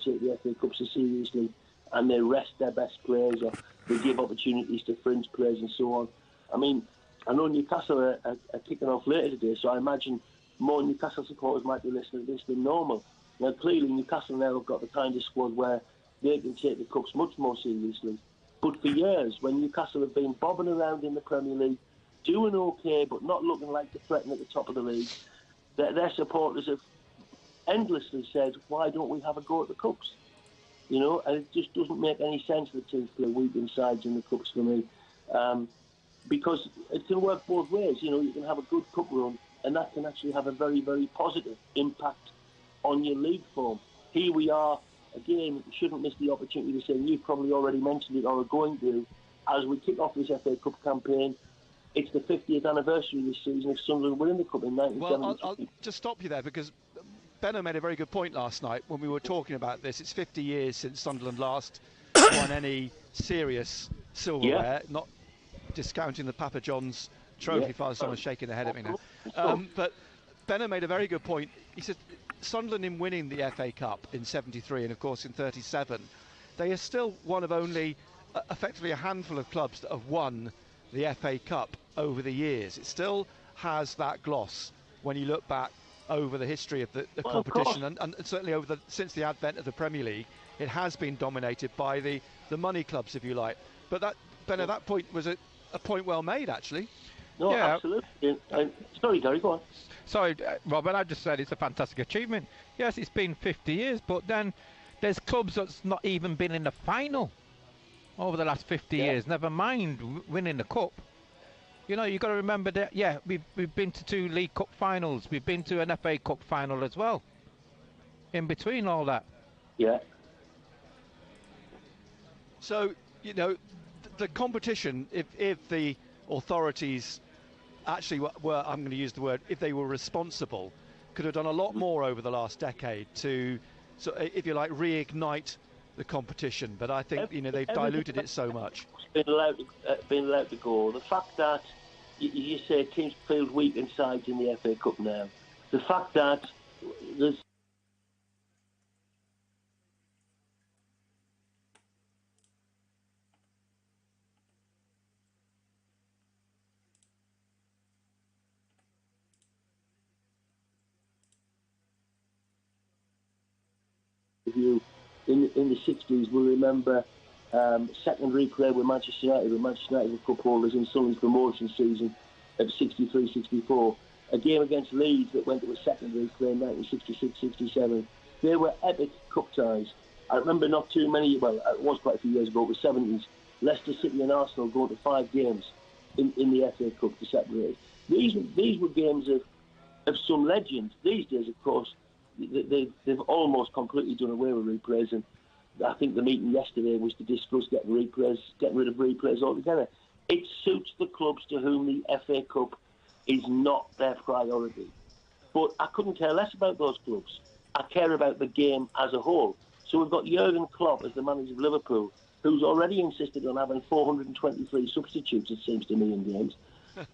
take the FA Cup so seriously and they rest their best players or they give opportunities to fringe players and so on. I mean, I know Newcastle are kicking off later today, so I imagine more Newcastle supporters might be listening to this than normal. Now, clearly, Newcastle now have got the kind of squad where they can take the Cups much more seriously. But for years, when Newcastle have been bobbing around in the Premier League, doing okay, but not looking like they're threatening at the top of the league, their supporters have endlessly said, why don't we have a go at the Cups? You know, and it just doesn't make any sense for the teams play weekend sides in the Cups for me. Because it can work both ways. You know, you can have a good Cup run, and that can actually have a very, very positive impact on your league form. Here we are, again, shouldn't miss the opportunity to say, and you've probably already mentioned it or are going to, as we kick off this FA Cup campaign, it's the 50th anniversary this season of Sunderland winning the Cup in 1970. Well, I'll just stop you there because Benno made a very good point last night when we were talking about this. It's 50 years since Sunderland last won any serious silverware, not discounting the Papa John's trophy. Father, someone's shaking their head at me now. But Benno made a very good point. He said Sunderland in winning the FA Cup in 73 and of course in 37, they are still one of only effectively a handful of clubs that have won the FA Cup over the years. It still has that gloss when you look back over the history of the competition, and certainly since the advent of the Premier League, it has been dominated by the money clubs, if you like. But that, Benno, that point was a point well made, actually. No, absolutely. Sorry, Gary, go on. Sorry, Robert, I just said it's a fantastic achievement. Yes, it's been 50 years, but then there's clubs that's not even been in the final over the last 50 years, never mind winning the Cup. You know, you've got to remember that, we've been to 2 League Cup finals, we've been to an FA Cup final as well, in between all that. Yeah. So, you know, the competition, if the authorities actually were, I'm going to use the word, if they were responsible, could have done a lot more over the last decade to, so if you like, reignite the competition. But I think, you know, they've diluted it so much. Been allowed to go. The fact that you say teams field weak sides in the FA Cup now. The fact that there's in the 60s, we'll remember second replay with Manchester United, when Manchester United were cup holders in Sunderland's promotion season of 63-64. A game against Leeds that went to a second replay in 1966-67. They were epic cup ties. I remember not too many, well, it was quite a few years ago, it was 70s, Leicester City and Arsenal going to 5 games in the FA Cup to separate. These were games of some legend. These days, of course, they've almost completely done away with replays, and I think the meeting yesterday was to discuss getting rid of replays altogether. It suits the clubs to whom the FA Cup is not their priority. But I couldn't care less about those clubs. I care about the game as a whole. So we've got Jurgen Klopp as the manager of Liverpool, who's already insisted on having 423 substitutes, it seems to me, in games.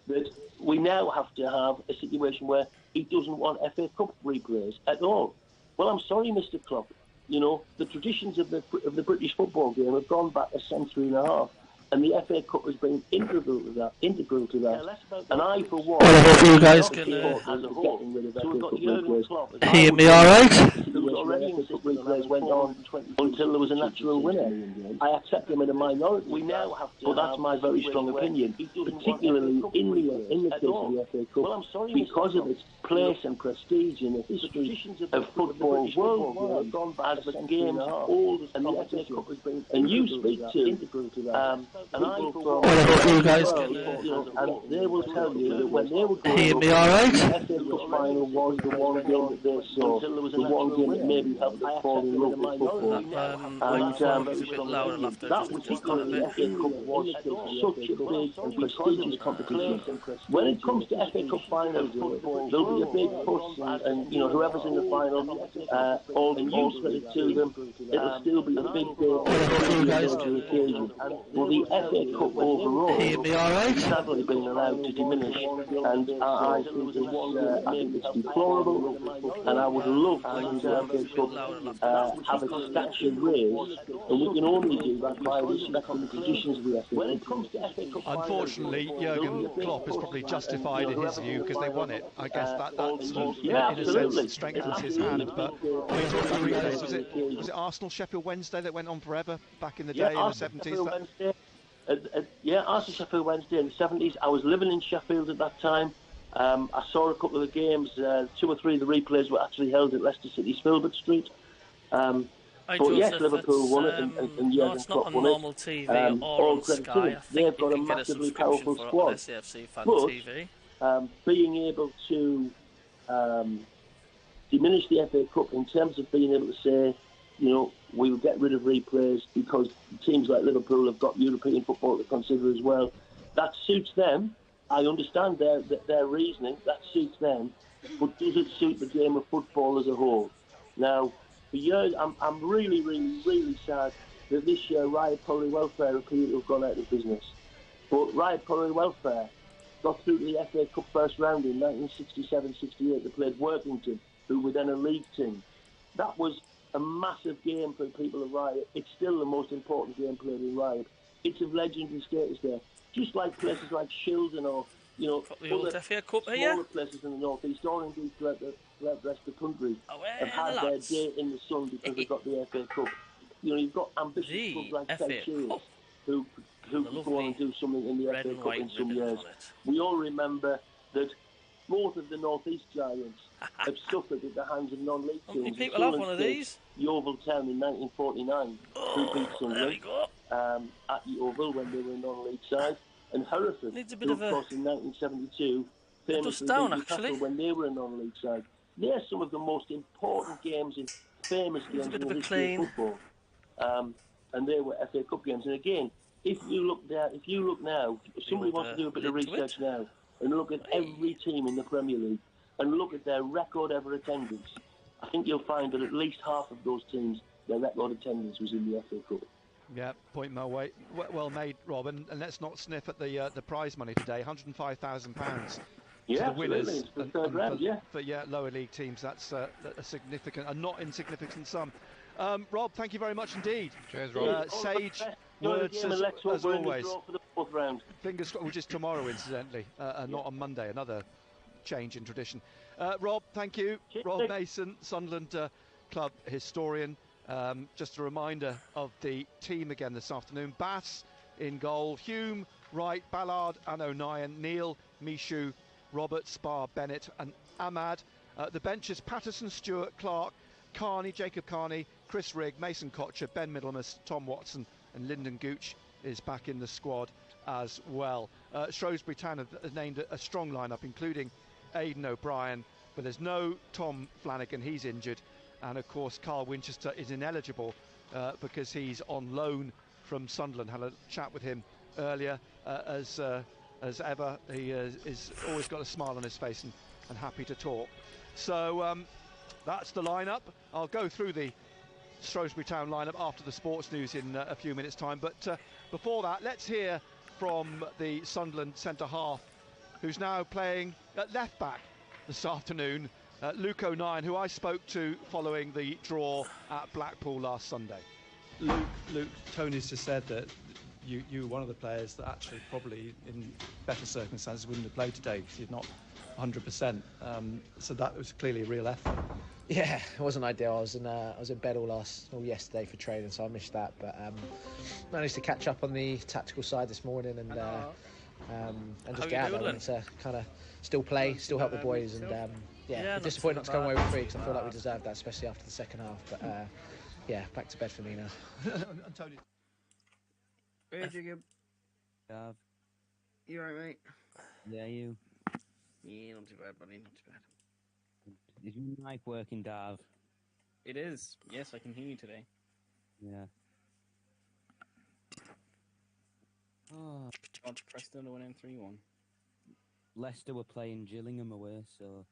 That we now have to have a situation where he doesn't want FA Cup replays at all. Well, I'm sorry, Mr. Klopp. You know, the traditions of the British football game have gone back a century and a half, and the FA Cup has been integral to that. And I, for one, I hope you guys can hear me all right. Replays went on until there was a natural winner. I accept them in a minority. We now have to, but that's my very strong opinion, particularly in the case of the FA Cup, because of its place and prestige in the history of football worldwide, as the game's oldest and the FA Cup has been. And you speak to and I hope you guys can and they will tell you that when they were going hear me all right. the FA Cup final was the one game that they saw, the one game that maybe helped them fall in love with football. And that particular FA Cup was such a big and prestigious competition. When it comes to FA Cup finals, there'll be a big push, and you know, whoever's in the final, all credit to them, it'll still be a big day for the occasion. Well, the FA Cup overall has sadly been allowed to diminish, and I think it's deplorable, and I would love to FA Cup have a statue raised, and we can only do that by respecting the traditions of the FA Cup. When it comes to FA Cup, unfortunately, Jurgen Klopp has probably justified in his view because they won it. I guess that in a sense strengthens his hand. But when you talk about replays, was it Arsenal Sheffield Wednesday that went on forever back in the day in the 70s? Arsenal Sheffield Wednesday in the 70s. I was living in Sheffield at that time. I saw a couple of the games. 2 or 3 of the replays were actually held at Leicester City's Filbert Street. But yes, Liverpool won it, and no, it's not on normal TV or on Sky. I think you can get a subscription for it on SAFC Fan TV. Being able to diminish the FA Cup in terms of being able to say, we will get rid of replays because teams like Liverpool have got European football to consider as well. That suits them. I understand their reasoning. That suits them. But does it suit the game of football as a whole? Now, for years, I'm really, really, really sad that this year Riot Colliery Welfare appear to have gone out of business. But Riot Colliery Welfare got through to the FA Cup first round in 1967-68. They played Workington, who were then a league team. That was a massive game for the people of Riot. It's still the most important game played in Riot. It's of legendary status there. Just like places like Shildon or, other smaller places in the North East or indeed throughout the rest of the country have had their day in the sun because they've got the FA Cup. You've got ambitious clubs like St. Cheers who could go on and do something in the FA Cup in some years. We all remember that both of the North East giants have suffered at the hands of non-league teams. How many people have one of these? Yeovil Town in 1949, who beat Sunderland at Yeovil when they were a non-league side, and Hereford, who of course in 1972 famously beat Newcastle when they were a non-league side. They're some of the most important games in famous games in the history of football, and they were FA Cup games. And again, if you look now, if somebody wants to do a bit of research now and look at every team in the Premier League and look at their record ever attendance, I think you'll find that at least half of those teams, their record attendance was in the FA Cup. Yeah, point well made, Rob. And let's not sniff at the prize money today. £105,000 to the winners. For lower league teams, that's a significant, a not insignificant sum. Rob, thank you very much indeed. Cheers, Rob. Sage words as always. For the 4th round. Fingers crossed, which is tomorrow, incidentally, and not on Monday. Another change in tradition. Rob, thank you. Rob Mason, Sunderland club historian. Just a reminder of the team again this afternoon. Bass in goal, Hume, Wright, Ballard and O'Nien, Neil, Mishu, Robert, Spar, Bennett and Ahmad. The benches, Patterson, Stewart, Clark, Carney, Jacob Carney, Chris Rigg, Mason Kocher, Ben Middlemas, Tom Watson and Lyndon Gooch is back in the squad as well. Shrewsbury Town have named a strong lineup, including Aidan O'Brien, but there's no Tom Flanagan, he's injured. And of course Carl Winchester is ineligible because he's on loan from Sunderland. Had a chat with him earlier. As ever, he is always got a smile on his face and happy to talk. So that's the lineup. I'll go through the Shrewsbury Town lineup after the sports news in a few minutes time, but before that, let's hear from the Sunderland centre half, who's now playing at left back this afternoon, Luke O'Nien, who I spoke to following the draw at Blackpool last Sunday. Luke, Tony's just said that you were one of the players that actually probably in better circumstances wouldn't have played today because you're not 100%. So that was clearly a real effort. Yeah, it wasn't ideal. I was in bed all yesterday for training, so I missed that. But managed to catch up on the tactical side this morning and just get out there and to kind of still play, still help the boys. And disappointed not to come away with 3 because I feel like we deserved that, especially after the second half. But back to bed for me now. Tony. Hey, Jacob. You alright, mate? Yeah, you? Yeah, not too bad, buddy, not too bad. Is your mic working, Dav? It is. Yes, I can hear you today. Yeah. Oh. George Preston to win in 3-1. Leicester were playing Gillingham away, so...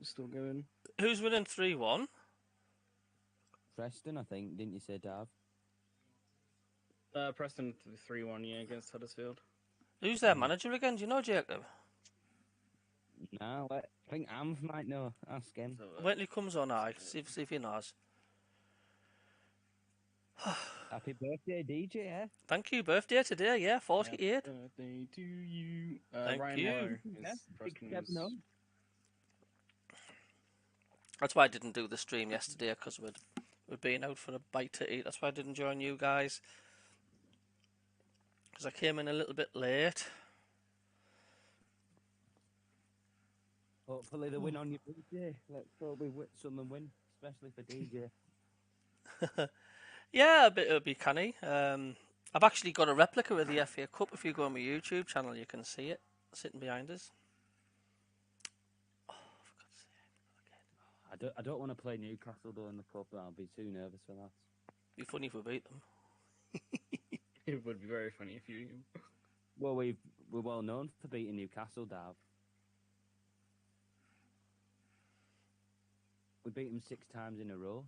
Still going. Who's winning 3-1? Preston, I think, didn't you say, Dav? Preston 3-1, against Huddersfield. Who's their manager again? Do you know, Jacob? No, I think Amv might know. Ask him. When he comes on, see if he knows. Happy birthday, DJ, eh? Thank you. Birthday today, yeah, 48. Happy birthday to you. Thank Ryan you. Moore is Preston's. That's why I didn't do the stream yesterday, because we'd been out for a bite to eat. That's why I didn't join you guys, because I came in a little bit late. Hopefully they win on your birthday. Let's hope Sunderland win, especially for DJ. Yeah, it'll be canny. I've actually got a replica of the FA Cup. If you go on my YouTube channel, you can see it sitting behind us. Oh, for God's sake! I don't want to play Newcastle though in the cup. I'll be too nervous for that. It'd be funny if we beat them. It would be very funny if you. Well, we're well known for beating Newcastle, Dav. We beat them 6 times in a row.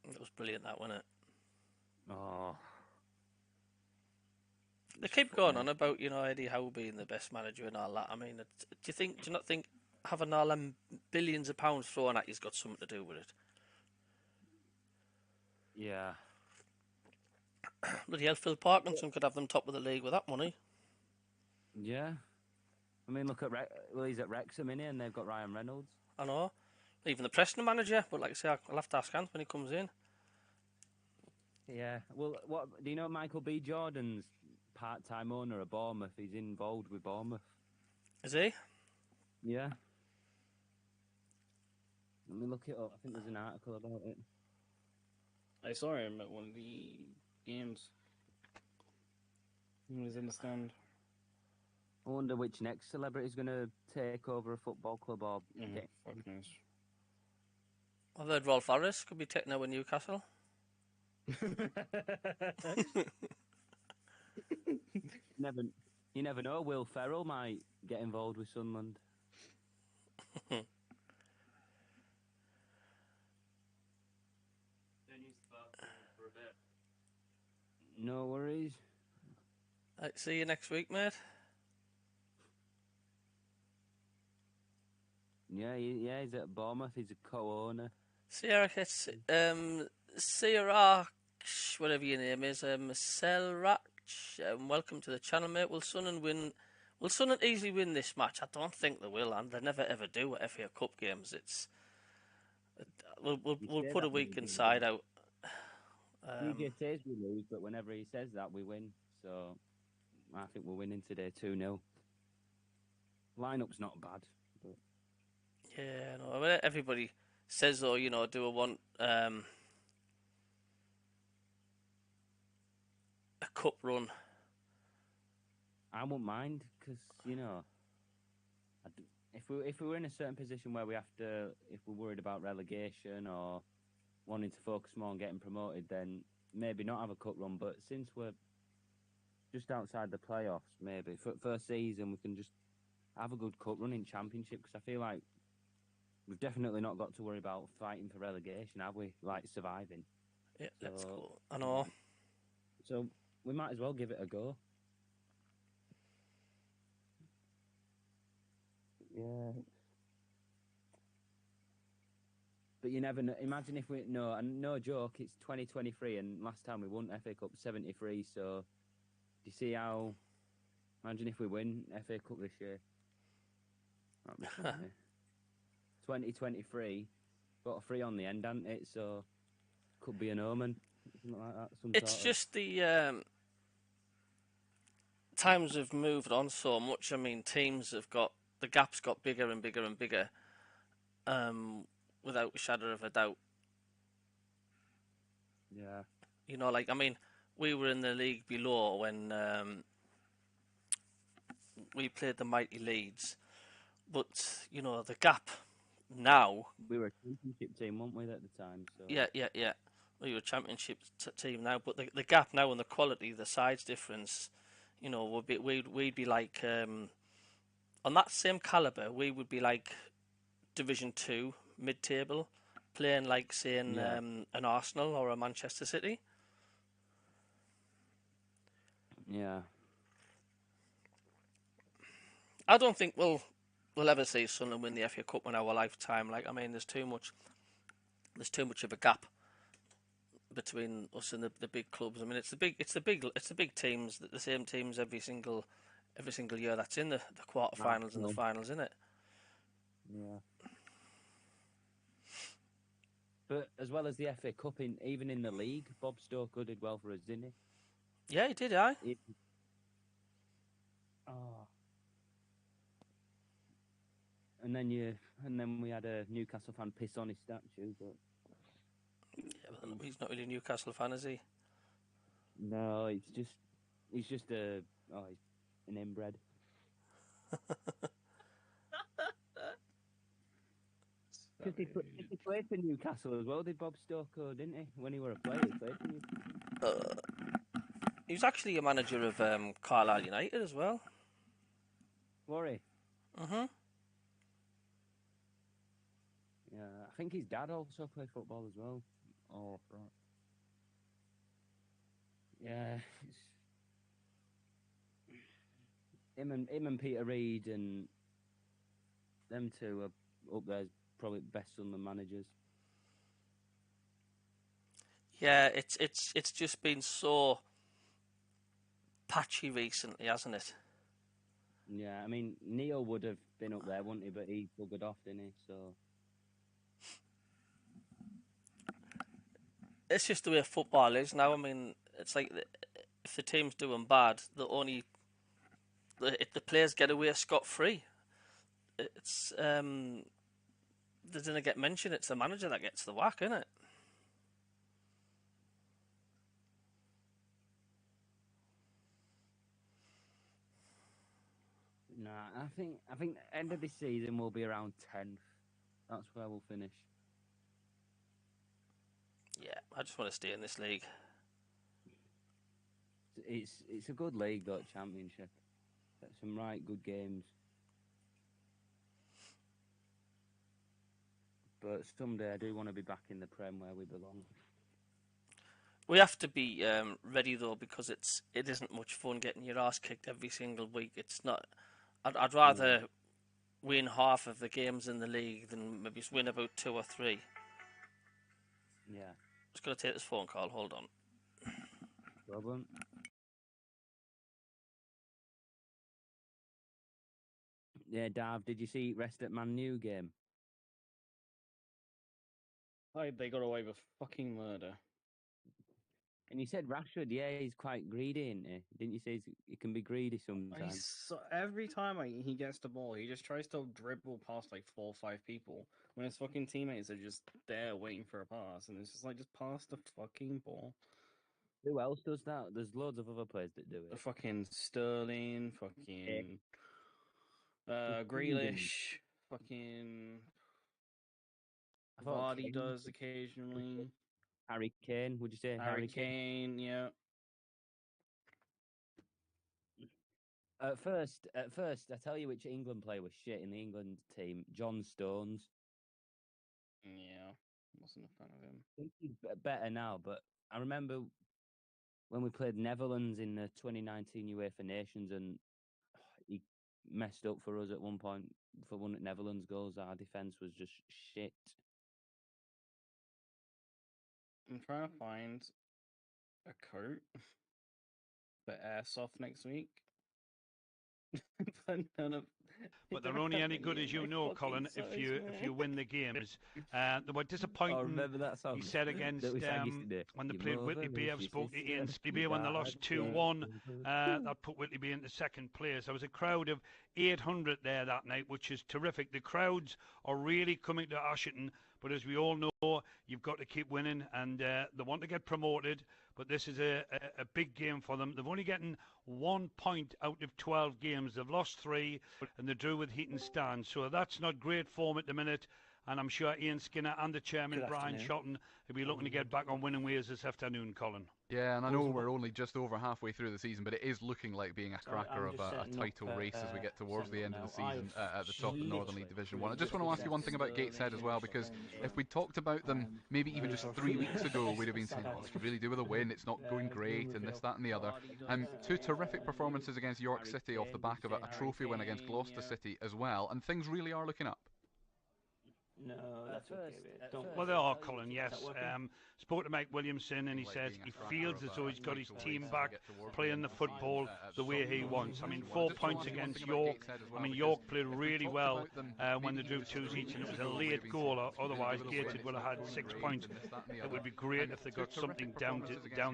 It was brilliant, that, wasn't it? Oh. They keep going on about, Eddie Howe being the best manager and all that. I mean, do you not think having all them billions of pounds thrown at you's got something to do with it? Yeah. Bloody hell, Phil Parkinson could have them top of the league with that money. Yeah. I mean, look at he's at Wrexham, innit? And they've got Ryan Reynolds. I know. Even the Preston manager, but like I say, I'll have to ask Ant when he comes in. Yeah. Well, what do you know? Michael B. Jordan's part-time owner of Bournemouth. He's involved with Bournemouth. Is he? Yeah. Let me look it up. I think there's an article about it. I saw him at one of the games. He was in the stand. I wonder which next celebrity is going to take over a football club or... Fuck knows. I've heard Rolf Harris could be taking over Newcastle. You never know. Will Ferrell might get involved with Sunderland. No worries. Right, see you next week, mate. Yeah, he's at Bournemouth. He's a co-owner. Sierra, Sierra, whatever your name is, Selrach, welcome to the channel, mate. Will Sunderland easily win this match? I don't think they will, and they never ever do at FA Cup games. We'll put a weak inside out. DJ says we lose, but whenever he says that, we win. So I think we're winning today 2-0. Lineup's not bad. But... Yeah, no, I mean, everybody says though, do I want a cup run? I won't mind because if we were in a certain position where we have to, if we're worried about relegation or wanting to focus more on getting promoted, then maybe not have a cup run. But since we're just outside the playoffs, maybe for first season we can just have a good cup run in Championship, because I feel like we've definitely not got to worry about fighting for relegation, have we? Like surviving. Yeah, that's cool. I know. So we might as well give it a go. Yeah. But you never know. Imagine if no joke, it's 2023 and last time we won FA Cup 73, so do you see how... Imagine if we win FA Cup this year. That'd be funny. 2023, got a 3 on the end, hasn't it? So could be an omen. Something like that. It's just the times have moved on so much. I mean, teams have got... The gap's got bigger and bigger and bigger. Without a shadow of a doubt. Yeah. I mean, we were in the league below when we played the mighty Leeds. But, the gap now... We were a championship team, weren't we, at the time? So. Yeah. We were a championship team now. But the gap now and the quality, the size difference, we'd be like... on that same calibre, we would be like Division 2, mid-table, playing like, say, an Arsenal or a Manchester City. Yeah. I don't think we'll we'll ever see Sunderland win the FA Cup in our lifetime. Like, I mean, there's too much of a gap between us and the big clubs. I mean, it's the big teams, the same teams every single year that's in the quarterfinals and the finals, isn't it? Yeah. But as well as the FA Cup, even in the league, Bob Stoker did well for us, didn't he? Yeah, he did, aye. And then we had a Newcastle fan piss on his statue, but yeah, but he's not really a Newcastle fan, is he? No, he's just an inbred. Because he played for Newcastle as well, did Bob Stoker, didn't he? When he were a player, he played for Newcastle. He was actually a manager of Carlisle United as well. Were he? Mhm. Yeah, I think his dad also played football as well. Oh, right. Yeah. Him and Peter Reid and them two are up there as probably the best Sunderland managers. Yeah, it's just been so patchy recently, hasn't it? Yeah, I mean, Neil would have been up there, wouldn't he? But he buggered off, didn't he? So it's just the way football is now. I mean, it's like if the team's doing bad, the players get away scot-free. It's they didn't get mentioned. It's the manager that gets the whack, isn't it? nah, I think the end of this season will be around 10th. That's where we'll finish. Yeah, I just want to stay in this league. It's a good league, though, Championship. There's some right good games. But someday I do want to be back in the Prem where we belong. We have to be ready though, because it isn't much fun getting your ass kicked every single week. It's not. I'd rather win half of the games in the league than maybe win about 2 or 3. Yeah. Just gonna take this phone call. Hold on. Problem. Yeah, Dav, did you see rest at Man U game? They got away with fucking murder. And you said Rashford, yeah, he's quite greedy, isn't he? Didn't you say he can be greedy sometimes? So every time he gets the ball, he just tries to dribble past like 4 or 5 people when his fucking teammates are just there waiting for a pass, and it's just like, just pass the fucking ball. Who else does that? There's loads of other players that do it. The fucking Sterling, fucking Grealish, fucking Vardy does occasionally. Harry Kane, would you say? Harry Kane, yeah. At first, I tell you which England player was shit in the England team. John Stones. Yeah, wasn't a fan of him. I think he's better now, but I remember when we played Netherlands in the 2019 UEFA Nations, and he messed up for us at one point for one of Netherlands goals. Our defence was just shit. I'm trying to find a coat for Airsoft next week. But they're only any good, as you know, Colin, if you win the games. They were disappointing. Oh, remember that song? He said against when they played Whitley B. I've spoken to Ian Skibby when they lost 2-1. That put Whitley B into second place. There was a crowd of 800 there that night, which is terrific. The crowds are really coming to Ashington, but as we all know, you've got to keep winning, and they want to get promoted. But this is a big game for them. They've only gotten 1 point out of 12 games. They've lost 3, and they drew with Heaton Stand. So that's not great form at the minute. and I'm sure Ian Skinner and the chairman, Brian Shotton, will be looking to get back on winning ways this afternoon, Colin. Yeah, and I know we're only just over halfway through the season, but it is looking like being a cracker of a title race as we get towards the end of the season at the top of Northern League Division 1. I just want to ask you one thing about Gateshead as well, because if we talked about them maybe even just 3 weeks ago, we'd have been saying, oh, they could really do with a win, it's not going great, and this, that and the other. Two terrific performances against York City off the back of a trophy win against Gloucester City as well, and things really are looking up. No, that's okay. Well, they are, Colin, yes. Spoke to Mike Williamson, and he says he feels as though he's got his team back playing the football the way he wants. I mean, 4 points against York. I mean, York played really well when they drew 2s each, and it was a late goal. Otherwise, Gateshead would have had 6 points. It would be great if they got something down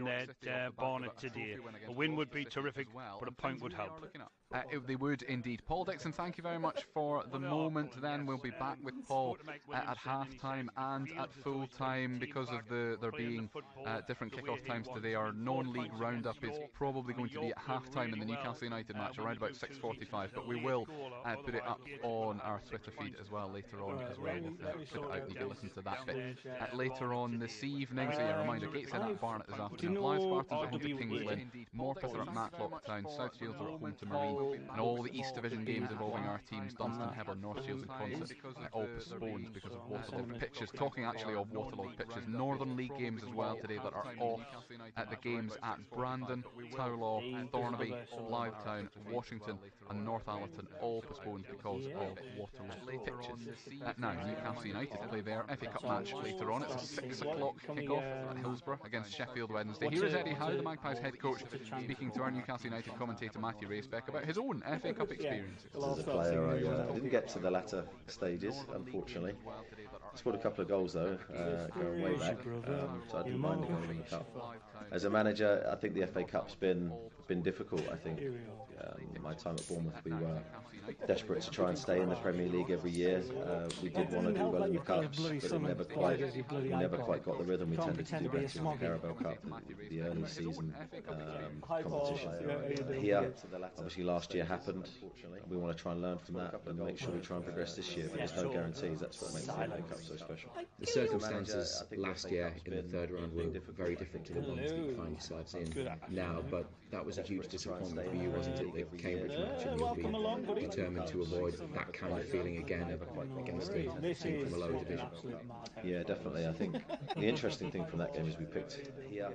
there at Barnet today. A win would be terrific, but a point would help. They would indeed. Paul Dixon, thank you very much for the moment. Then we'll be back with Paul at half-time and at full-time because of there being different kick-off times today. Our non-league roundup is probably going to be at half-time in the Newcastle United match, around about 6:45, but we will put it up on our Twitter feed as well later on as well. We'll put it out and you can listen to that bit later on this evening. So yeah, reminder, Gateshead at Barnet this afternoon, Blythe Spartans at home to Kings Lynn, Morpeth are at Matlock Town, South Shields are at home to Marine, and all the East Division games involving our teams, Dunstan, Hebburn, North Shields and Consett, all postponed because of waterlogged pitches. Talking actually of waterlogged pitches, Northern League games as well today that are off at the games at Brandon, Towlaw, Thornaby, Blythetown, Washington and North Allerton, all postponed because of waterlogged pitches. Now, Newcastle United play their FA Cup match later on. It's a 6 o'clock kick-off at Hillsborough against Sheffield Wednesday. Here is Eddie Howe, the Magpies head coach, speaking to our Newcastle United commentator Matthew Racebeck about his own FA Cup experiences. As a player, I didn't get to the latter stages, unfortunately. I scored a couple of goals though, going way back, so I didn't mind the goal in the cup. As a manager, I think the FA Cup's been difficult. I think in my time at Bournemouth, we were desperate to try and stay in the Premier League every year. We did want to do well in the cups, but we never quite got the rhythm. We tended to do better in the Carabao Cup, the early season competition. Here, obviously last year happened. We want to try and learn from that and make sure we try and progress this year, but there's no guarantees. That's what makes the FA Cup so special. The circumstances last year in the third round were very different to the ones that you find yourselves in now, but that was a huge disappointment for you, wasn't it, the Cambridge match, and you'll be determined to avoid that kind of feeling again against a team from a lower division. Yeah, definitely. I think the interesting thing from that game is we picked a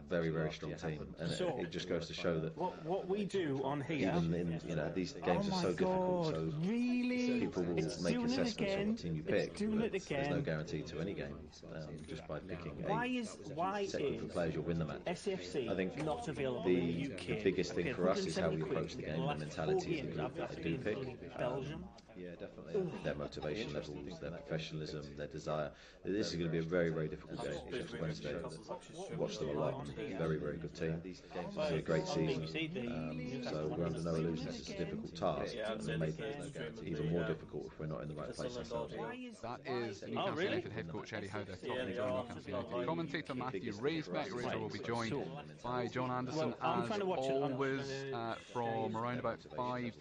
very, very strong team, and it just goes to show that what we do on here, even in these games are so difficult, so people will make assessments on what team you pick, but there's no guarantee to any game just by picking a set group of players you'll win the match. SFC I think not available the biggest thing for us is how we approach the game, the mentality of the group that I do pick. Belgium. Yeah, definitely. I think their motivation levels, their professionalism, their desire. This is going to be a very, very difficult game. Sheffield Wednesday. Watch them a lot. Very, very good team. This is a great season. So we're under no illusions. It's a difficult task, and it made it even more difficult if we're not in the right place ourselves. That is Newcastle United head coach Eddie Howe talking to Newcastle United commentator Matthew Racebeck. Razor will be joined by John Anderson as always from around about 5:15.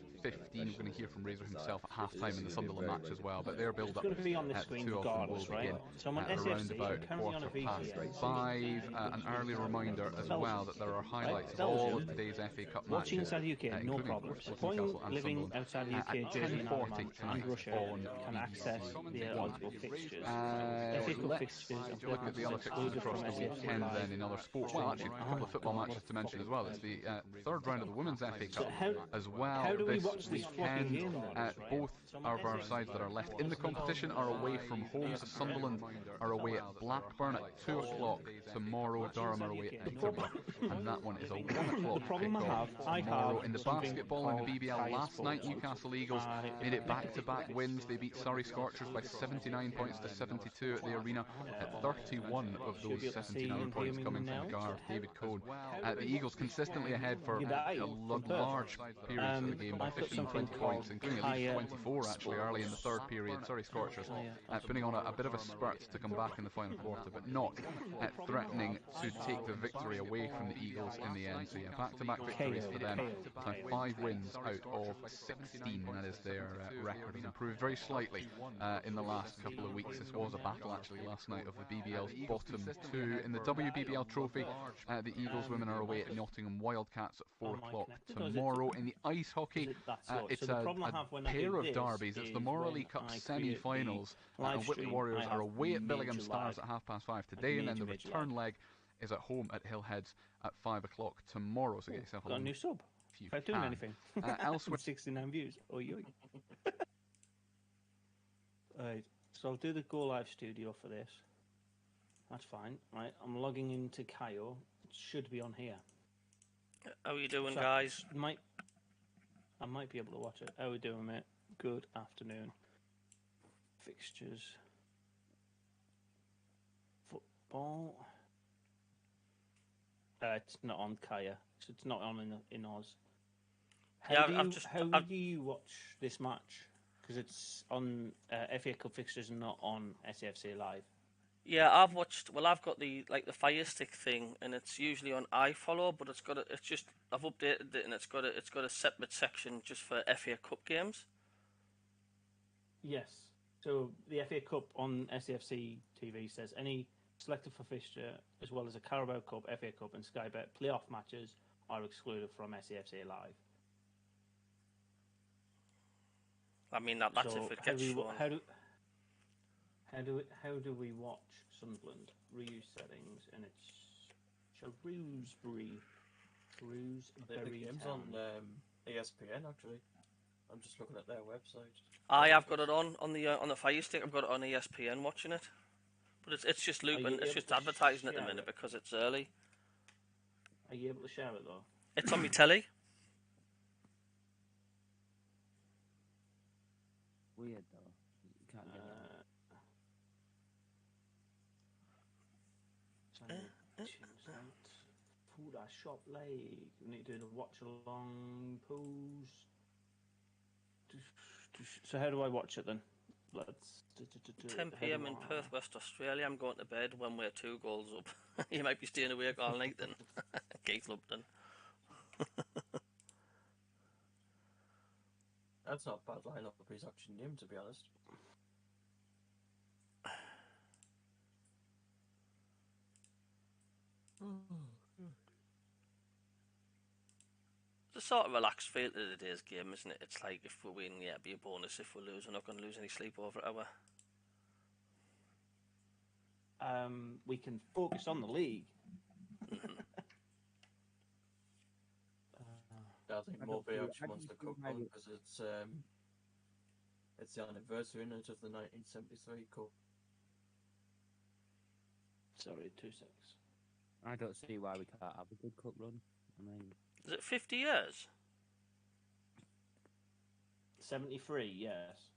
We're going to hear from Razor himself at half-time in the Sunderland match as well, but their build-up too often will begin around about 5:15. An early reminder as well that there are highlights of all of today's FA Cup matches, inside the UK, no problem. Newcastle and Living outside the UK, at 10:40 tonight Russia can access the eligible fixtures. FA Cup fixtures Let's look at the other fixtures across the weekend then in other sports. Well, actually, a couple of football matches to mention as well. It's the third round of the Women's FA Cup as well this weekend. Both of our sides that are left in the competition are away from home. So Sunderland are away at Blackburn at 2 o'clock tomorrow. Durham are away at Peterborough, and that one is a 1 o'clock kickoff tomorrow. In the basketball in the BBL last night, Newcastle Eagles made it back-to-back wins. They beat Surrey Scorchers by 79 points to 72 at the arena, at 31 of those 79 points coming from guard David Cohn. The Eagles consistently ahead for large periods of the game by 50 15, 20 points, including at least 24 actually early in the third period. Sorry, Scorchers. Putting on a bit of a spurt to come back in the final quarter, but not threatening to take the victory away from the Eagles in the end. So yeah, back-to-back victories for them. 5 wins out of 16. That is their record. Has improved very slightly in the last couple of weeks. This was a battle actually last night of the BBL's bottom 2. In the WBBL Trophy, the Eagles women are away at Nottingham Wildcats at 4 o'clock tomorrow. In the ice hockey, it's a pair of derbies. It's the Morley Cup semi-finals. Whitley Warriors are away at Billingham Stars at 5:30 today, and then the return leg is at home at Hillheads at 5 o'clock tomorrow. So get yourself got a new sub. If I'm doing anything. Elsewhere, 69 views. Oh, you. Right. So I'll do the Go Live Studio for this. That's fine. Right. I'm logging into Kayo. It should be on here. How are you doing, guys? I might be able to watch it. How are we doing, mate? Good afternoon. Fixtures. Football. It's not on Kaya. So it's not on in Oz. How do you watch this match? Because it's on FA Cup fixtures and not on SFC Live. Yeah, I've got the Fire Stick thing, and it's usually on iFollow, but I've updated it, and it's got a separate section just for FA Cup games. Yes. So the FA Cup on SFC TV says any selected for fixture, as well as a Carabao Cup, FA Cup, and Sky Bet playoff matches are excluded from SFC Live. I mean that's if it gets shown. How do we watch Sunderland? Reuse settings, and it's Shrewsbury. The game's on ESPN actually. I'm just looking at their website. I've got it on the Fire Stick. I've got it on ESPN watching it, but it's just looping. It's just advertising at the minute because it's early. Are you able to share it though? It's on my telly. Weird though. You can't get Food Shop League. We need to do the watch along pools. So how do I watch it then? Let's 10 p.m. in Perth, West Australia. I'm going to bed when we're 2 goals up. You might be staying awake all night then. Keith Lupton. That's not a bad lineup for his auction game, to be honest. It's a sort of relaxed feel to today's game, isn't it? It's like if we win, yeah, it'd be a bonus. If we lose, we're not going to lose any sleep over it, are we? We can focus on the league. I think Morby actually wants to cook on because it's the anniversary of the 1973 Cup. Sorry, 2 seconds. I don't see why we can't have a good cup run. I mean, is it 50 years? 73, yes.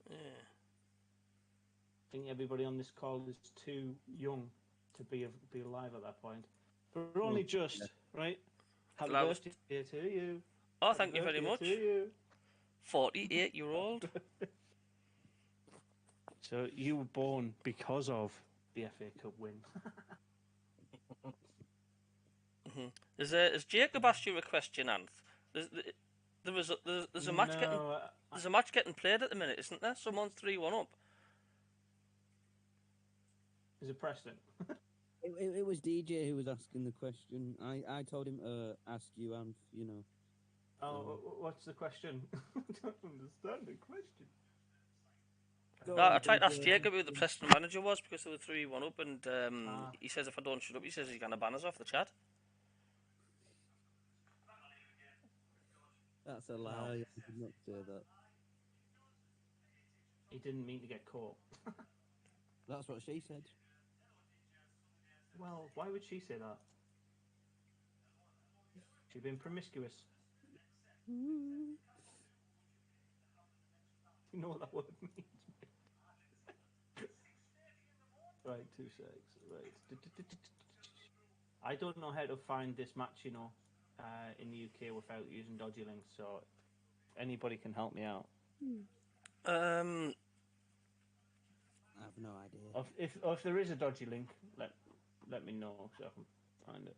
Yeah. I think everybody on this call is too young to be alive at that point. But we're only just, right? Happy birthday to you. Oh, thank you very much. 48-year-old. So you were born because of the FA Cup win. Has Jacob asked you a question, Anth? There's a match there's a match getting played at the minute, isn't there? Someone's 3-1 up. Is it Preston? It was DJ who was asking the question. I told him to ask you, and you know. Oh, what's the question? I don't understand the question. No, I tried to ask Jacob who the Preston manager was because they were 3-1 up, and he says if I don't shut up, he says he's going to ban us off the chat. That's a lie. You did not say that. He didn't mean to get caught. That's what she said. Well, why would she say that? She's been promiscuous. You know what that word means? Right, 2 seconds. Right. I don't know how to find this match, you know. in the UK without using dodgy links. So, if anybody can help me out. I have no idea. If there is a dodgy link, let me know so I can find it.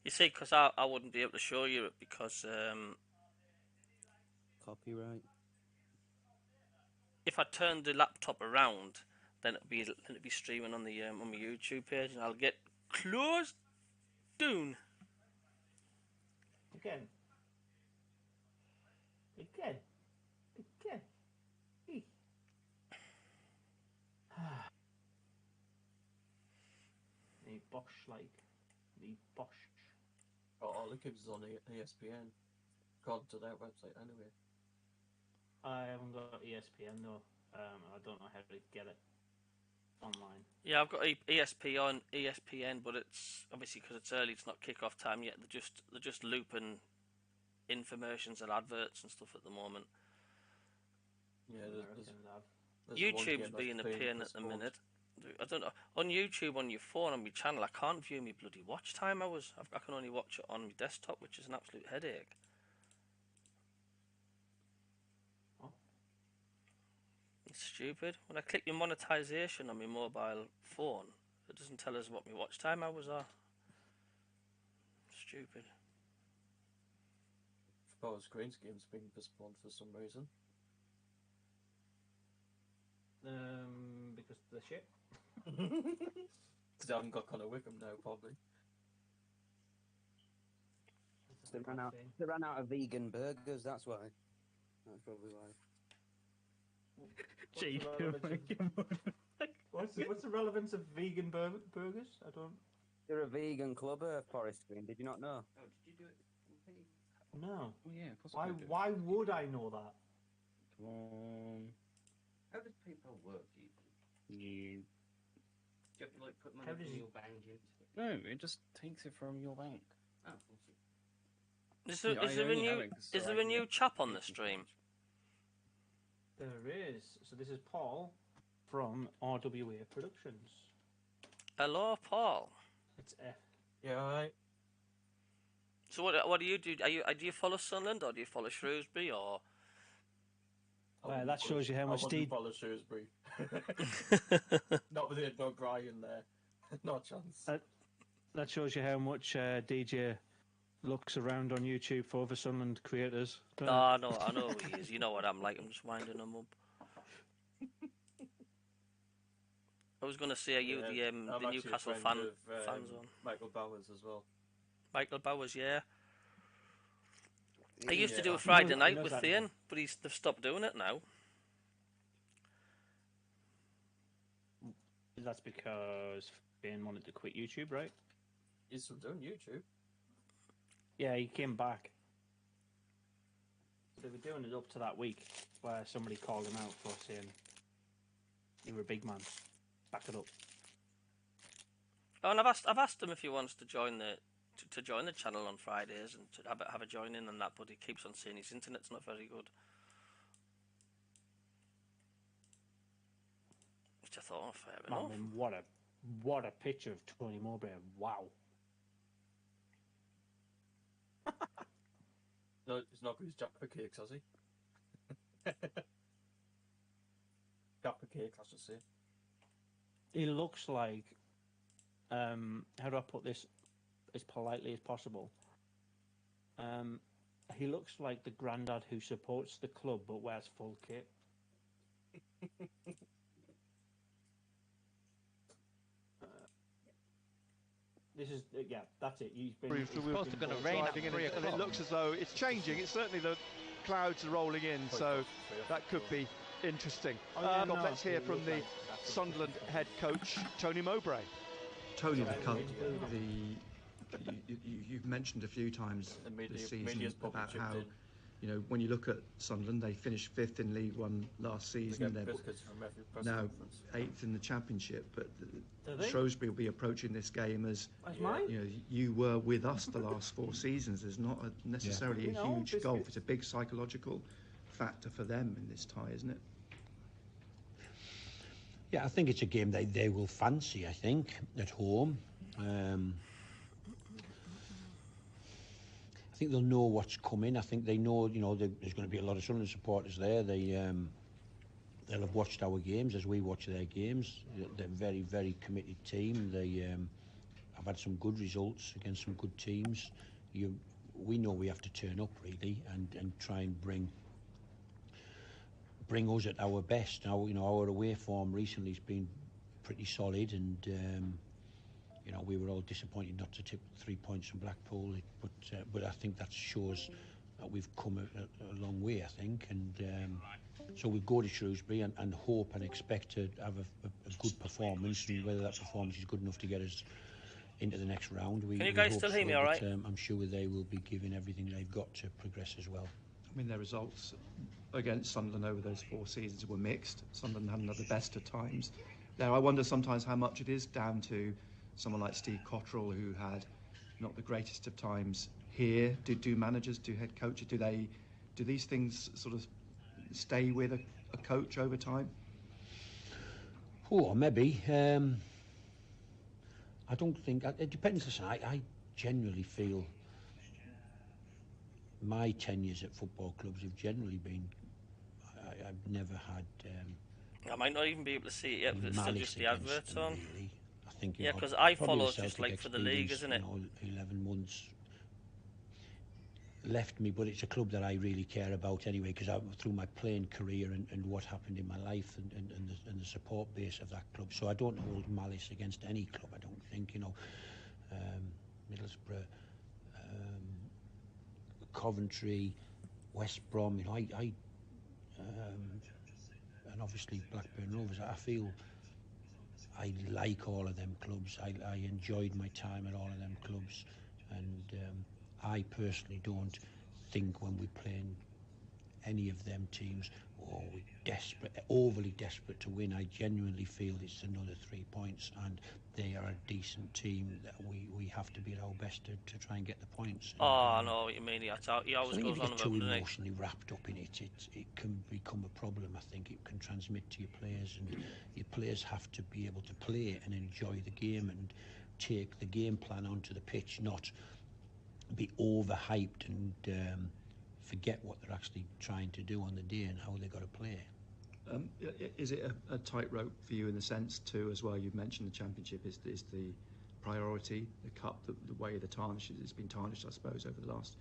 You see, because I wouldn't be able to show you it because copyright. If I turn the laptop around, then it'd be streaming on the on my YouTube page, and I'll get closed down. Again. The Bosch. Oh, all the kids is on ESPN. According to their website, anyway. I haven't got ESPN though. I don't know how to get it online. Yeah, I've got ESPN, but it's obviously because it's early. It's not kick-off time yet. They're just looping infomercials and adverts and stuff at the moment. Yeah, there's YouTube's being a pain at the minute. I don't know. On YouTube, on your phone, on my channel, I can't view my bloody watch time hours. I can only watch it on my desktop, which is an absolute headache. Oh. It's stupid. When I click your monetization on my mobile phone, it doesn't tell us what my watch time hours are. Stupid. Power Screens game's being postponed for some reason. Because of the shit. Because I haven't got Conor Wickham now, probably. They ran out of vegan burgers. That's why. That's probably why. What's the relevance of vegan burgers? I don't. You're a vegan clubber, Forest Green. Did you not know? Oh, did you do it? No. Oh, yeah. Why would I know that? How does PayPal work? Do you have to put money from your bank into it? No, it just takes it from your bank. Oh, Is there a new chap on the stream? There is. So this is Paul from RWA Productions. Hello, Paul. It's F. Yeah, alright. So what do you do? Do you follow Sunderland or do you follow Shrewsbury or? That shows you how much I follow Shrewsbury. Not with it, no Brian there. Not a chance. That shows you how much DJ looks around on YouTube for other Sunderland creators. No, I know who he is. You know what I'm like. I'm just winding him up. I was going to say, are you the Newcastle fans on? Michael Bowers as well. Michael Bowers, yeah. I used to do a Friday night with Ian, but they've stopped doing it now. That's because Ian wanted to quit YouTube, right? He's still doing YouTube. Yeah, he came back. They were doing it up to that week where somebody called him out for saying you were a big man. Back it up. Oh, and I've asked him if he wants to join the channel on Fridays and to have a join in and that, but he keeps on saying his internet's not very good. Which I thought, oh, fair enough. I mean, what a picture of Tony Mowbray! Wow. No, he's not got his Jaffa cakes, has he? Jaffa cakes, I should say. He looks like, how do I put this as politely as possible? He looks like the granddad who supports the club but wears full kit. This is that's it. It's supposed to be driving in, and it looks as though it's changing. It's certainly the clouds are rolling in, so that could be interesting. Let's hear from the Sunderland head coach, Tony Mowbray. Tony, you've mentioned a few times this season about how, when you look at Sunderland, they finished 5th in League One last season. They're now 8th in the Championship. But Shrewsbury will be approaching this game as you were with us the last 4 seasons. There's not necessarily a huge gulf. It's a big psychological factor for them in this tie, isn't it? Yeah, I think it's a game they will fancy, I think, at home. I think they'll know what's coming. I think they know, there's going to be a lot of Sunderland supporters there. They'll have watched our games as we watch their games. They're a very, very committed team. They have had some good results against some good teams. We know we have to turn up really and try and bring us at our best. Now, our away form recently has been pretty solid, and we were all disappointed not to tip 3 points from Blackpool, but I think that shows that we've come a long way, I think, and so we go to Shrewsbury and hope and expect to have a good performance, and whether that performance is good enough to get us into the next round. Can you guys still hear me all right? I'm sure they will be giving everything they've got to progress as well. I mean, their results against Sunderland over those 4 seasons were mixed. Sunderland hadn't had the best at times. Now, I wonder sometimes how much it is down to someone like Steve Cotterill, who had not the greatest of times here. Do managers, do head coaches, do these things sort of stay with a coach over time? Oh, maybe. I don't think it depends. Listen, I genuinely feel my tenures at football clubs have generally been. I've never had. I might not even be able to see it yet, but it's still just the adverts on. Really. I think. Yeah, because I follow just like for the league, isn't it? 11 months left me, but it's a club that I really care about anyway, because through my playing career and what happened in my life and the support base of that club. So I don't hold malice against any club. I don't think, Middlesbrough, Coventry, West Brom. And obviously Blackburn Rovers. I feel I like all of them clubs. I enjoyed my time at all of them clubs, and I personally don't think when we're playing any of them teams, we're overly desperate to win. I genuinely feel it's another 3 points, and they are a decent team that we have to be at our best to try and get the points. I know what you mean. He always goes on about it. Too emotionally wrapped up in it, it can become a problem. I think it can transmit to your players, and your players have to be able to play and enjoy the game and take the game plan onto the pitch, not be overhyped and forget what they're actually trying to do on the day and how they've got to play. Is it a tightrope for you in the sense too, as well? You've mentioned the Championship is the priority, the Cup, the way it's been tarnished, I suppose, over the last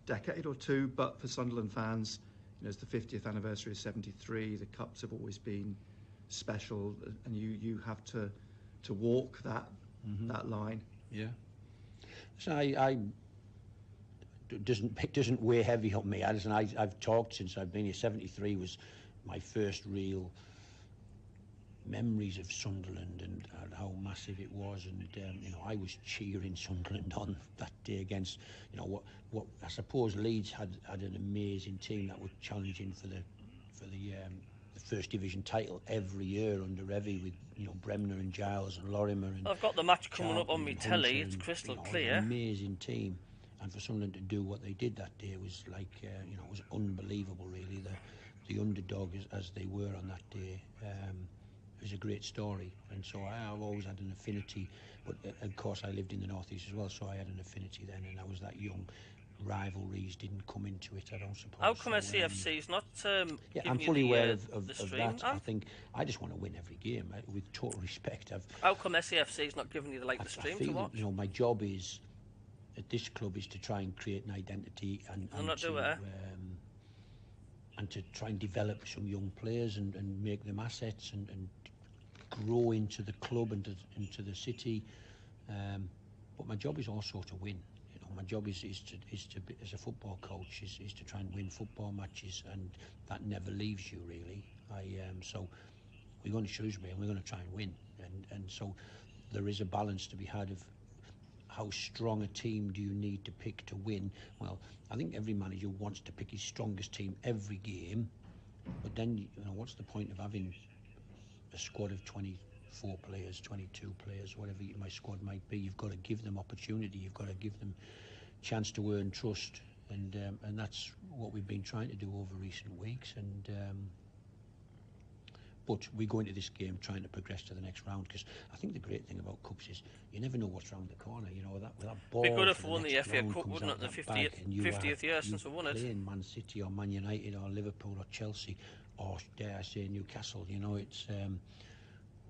decade or two. But for Sunderland fans, it's the 50th anniversary of '73. The Cups have always been special, and you have to walk that line. Yeah. So it doesn't weigh heavy on me. I've talked since I've been here. '73 was my first real memories of Sunderland and how massive it was, and I was cheering Sunderland on that day against what I suppose Leeds had an amazing team that were challenging for the First Division title every year under Revie with Bremner and Giles and Lorimer. And I've got the match coming up on my telly. It's crystal clear. An amazing team, and for Sunderland to do what they did that day was like it was unbelievable. Really, the underdog as they were on that day. It was a great story, and so I've always had an affinity. But of course, I lived in the northeast as well, so I had an affinity then, and I was that young. Rivalries didn't come into it, I don't suppose. How come SCFC is not I'm fully aware of that. I think I just want to win every game, with total respect. How come SCFC is not giving you the stream to watch? My job is at this club is to try and create an identity and to try and develop some young players and make them assets and grow into the club and into the city. But my job is also to win. My job is to be, as a football coach, is to try and win football matches, and that never leaves you really. So we're going to Shrewsbury and we're going to try and win, and so there is a balance to be had of how strong a team do you need to pick to win. Well, I think every manager wants to pick his strongest team every game, but then what's the point of having a squad of 24 players, 22 players, whatever my squad might be? You've got to give them opportunity. You've got to give them chance to earn trust, and that's what we've been trying to do over recent weeks. And but we go into this game trying to progress to the next round, because I think the great thing about cups is you never know what's round the corner. You know, with that ball. Be good if for we won the next FA round Cup, comes wouldn't out it? The that bag, and you 50th year you since we won it. playing Man City or Man United or Liverpool or Chelsea or dare I say Newcastle. You know, it's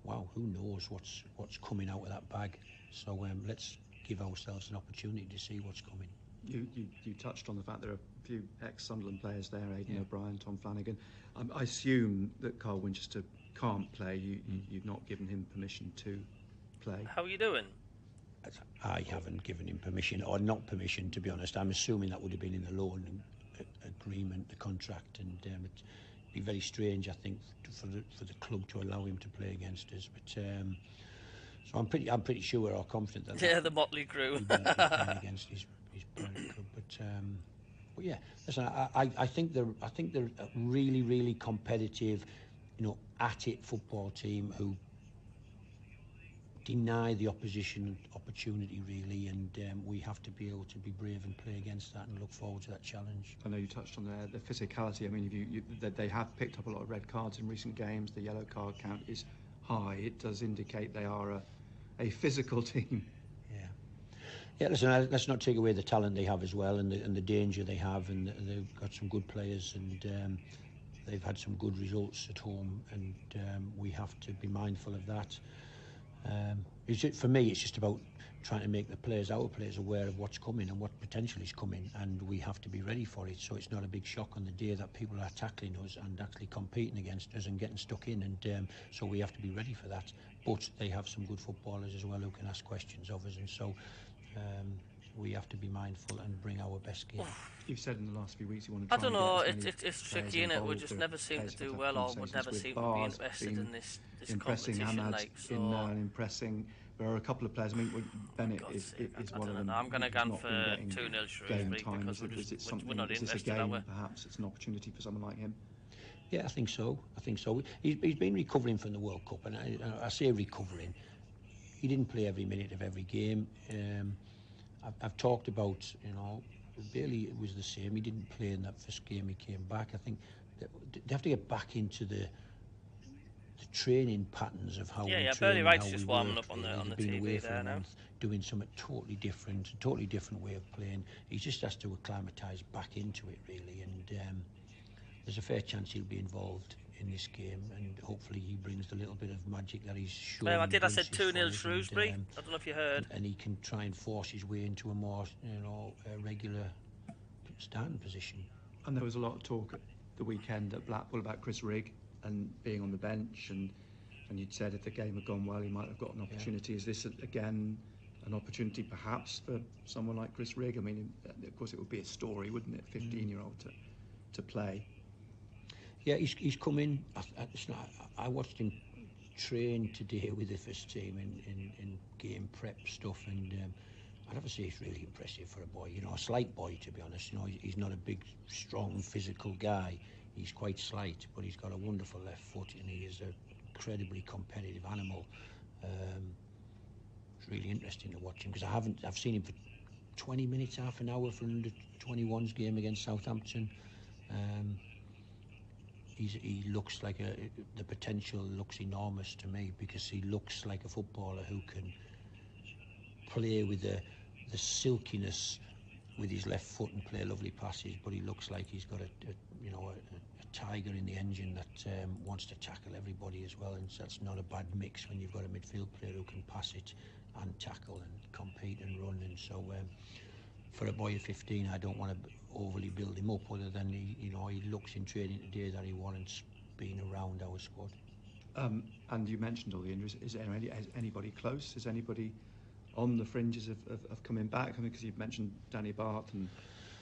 wow. Who knows what's coming out of that bag? So let's give ourselves an opportunity to see what's coming. You touched on the fact there are a few ex-Sunderland players there, Aidan O'Brien, Tom Flanagan. I assume that Carl Winchester can't play. You've not given him permission to play. How are you doing? I haven't given him permission, or not permission, to be honest. I'm assuming that would have been in the loan agreement, the contract, and it'd be very strange, I think, for the club to allow him to play against us. But so I'm pretty sure or confident that the motley crew he won't be playing against his parent club. But yeah, listen, I think they're a really, really competitive, at it football team who deny the opposition opportunity, really, and we have to be able to be brave and play against that and look forward to that challenge. I know you touched on the physicality. I mean, they have picked up a lot of red cards in recent games. The yellow card count is high. It does indicate they are a physical team. Yeah, listen, let's not take away the talent they have as well, and the danger they have, and they've got some good players, and they've had some good results at home, and we have to be mindful of that. For me, it's just about trying to make our players aware of what's coming and what potential is coming, and we have to be ready for it, so it's not a big shock on the day that people are tackling us and actually competing against us and getting stuck in, and so we have to be ready for that. But they have some good footballers as well who can ask questions of us, and so we have to be mindful and bring our best game. You've said in the last few weeks you want to I don't know, it's tricky, innit? We just never seem to do well, or we never seem to be invested in this impressing competition. Ahmad in there and impressing. There are a couple of players. I mean, Bennett is one of them. I'm going to go for 2-0 Shrewsbury because we're not is this a invested, game, are we? perhaps it's an opportunity for someone like him? Yeah, I think so. He's been recovering from the World Cup, and I say recovering. He didn't play every minute of every game. I've talked about, Bailey was the same. He didn't play in that first game he came back. I think they have to get back into the training patterns of how we train. Bailey Wright's just warming warming up on the TV TV there now. Doing something totally different way of playing. He just has to acclimatise back into it, really, and there's a fair chance he'll be involved in this game, and hopefully he brings the little bit of magic that he's shown. I said 2-0 Shrewsbury. I don't know if you heard. And he can try and force his way into a more, regular starting position. And there was a lot of talk at the weekend at Blackpool about Chris Rigg and being on the bench, and you'd said if the game had gone well, he might have got an opportunity. Is this again an opportunity, perhaps, for someone like Chris Rigg? I mean, of course, it would be a story, wouldn't it? 15-year-old to play. Yeah, he's come in. I watched him train today with the first team in game prep stuff, and I'd have to say he's really impressive for a boy. A slight boy, to be honest. He's not a big, strong, physical guy. He's quite slight, but he's got a wonderful left foot, and he is an incredibly competitive animal. It's really interesting to watch him, because I've seen him for 20 minutes, half an hour for an under-21s game against Southampton. He looks like the potential looks enormous to me, because he looks like a footballer who can play with the silkiness with his left foot and play lovely passes, but he looks like he's got a tiger in the engine that wants to tackle everybody as well, and so that's not a bad mix when you've got a midfield player who can pass it and tackle and compete and run. And so for a boy of 15, I don't want to overly build him up, other than he looks in training today that he warrants being around our squad. And you mentioned all the injuries. Is anybody close? Is anybody on the fringes of coming back? I mean, because you've mentioned Danny Barth and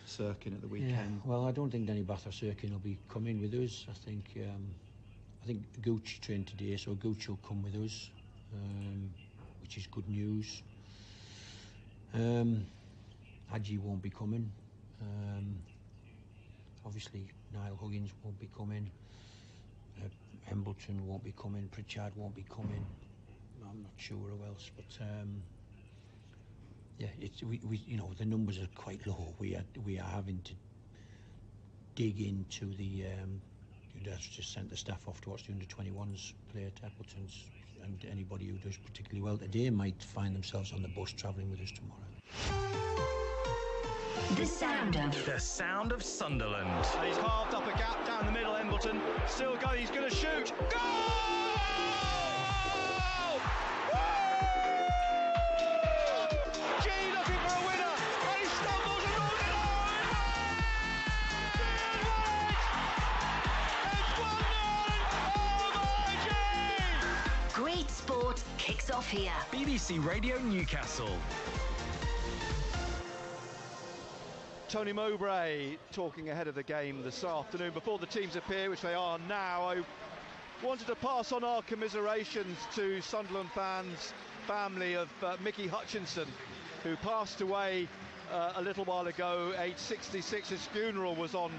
Sirkin at the weekend. Yeah, well, I don't think Danny Barth or Sirkin will be coming with us. I think Gooch trained today, so Gooch will come with us, which is good news. Hadji won't be coming. Obviously, Niall Huggins won't be coming. Hambleton won't be coming. Pritchard won't be coming. I'm not sure who else, but yeah, we the numbers are quite low. We are having to dig into the you'd have to just send the staff off to watch the under-21s play at Appleton's, and anybody who does particularly well today might find themselves on the bus travelling with us tomorrow. The sound of Sunderland. And he's carved up a gap down the middle. Embleton still going. He's going to shoot. Goal! Gee, looking for a winner. And he stumbles and rolls it on. It's 1-0. Great sport kicks off here. BBC Radio Newcastle. Tony Mowbray talking ahead of the game this afternoon. Before the teams appear, which they are now, I wanted to pass on our commiserations to Sunderland fans, family of Mickey Hutchinson, who passed away a little while ago, aged 66. His funeral was on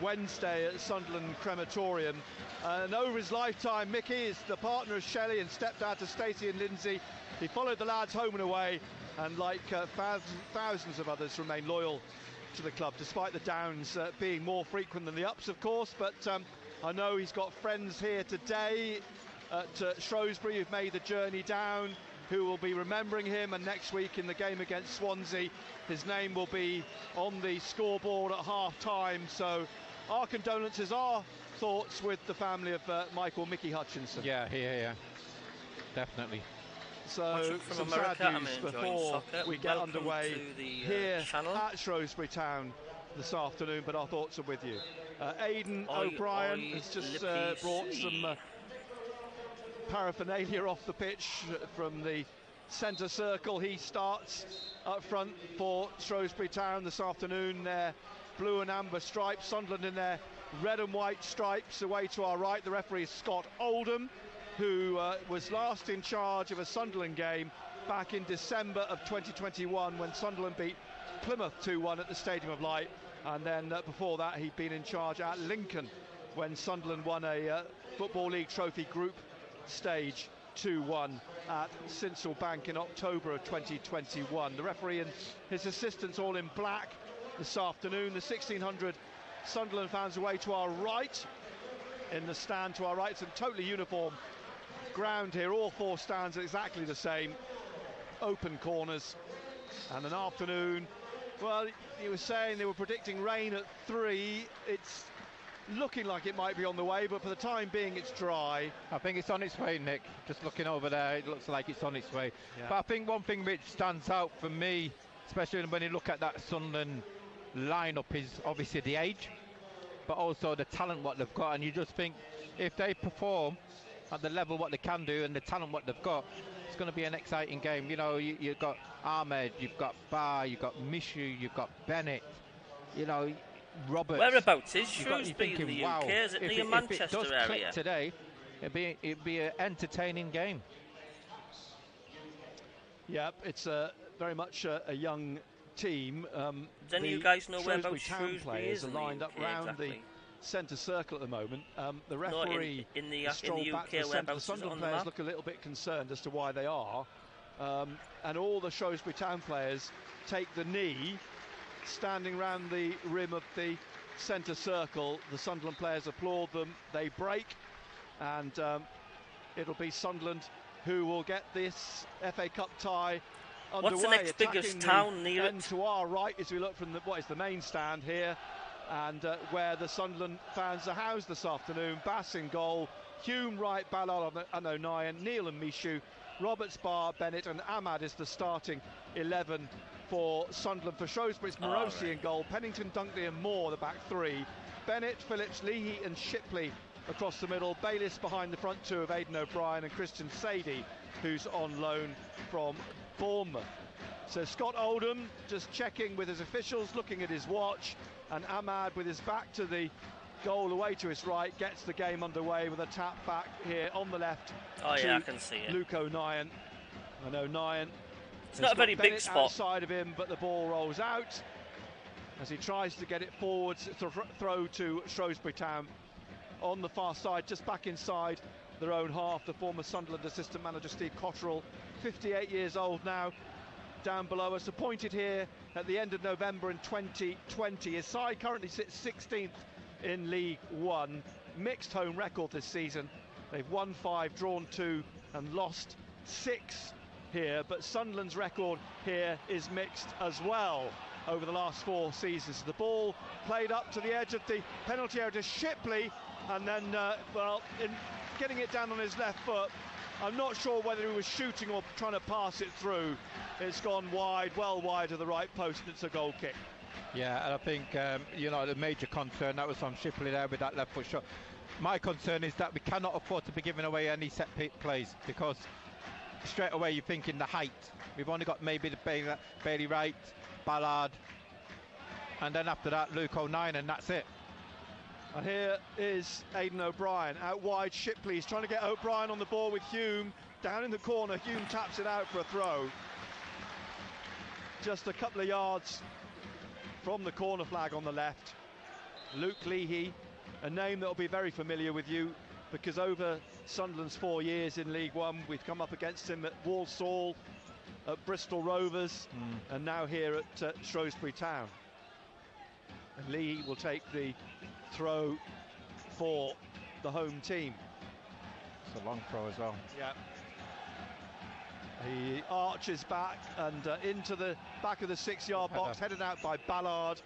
Wednesday at Sunderland Crematorium. And over his lifetime, Mickey is the partner of Shelley and stepdad to Stacey and Lindsay. He followed the lads home and away, and like thousands of others, remained loyal to the club, despite the downs being more frequent than the ups, of course. But I know he's got friends here today at Shrewsbury who've made the journey down, who will be remembering him, and next week in the game against Swansea, his name will be on the scoreboard at half-time. So our condolences, our thoughts with the family of Michael Mickey Hutchinson. Yeah, definitely. So some sad news before we get underway here at Shrewsbury Town this afternoon, but our thoughts are with you. Aidan O'Brien has just brought some paraphernalia off the pitch from the centre circle. He starts up front for Shrewsbury Town this afternoon. Their blue and amber stripes, Sunderland in their red and white stripes. Away to our right, the referee is Scott Oldham, who was last in charge of a Sunderland game back in December of 2021 when Sunderland beat Plymouth 2-1 at the Stadium of Light, and then before that he'd been in charge at Lincoln when Sunderland won a Football League Trophy group stage 2-1 at Sincil Bank in October of 2021. The referee and his assistants all in black this afternoon. The 1,600 Sunderland fans away to our right, in the stand to our right. It's a totally uniform ground here. All four stands are exactly the same, open corners, and an afternoon. Well, you were saying they were predicting rain at 3. It's looking like it might be on the way, but for the time being it's dry. I think it's on its way, Nick. Just looking over there, it looks like it's on its way. Yeah. But I think one thing which stands out for me, especially when you look at that Sunderland lineup, is obviously the age, but also the talent what they've got. And you just think if they perform at the level what they can do and the talent what they've got, it's going to be an exciting game. You know, you've got Ahmed, you've got Barr, you've got Mishu, you've got Bennett, you know, Roberts. Whereabouts is Shrewsbury in the UK? Is it near Manchester if it does area? Click today, it'd be an entertaining game. Yep, it's very much a young team. Do any of you guys know whereabouts Town Shrewsbury players is are lined up round the centre circle at the moment. The referee in the strolled back to the centre. The Sunderland players map? look a little bit concerned as to why they are. And all the Shrewsbury Town players take the knee, standing round the rim of the centre circle. The Sunderland players applaud them. They break, and it'll be Sunderland who will get this FA Cup tie underway. What's the next biggest town near it? To our right, as we look from what is the main stand here, and where the Sunderland fans are housed this afternoon. Bass in goal, Hume, Wright, Ballard and O'Nien, Neil and Mishu, Roberts, Barr, Bennett and Ahmad is the starting 11 for Sunderland. For Shrewsbury, it's Morosi in goal, Pennington, Dunkley and Moore the back three, Bennett, Phillips, Leahy and Shipley across the middle, Bayliss behind the front two of Aidan O'Brien and Christian Sadie, who's on loan from Bournemouth. So Scott Oldham just checking with his officials, looking at his watch, and Ahmad with his back to the goal away to his right gets the game underway with a tap back here on the left. Oh yeah, I can see it. Luke O'Nien. And O'Nien, it's not a very big spot outside of him, but the ball rolls out as he tries to get it forwards. Throw to Shrewsbury Town on the far side, just back inside their own half. The former Sunderland assistant manager Steve Cotterill, 58 years old now, down below us, appointed here at the end of November in 2020. His side currently sits 16th in League One. mixed home record this season. They've won 5, drawn 2 and lost 6 here, but Sunderland's record here is mixed as well over the last 4 seasons. The ball played up to the edge of the penalty area to Shipley, and then, in getting it down on his left foot, I'm not sure whether he was shooting or trying to pass it through. It's gone wide, well wide of the right post, and it's a goal kick. Yeah, and I think, the major concern, that was from Shipley there with that left foot shot. My concern is that we cannot afford to be giving away any set plays, because straight away you're thinking the height. We've only got maybe the Bailey Wright, Ballard, and then after that Luke O'Nien, and that's it. And here is Aidan O'Brien out wide. Shipley's trying to get O'Brien on the ball with Hume down in the corner. Hume taps it out for a throw. Just a couple of yards from the corner flag on the left. Luke Leahy, a name that will be very familiar with you, because over Sunderland's 4 years in League One, we've come up against him at Walsall, at Bristol Rovers, and now here at Shrewsbury Town. And Leahy will take the throw for the home team. It's a long throw as well. Yeah. He arches back and into the back of the 6-yard box, headed out by Ballard,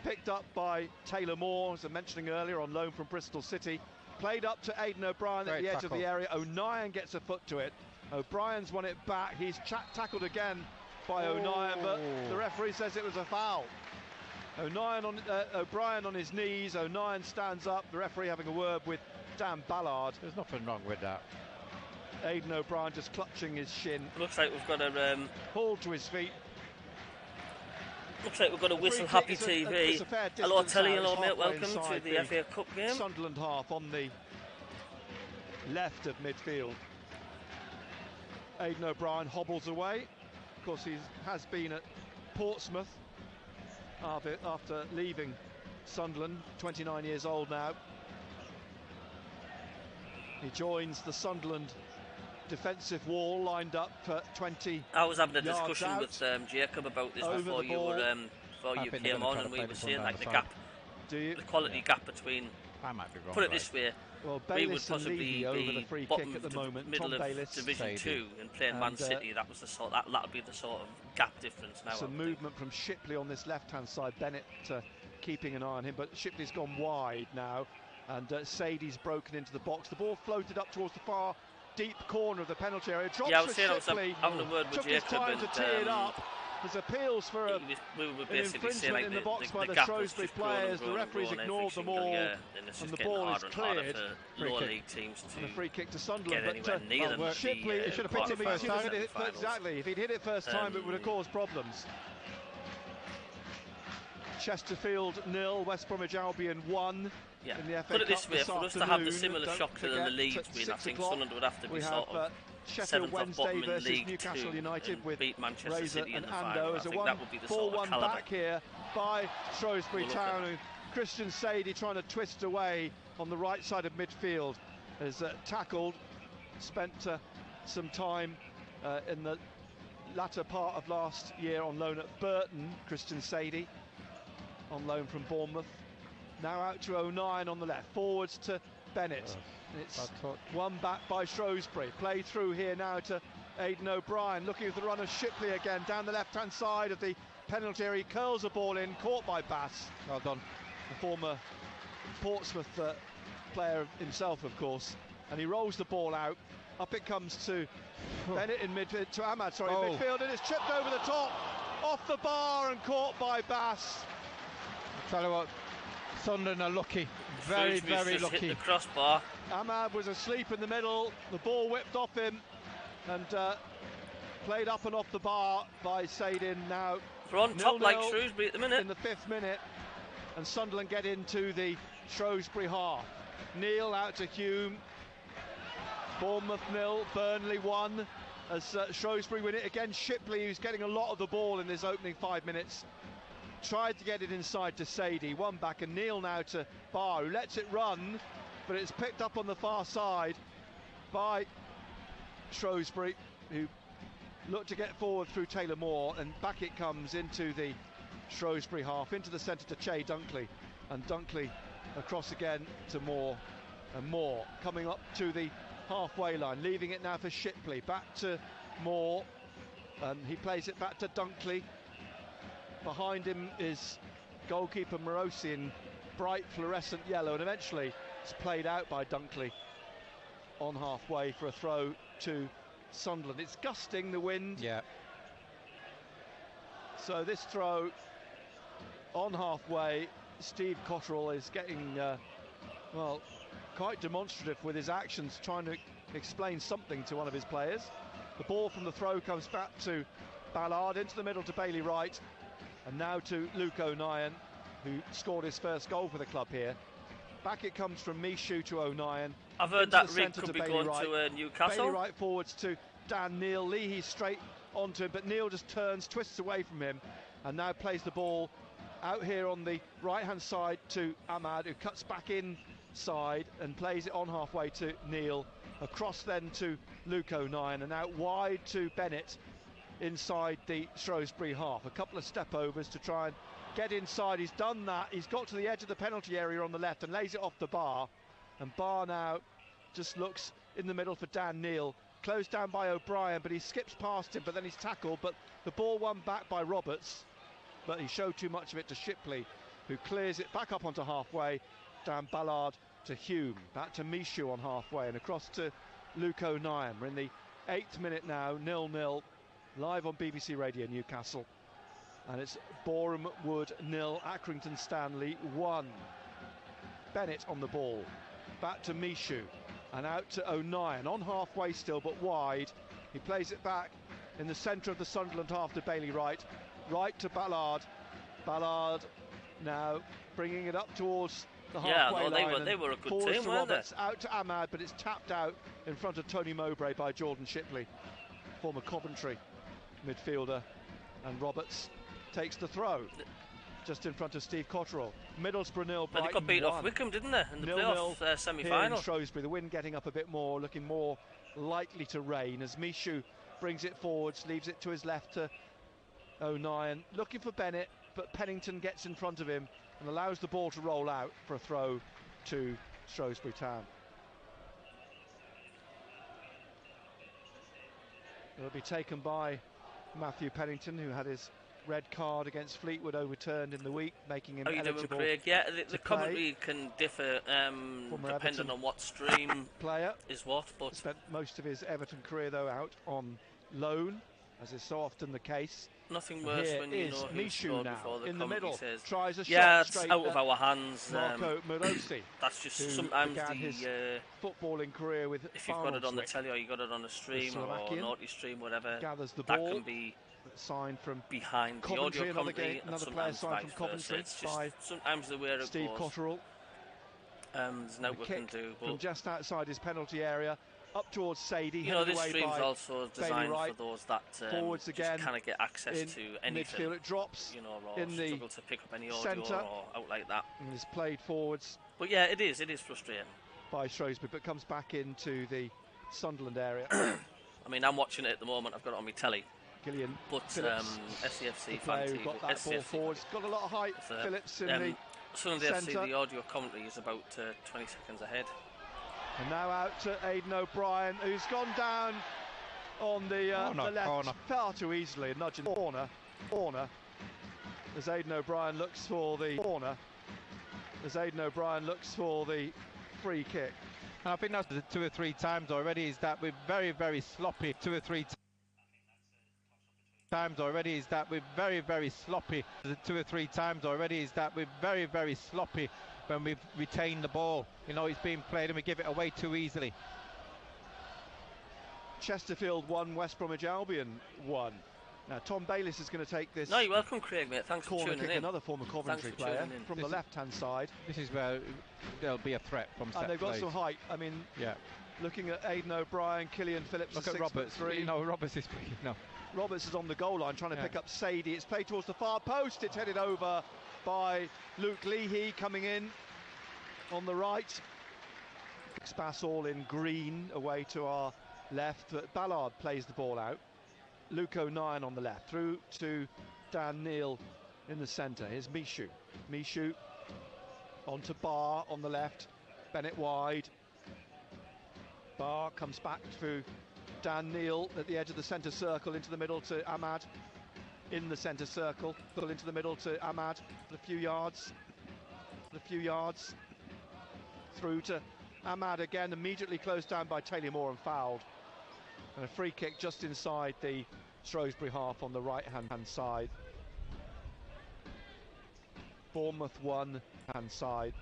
picked up by Taylor Moore, as I mentioned earlier, on loan from Bristol City. Played up to Aidan O'Brien at the edge of the area. O'Nien gets a foot to it. O'Brien's won it back. He's tackled again by O'Nien, but the referee says it was a foul. O'Brien on his knees. O'Nien stands up. The referee having a word with Dan Ballard. There's nothing wrong with that. Aidan O'Brien just clutching his shin. Looks like we've got a pulled to his feet. Looks like we've got a Whistle Happy TV. Hello Telly, hello mate, welcome to the FA Cup game. Sunderland half on the left of midfield. Aidan O'Brien hobbles away. Of course, he has been at Portsmouth after leaving Sunderland, 29 years old now. He joins the Sunderland defensive wall, lined up for 20. I was having a discussion with Jacob about this before you came on, and we were saying like the gap, the quality gap between. I might be wrong. Put it this way, well, we would possibly be over the free bottom kick at the moment. middle Tom of Division 2 and playing Man City. That was the sort. That'll be the sort of gap difference now. Some movement from Shipley on this left-hand side. Bennett keeping an eye on him, but Shipley's gone wide now, and Sadie's broken into the box. The ball floated up towards the far deep corner of the penalty area. Drops for Shipley. Having a word with took Jacob his time to tee it up. There's appeals for an infringement in the box by the Shrewsbury players. The referees ignored them all, and the ball is cleared. And a free kick to Sunderland. But Shipley should have picked it first time. Exactly. If he'd hit it first time, it would have caused problems. Chesterfield 0, West Bromwich Albion 1. Yeah. In the FA Put it this Cup way, for us to have the similar shock to the Leeds win, I think Sunderland would have to be sort of Sheffield Wednesday versus League Newcastle United with beat Manchester Razor City in and the final. Ando as a 4-1 back here by Shrewsbury Town. And Christian Sadie trying to twist away on the right side of midfield is tackled. Spent some time in the latter part of last year on loan at Burton. Christian Sadie on loan from Bournemouth. Now out to O'Nien on the left, forwards to Bennett. It's one back by Shrewsbury. Play through here now to Aidan O'Brien, looking at the run of Shipley again down the left-hand side of the penalty area. He curls the ball in, caught by Bass. Well done. The former Portsmouth player himself, of course. And he rolls the ball out. Up it comes to Bennett in midfield, to Ahmad, sorry, in midfield, and it's chipped over the top, off the bar and caught by Bass. I'll tell you what, Sunderland are lucky, very lucky. Hit the crossbar. Ahmad was asleep in the middle. The ball whipped off him and played up and off the bar by Sadin. Now we're on top like Shrewsbury at the minute. In the 5th minute, and Sunderland get into the Shrewsbury half. Neil out to Hume. Bournemouth 0, Burnley 1. As Shrewsbury win it again. Shipley, who's getting a lot of the ball in this opening 5 minutes, tried to get it inside to Sadie, one back, and Neil now to Barr, who lets it run, but it's picked up on the far side by Shrewsbury, who looked to get forward through Taylor Moore, and back it comes into the Shrewsbury half, into the centre to Che Dunkley, and Dunkley across again to Moore, And Moore coming up to the halfway line, leaving it now for Shipley. Back to Moore. He plays it back to Dunkley. Behind him is goalkeeper Morosi in bright fluorescent yellow, and eventually it's played out by Dunkley on halfway for a throw to Sunderland. It's gusting, the wind. Yeah. So this throw on halfway, Steve Cotterill is getting, well, quite demonstrative with his actions, trying to explain something to one of his players. The ball from the throw comes back to Ballard, into the middle to Bailey Wright, and now to Luke O'Nien, who scored his first goal for the club here. Back it comes from Michu to O'Nien. I've heard that Rick could be going to Newcastle. Bailey Wright forwards to Dan Neil. Leahy straight onto him, but Neil just turns, twists away from him, and now plays the ball out here on the right-hand side to Ahmad, who cuts back inside and plays it on halfway to Neil. Across then to Luke O'Nien, and out wide to Bennett inside the Shrewsbury half. A couple of step overs to try and get inside. He's done that. He's got to the edge of the penalty area on the left and lays it off the bar. And Barr now just looks in the middle for Dan Neil. Closed down by O'Brien, but he skips past him, but then he's tackled. But the ball won back by Roberts, but he showed too much of it to Shipley, who clears it back up onto halfway. Down Ballard to Hume, back to Michu on halfway, and across to Luke O'Nien. We're in the 8th minute now, 0-0, live on BBC Radio Newcastle. And it's Boreham Wood 0, Accrington Stanley 1. Bennett on the ball, back to Michu, and out to O'Nien, on halfway still, but wide. He plays it back in the centre of the Sunderland half to Bailey Wright. Right to Ballard. Ballard now bringing it up towards the halfway line. They were a good team, to weren't Roberts, they? out to Ahmad, but it's tapped out in front of Tony Mowbray by Jordan Shipley, former Coventry midfielder. And Roberts takes the throw just in front of Steve Cotterill. Middlesbrough 0, But they got beat off Wycombe, didn't they, in the playoff semi-final? In Shrewsbury, the wind getting up a bit more, looking more likely to rain as Michu brings it forwards, leaves it to his left to O'Nien, looking for Bennett, but Pennington gets in front of him and allows the ball to roll out for a throw to Shrewsbury Town. It'll be taken by Matthew Pennington, who had his red card against Fleetwood overturned in the week, making him eligible. Craig? Yeah, the commentary can differ depending on what stream player is what. But spent most of his Everton career though out on loan, as is so often the case. Nothing worse when you know who's scored before the commentary says, tries a yeah, shot it's straight out of our hands. Marco Morosi, that's just sometimes his footballing career with if you've got it on the telly or you got it on a stream or naughty stream, whatever, gathers the that ball. can be signed from behind Coventry, the audio commentary, another player signed from Coventry by sometimes the way it Steve goes. Cotterill. There's no we can do. But from just outside his penalty area up towards Sadie. You know, this stream's also designed for those that forwards again, kind of get access to anything. Midfield, it drops or in struggle to pick up any audio centre, or out like that. And is played forwards. But yeah, it is frustrating. By Shrewsbury, but comes back into the Sunderland area. I mean, I'm watching it at the moment. I've got it on my telly. Gillian but the SCFC player who got that ball forwards, got a lot of height. Phillips in the Sunderland FC, centre. the audio commentary is about 20 seconds ahead. And now out to Aidan O'Brien, who's gone down on the left far too easily, and nudging the corner. As Aidan O'Brien looks for the free kick. And I think that's 2 or 3 times already. Is that we're very, very sloppy. 2 or 3 times already. Is that we're very, very sloppy. 2 or 3 times already. Is that we're very, very sloppy when we've retained the ball. You know, it's being played and we give it away too easily. Chesterfield 1, West Bromwich Albion 1. Now Tom Bayliss is going to take this. No, you're welcome, Craig, mate. Thanks for tuning in. Another former Coventry player from the left-hand side. This is where there'll be a threat from set And they've got plays. some height. I mean, yeah. Looking at Aidan O'Brien, Killian Phillips. Look at Roberts. You know, Roberts is Roberts is on the goal line trying to pick up Sadie. It's played towards the far post. It's headed over by Luke Leahy coming in on the right. Spass all in green away to our left, but Ballard plays the ball out. Luke O'Nien on the left, through to Dan Neil in the centre. Here's Michu. Michu onto Barr on the left. Bennett wide. Barr comes back to Dan Neil at the edge of the centre circle, into the middle to Ahmad. In the centre circle, into the middle to Ahmad, a few yards. Through to Ahmad again, immediately closed down by Taylor Moore and fouled. And a free kick just inside the Shrewsbury half on the right-hand side. Bournemouth 1 hand side.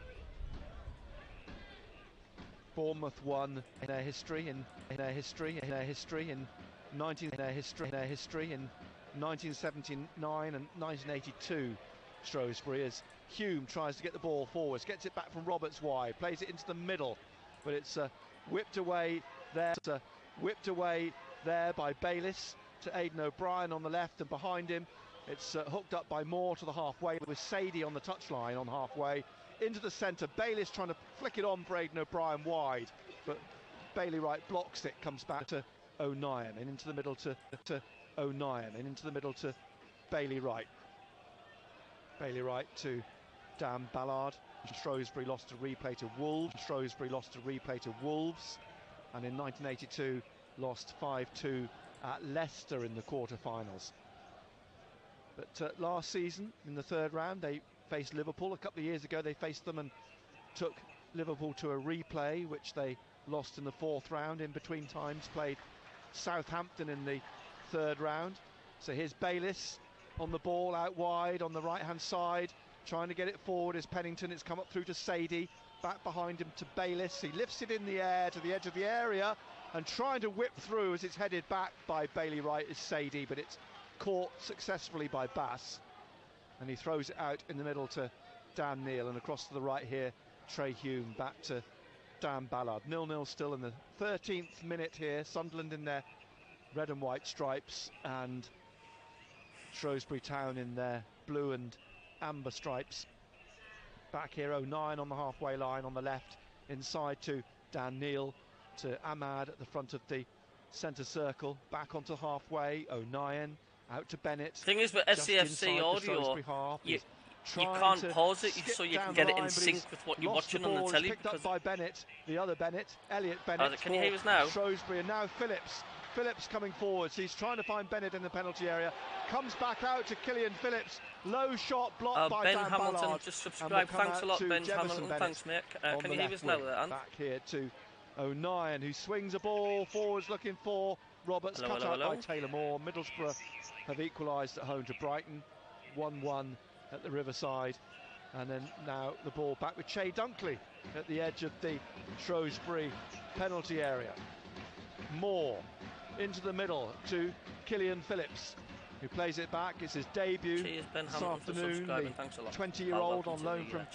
Bournemouth 1 in their history in 1979 and 1982. Shrewsbury, as Hume tries to get the ball forwards, gets it back from Roberts wide, plays it into the middle, but it's whipped away there. Whipped away there by Bayliss to Aidan O'Brien on the left, and behind him it's hooked up by Moore to the halfway with Sadie on the touchline on halfway into the centre. Bayliss trying to flick it on for Aidan O'Brien wide, but Bailey Wright blocks it, comes back to O'Nien and into the middle to O'Nien and into the middle to Bailey Wright. Bailey Wright to Dan Ballard. Shrewsbury lost to replay to Wolves. And in 1982 lost 5-2 at Leicester in the quarter-finals. But last season in the third round they faced Liverpool. A couple of years ago they faced them and took Liverpool to a replay, which they lost in the fourth round. In between times played Southampton in the third round. So here's Bayliss on the ball out wide on the right hand side, trying to get it forward is Pennington. It's come up through to Sadie, back behind him to Bayliss. He lifts it in the air to the edge of the area and trying to whip through as it's headed back by Bailey Wright is Sadie, but it's caught successfully by Bass, and he throws it out in the middle to Dan Neil, and across to the right here Trey Hume back to Dan Ballard. 0-0 still in the 13th minute here. Sunderland in their red and white stripes and Shrewsbury Town in their blue and amber stripes. Back here O'Nien on the halfway line on the left, inside to Dan Neil, to Ahmad at the front of the centre circle, back onto halfway. O'Nien out to Bennett. Thing is with SCFC audio, you can't pause it so you can get it in sync with what you're watching on the telly. Picked up by Bennett, the other Bennett, Elliot Bennett. Can you hear us now? Shrewsbury, and now Phillips coming forwards. He's trying to find Bennett in the penalty area. Comes back out to Killian Phillips. Low shot blocked by Ben Dan Hamilton. Ballard, just subscribe. Thanks a lot, Ben Hamilton. Bennett. Thanks, mate. Can you hear us now, Anne? Back here to O'Nien, who swings a ball forwards looking for Roberts. Cut out by Taylor Moore. Middlesbrough have equalised at home to Brighton. 1-1 at the Riverside. And then now the ball back with Che Dunkley at the edge of the Shrewsbury penalty area. Moore into the middle to Killian Phillips, who plays it back. It's his debut this afternoon. The 20-year-old on loan from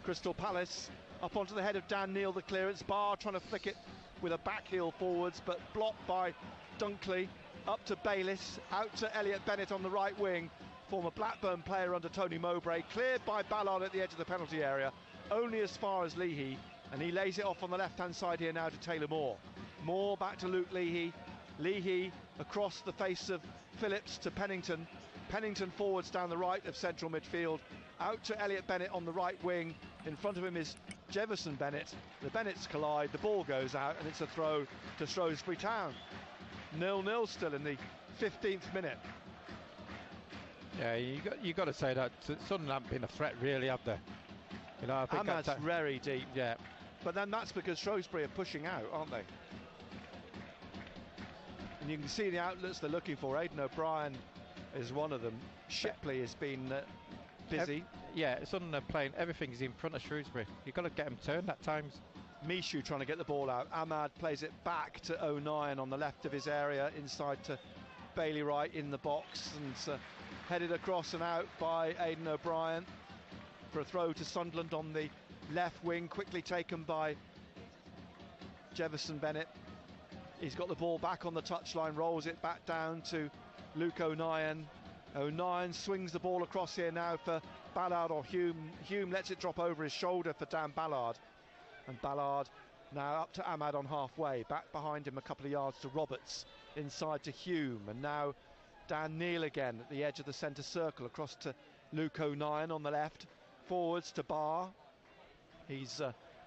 Crystal Palace. Up onto the head of Dan Neil, the clearance. Barr trying to flick it with a back heel forwards, but blocked by Dunkley. Up to Bayliss, out to Elliot Bennett on the right wing, former Blackburn player under Tony Mowbray. Cleared by Ballard at the edge of the penalty area, only as far as Leahy, and he lays it off on the left-hand side here now to Taylor Moore. Moore back to Luke Leahy. Leahy across the face of Phillips to Pennington. Pennington forwards down the right of central midfield. Out to Elliot Bennett on the right wing. In front of him is Jefferson Bennett. The Bennetts collide, the ball goes out, and it's a throw to Shrewsbury Town. 0-0 still in the 15th minute. Yeah, you got to say that Sunderland haven't been a threat really, have they? You know, I think Ahmad's very deep. Yeah, but then that's because Shrewsbury are pushing out, aren't they? And you can see the outlets they're looking for. Aidan O'Brien is one of them. Shipley has been busy. Sunderland are playing, everything's in front of Shrewsbury. You've got to get them turned at times. Mishu trying to get the ball out. Ahmad plays it back to O'Nien on the left of his area, inside to Bailey Wright in the box, and headed across and out by Aidan O'Brien for a throw to Sunderland on the left wing, quickly taken by Jefferson Bennett. He's got the ball back on the touchline, rolls it back down to Luke O'Nien. O'Nien swings the ball across here now for Ballard or Hume. Hume lets it drop over his shoulder for Dan Ballard. And Ballard now up to Ahmad on halfway. Back behind him a couple of yards to Roberts. Inside to Hume. And now Dan Neil again at the edge of the centre circle. Across to Luke O'Nien on the left. Forwards to Barr. He's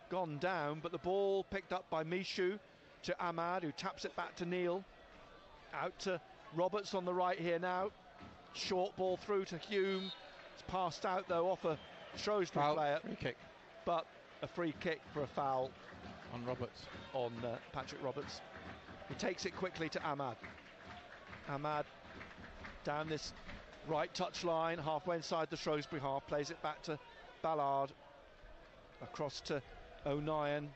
gone down, but the ball picked up by Mishu. to Ahmad, who taps it back to Neil. Out to Roberts on the right here now. Short ball through to Hume. It's passed out though off a Shrewsbury player. Free kick. But a free kick for a foul on Roberts. On Patrick Roberts. He takes it quickly to Ahmad. Ahmad down this right touch line, halfway inside the Shrewsbury half, plays it back to Ballard. Across to O'Nien.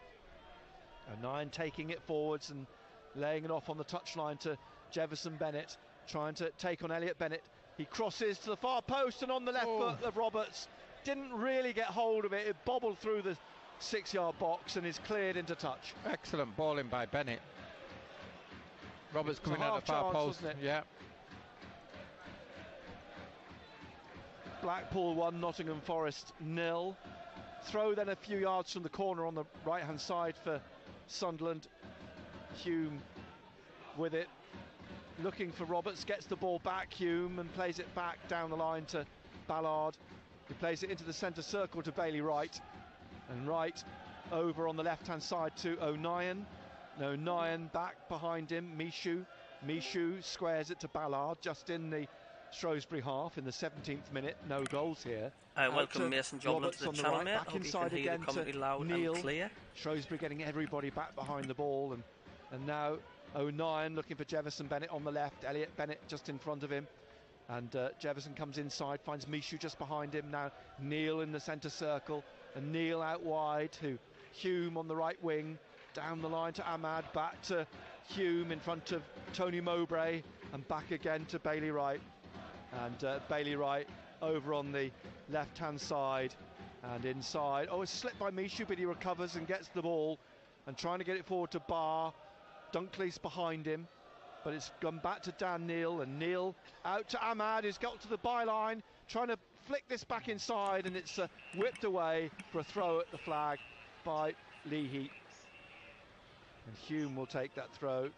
O'Nien taking it forwards and laying it off on the touchline to Jefferson Bennett, trying to take on Elliot Bennett. He crosses to the far post and on the left foot of Roberts. Didn't really get hold of it. It bobbled through the 6-yard box and is cleared into touch. Excellent balling by Bennett. Roberts coming out of the far post. Yeah. Blackpool 1, Nottingham Forest 0. Throw then a few yards from the corner on the right-hand side for Sunderland. Hume with it, looking for Roberts, gets the ball back, Hume, and plays it back down the line to Ballard, who plays it into the centre circle to Bailey Wright, and Wright over on the left-hand side to O'Nien. O'Nien back behind him, Michoud squares it to Ballard, just in the Shrewsbury half in the 17th minute. No goals here. Welcome Mason Joblin to the channel, mate. Back inside again to loud Neil. And clear. Shrewsbury getting everybody back behind the ball, and now O'Nien looking for Jefferson Bennett on the left. Elliot Bennett just in front of him, and Jefferson comes inside, finds Michoud just behind him. Now Neil in the centre circle, and Neil out wide to Hume on the right wing. Down the line to Ahmad, back to Hume in front of Tony Mowbray, and back again to Bailey Wright. And Bailey Wright over on the left-hand side and inside. Oh, it's slipped by Michoud, but he recovers and gets the ball and trying to get it forward to Barr. Dunkley's behind him, but it's gone back to Dan Neil, and Neil out to Ahmad, who's got to the byline, trying to flick this back inside, and it's whipped away for a throw at the flag by Leahy. And Hume will take that throw.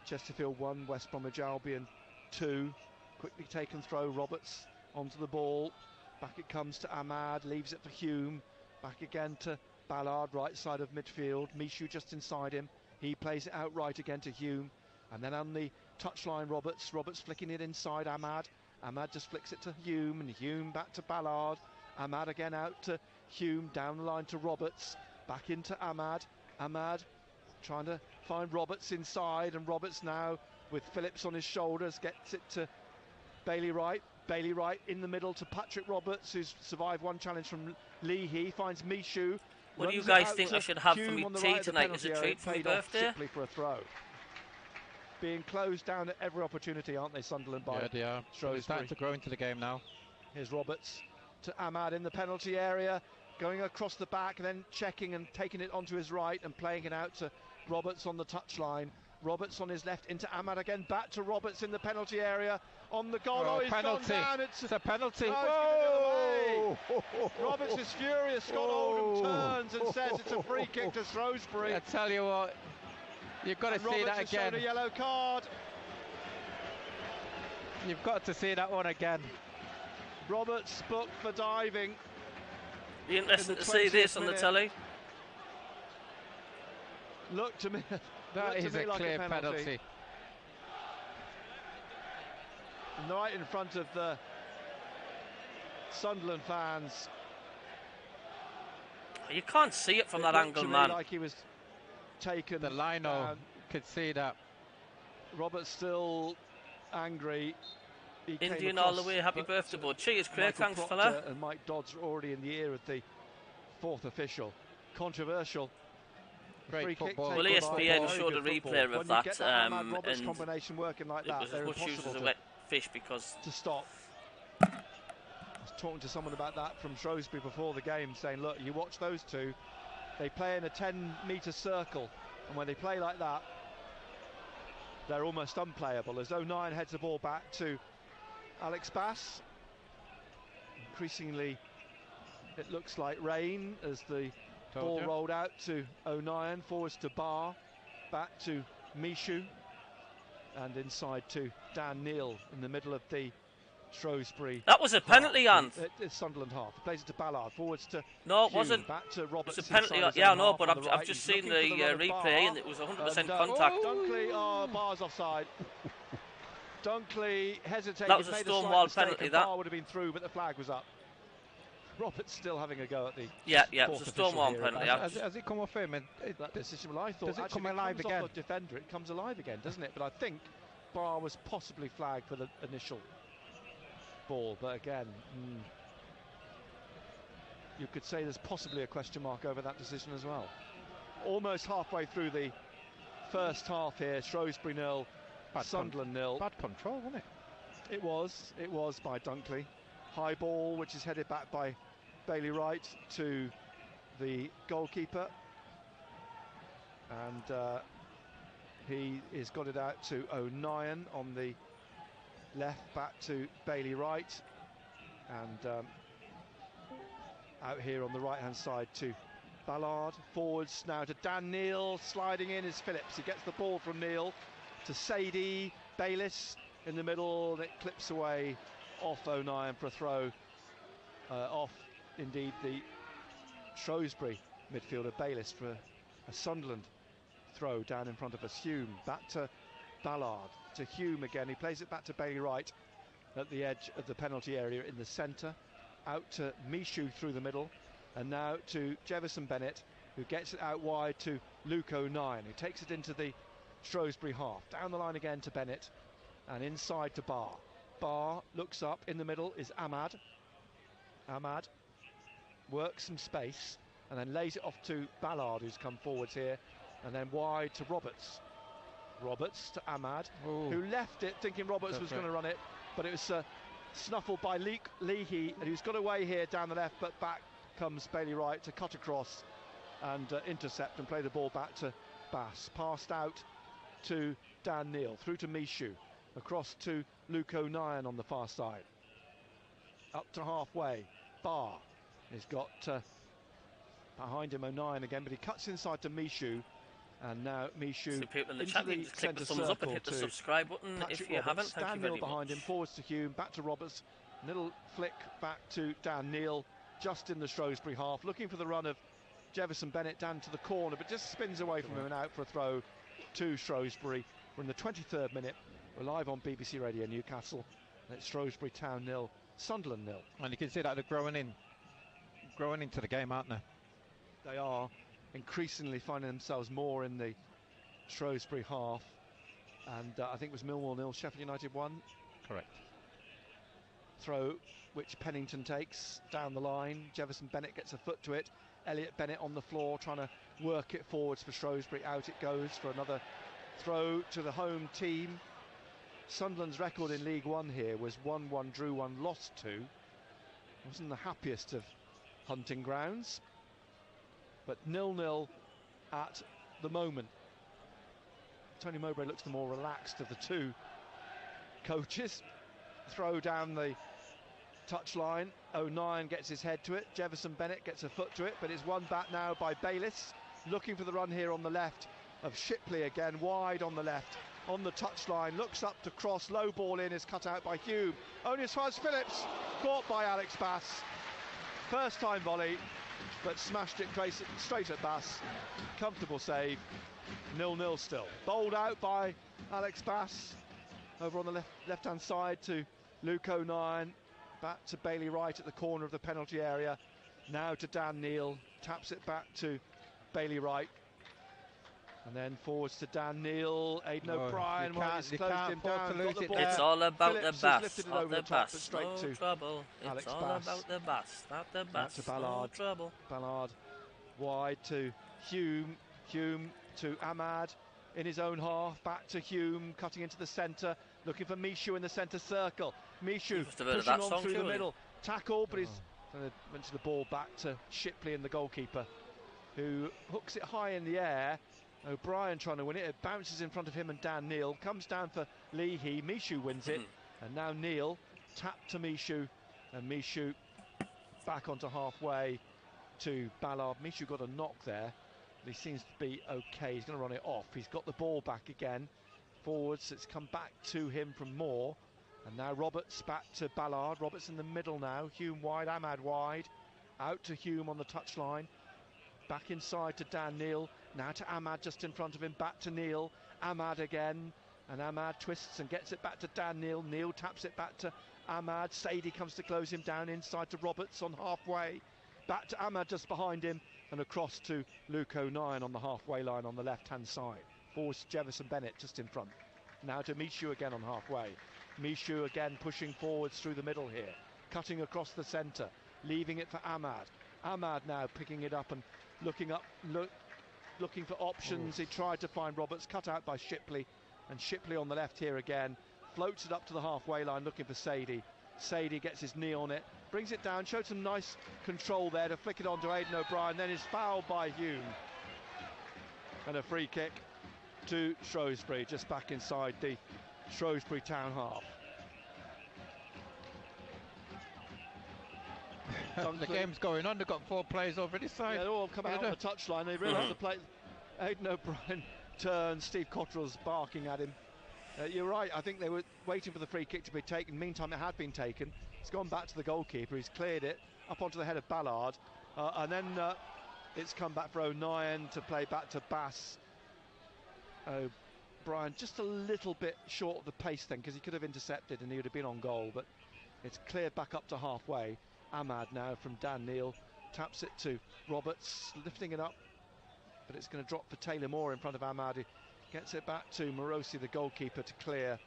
Chesterfield 1, West Bromwich Albion 2. Quickly taken throw, Roberts onto the ball. Back it comes to Ahmad, leaves it for Hume. Back again to Ballard, right side of midfield. Michoud just inside him. He plays it out right again to Hume. And then on the touchline, Roberts flicking it inside Ahmad. Ahmad just flicks it to Hume, and Hume back to Ballard. Ahmad again out to Hume, down the line to Roberts. Back into Ahmad. Ahmad trying to find Roberts inside, and Roberts now with Phillips on his shoulders gets it to Bailey Wright. Bailey Wright in the middle to Patrick Roberts, who's survived one challenge from Leahy. Finds Michoud. What do you guys think I should have for me tea tonight as a treat for my birthday? For a throw. Being closed down at every opportunity, aren't they, Sunderland? By they are. They're starting to grow into the game now. Here's Roberts to Ahmad in the penalty area, going across the back, then checking and taking it onto his right and playing it out to Roberts on the touchline. Roberts on his left into Ahmad again, back to Roberts in the penalty area on the goal. Oh, he's penalty. Gone down. It's a penalty. Oh, Roberts is furious. Scott Oldham turns and says it's a free kick to Shrewsbury. I tell you what, you've got to see that again. Shown a yellow card. You've got to see that one again. Roberts booked for diving. Be interesting to see this on the telly. Look to me. That is a clear penalty. Right in front of the Sunderland fans. You can't see it from that angle, man. Like he was taken. The lino could see that. Robert's still angry. Indian all the way. Happy birthday, bud. Cheers, Craig. Thanks, fella. And Mike Dodd's already in the ear of the fourth official. Controversial. Great football. Well, ESPN showed a replay of that, and combination working like that, it was as much used as a wet fish because to stop. I was talking to someone about that from Shrewsbury before the game, saying, look, you watch those two, they play in a 10-metre circle, and when they play like that, they're almost unplayable. As O'Nien heads the ball back to Alex Bass. Increasingly, it looks like rain as the ball rolled out to O'Nien, forwards to Barr, back to Michoud, and inside to Dan Neil in the middle of the Shrewsbury. That was a penalty, Ant. It's Sunderland half. He plays it to Ballard. Forwards to No, it Hume, wasn't. Back to Roberts. It's a penalty. Yeah, I know, but I've just seen the replay and it was 100% contact. Dunkley, Barr's offside. Dunkley hesitated. That was a Stonewall penalty. That Bar would have been through, but the flag was up. Roberts still having a go at the. Yeah, it was a Stonewall penalty. Has it come off him? That decision, well, I thought, does it come alive again? Off the defender, it comes alive again, doesn't it? But I think Bar was possibly flagged for the initial ball, but again, you could say there's possibly a question mark over that decision as well. Almost halfway through the first half here, Shrewsbury 0, Sunderland 0. Bad control, wasn't it? It was by Dunkley. High ball, which is headed back by Bailey Wright to the goalkeeper, and he has got it out to O'Nien on the left, back to Bailey Wright, and out here on the right hand side to Ballard. Forwards now to Dan Neil, sliding in is Phillips. He gets the ball from Neil to Sadie. Bayliss in the middle, and it clips away off O'Nien for a throw, off indeed the Shrewsbury midfielder Bayliss for a Sunderland throw down in front of us. Hume back to Ballard, to Hume again. He plays it back to Bailey Wright at the edge of the penalty area in the centre, out to Michu through the middle, and now to Jefferson Bennett, who gets it out wide to Luke O'Nien, who takes it into the Shrewsbury half. Down the line again to Bennett, and inside to Barr. Barr looks up, in the middle is Ahmad. Ahmad works some space and then lays it off to Ballard, who's come forwards here, and then wide to Roberts. Roberts to Ahmad, who left it thinking Roberts was going to run it, but it was snuffled by Leahy, who's got away here down the left, but back comes Bailey Wright to cut across and intercept and play the ball back to Bass. Passed out to Dan Neil, through to Michu, across to Luke O'Nien on the far side. Up to halfway, Barr has got behind him O'Nien again, but he cuts inside to Michu, and now Michu so people in the into chat, the just click the centre thumbs up and circle hit the to subscribe button Patrick if you Roberts. haven't. Thank Dan you Neil very behind much. him, forwards to Hume, back to Roberts, little flick back to Dan Neil, just in the Shrewsbury half, looking for the run of Jefferson Bennett down to the corner, but just spins away from him and out for a throw to Shrewsbury. We're in the 23rd minute. We're live on BBC Radio Newcastle. And it's Shrewsbury Town 0, Sunderland 0. And you can see that they're growing into the game, aren't they? They are increasingly finding themselves more in the Shrewsbury half, and I think it was Millwall 0, Sheffield United 1. Correct. Throw which Pennington takes down the line. Jefferson Bennett gets a foot to it. Elliot Bennett on the floor trying to work it forwards for Shrewsbury. Out it goes for another throw to the home team. Sunderland's record in League One here was 1-1, drew 1, lost 2. Wasn't the happiest of hunting grounds, but 0-0 at the moment. Tony Mowbray looks the more relaxed of the two coaches. Throw down the touchline. O'Nien gets his head to it. Jefferson Bennett gets a foot to it, but it's won back now by Bayliss. Looking for the run here on the left of Shipley again, wide on the left. On the touchline, looks up to cross, low ball in, is cut out by Hume. Only as far as Phillips, caught by Alex Bass. First time volley, but smashed it straight at Bass. Comfortable save, 0-0 still. Bowled out by Alex Bass. Over on the left-hand side to Luke O'Nien. Back to Bailey Wright at the corner of the penalty area. Now to Dan Neil. Taps it back to Bailey Wright. And then forwards to Dan Neil. Aidan O'Brien, he's closed him down. It's all about Phillips the Bass, lifted it not over the the top, Bass, but straight no to trouble. Alex It's all Bass. about the Bass, not the Bass, Back to Ballard. no trouble. Ballard wide to Hume. Hume to Ahmad in his own half. Back to Hume, cutting into the centre, looking for Michu in the centre circle. Michu pushing on through the middle. Tackle, but he's went to the ball back to Shipley and the goalkeeper, who hooks it high in the air. O'Brien trying to win it. It bounces in front of him and Dan Neil. Comes down for Leahy. Michu wins it. And now Neil tapped to Michu. And Michu back onto halfway to Ballard. Michu got a knock there. But he seems to be okay. He's going to run it off. He's got the ball back again. Forwards. It's come back to him from Moore. And now Roberts back to Ballard. Roberts in the middle now. Hume wide, Ahmad wide. Out to Hume on the touchline. Back inside to Dan Neil. Now to Ahmad just in front of him. Back to Neil. Ahmad again. And Ahmad twists and gets it back to Dan Neil. Neil taps it back to Ahmad. Sadie comes to close him down inside to Roberts on halfway. Back to Ahmad just behind him. And across to Luke O'Nien on the halfway line on the left-hand side. Forwards Jefferson Bennett just in front. Now to Michu again on halfway. Michu again pushing forwards through the middle here. Cutting across the centre. Leaving it for Ahmad. Ahmad now picking it up and looking for options. He tried to find Roberts, cut out by Shipley. And Shipley on the left here again. Floats it up to the halfway line looking for Sadie. Sadie gets his knee on it. Brings it down. Showed some nice control there to flick it on to Aidan O'Brien. Then is fouled by Hume. And a free kick to Shrewsbury, just back inside the Shrewsbury town half. The game's going on. They've got 4 players over this side. Yeah, they all come out on the touchline. They realise the play. Aidan O'Brien turns. Steve Cottrell's barking at him. You're right. I think they were waiting for the free kick to be taken. Meantime, it had been taken. It's gone back to the goalkeeper. He's cleared it up onto the head of Ballard, and then it's come back for O'Nien to play back to Bass. O'Brien just a little bit short of the pace then, because he could have intercepted and he would have been on goal, but it's cleared back up to halfway. Ahmad now from Dan Neil taps it to Roberts, lifting it up, but it's going to drop for Taylor Moore in front of Ahmad. He gets it back to Morosi, the goalkeeper, to clear.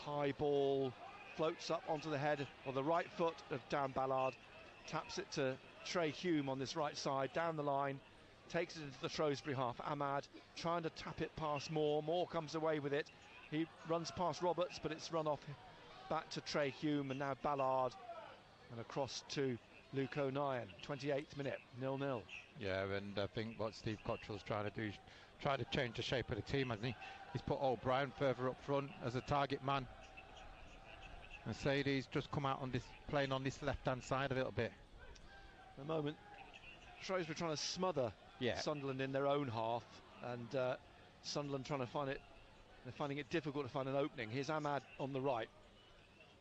High ball floats up onto the head or the right foot of Dan Ballard, taps it to Trey Hume on this right side, down the line, takes it into the Shrewsbury half. Ahmad trying to tap it past Moore. Moore comes away with it. He runs past Roberts, but it's run off back to Trey Hume, and now Ballard and across to Luke O'Nien. 28th minute, 0-0. Yeah, and I think what Steve Cottrell's trying to do is try to change the shape of the team, hasn't he? He's put O'Brien further up front as a target man, and Sadie's just come out on this, playing on this left-hand side a little bit. At the moment, Shrewsbury trying to smother Sunderland in their own half, and Sunderland trying to find it. They're finding it difficult to find an opening. Here's Ahmad on the right.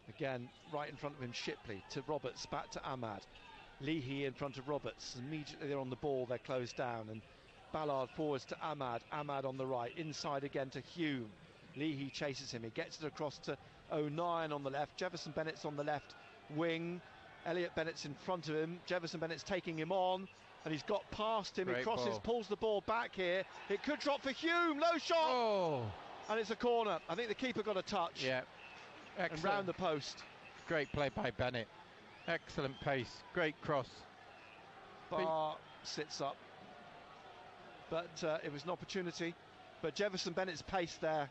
Again, right in front of him, Shipley to Roberts, back to Ahmad. Leahy in front of Roberts. Immediately they're on the ball, they're closed down, and Ballard forwards to Ahmad. Ahmad on the right, inside again to Hume. Leahy chases him. He gets it across to O'Nien on the left. Jefferson Bennett's on the left wing. Elliot Bennett's in front of him. Jefferson Bennett's taking him on, and he's got past him. He crosses, pulls the ball back here. It could drop for Hume. Low shot. And it's a corner. I think the keeper got a touch. Yeah. Excellent. And round the post. Great play by Bennett. Excellent pace. Great cross. Bar sits up. But it was an opportunity. But Jefferson Bennett's pace there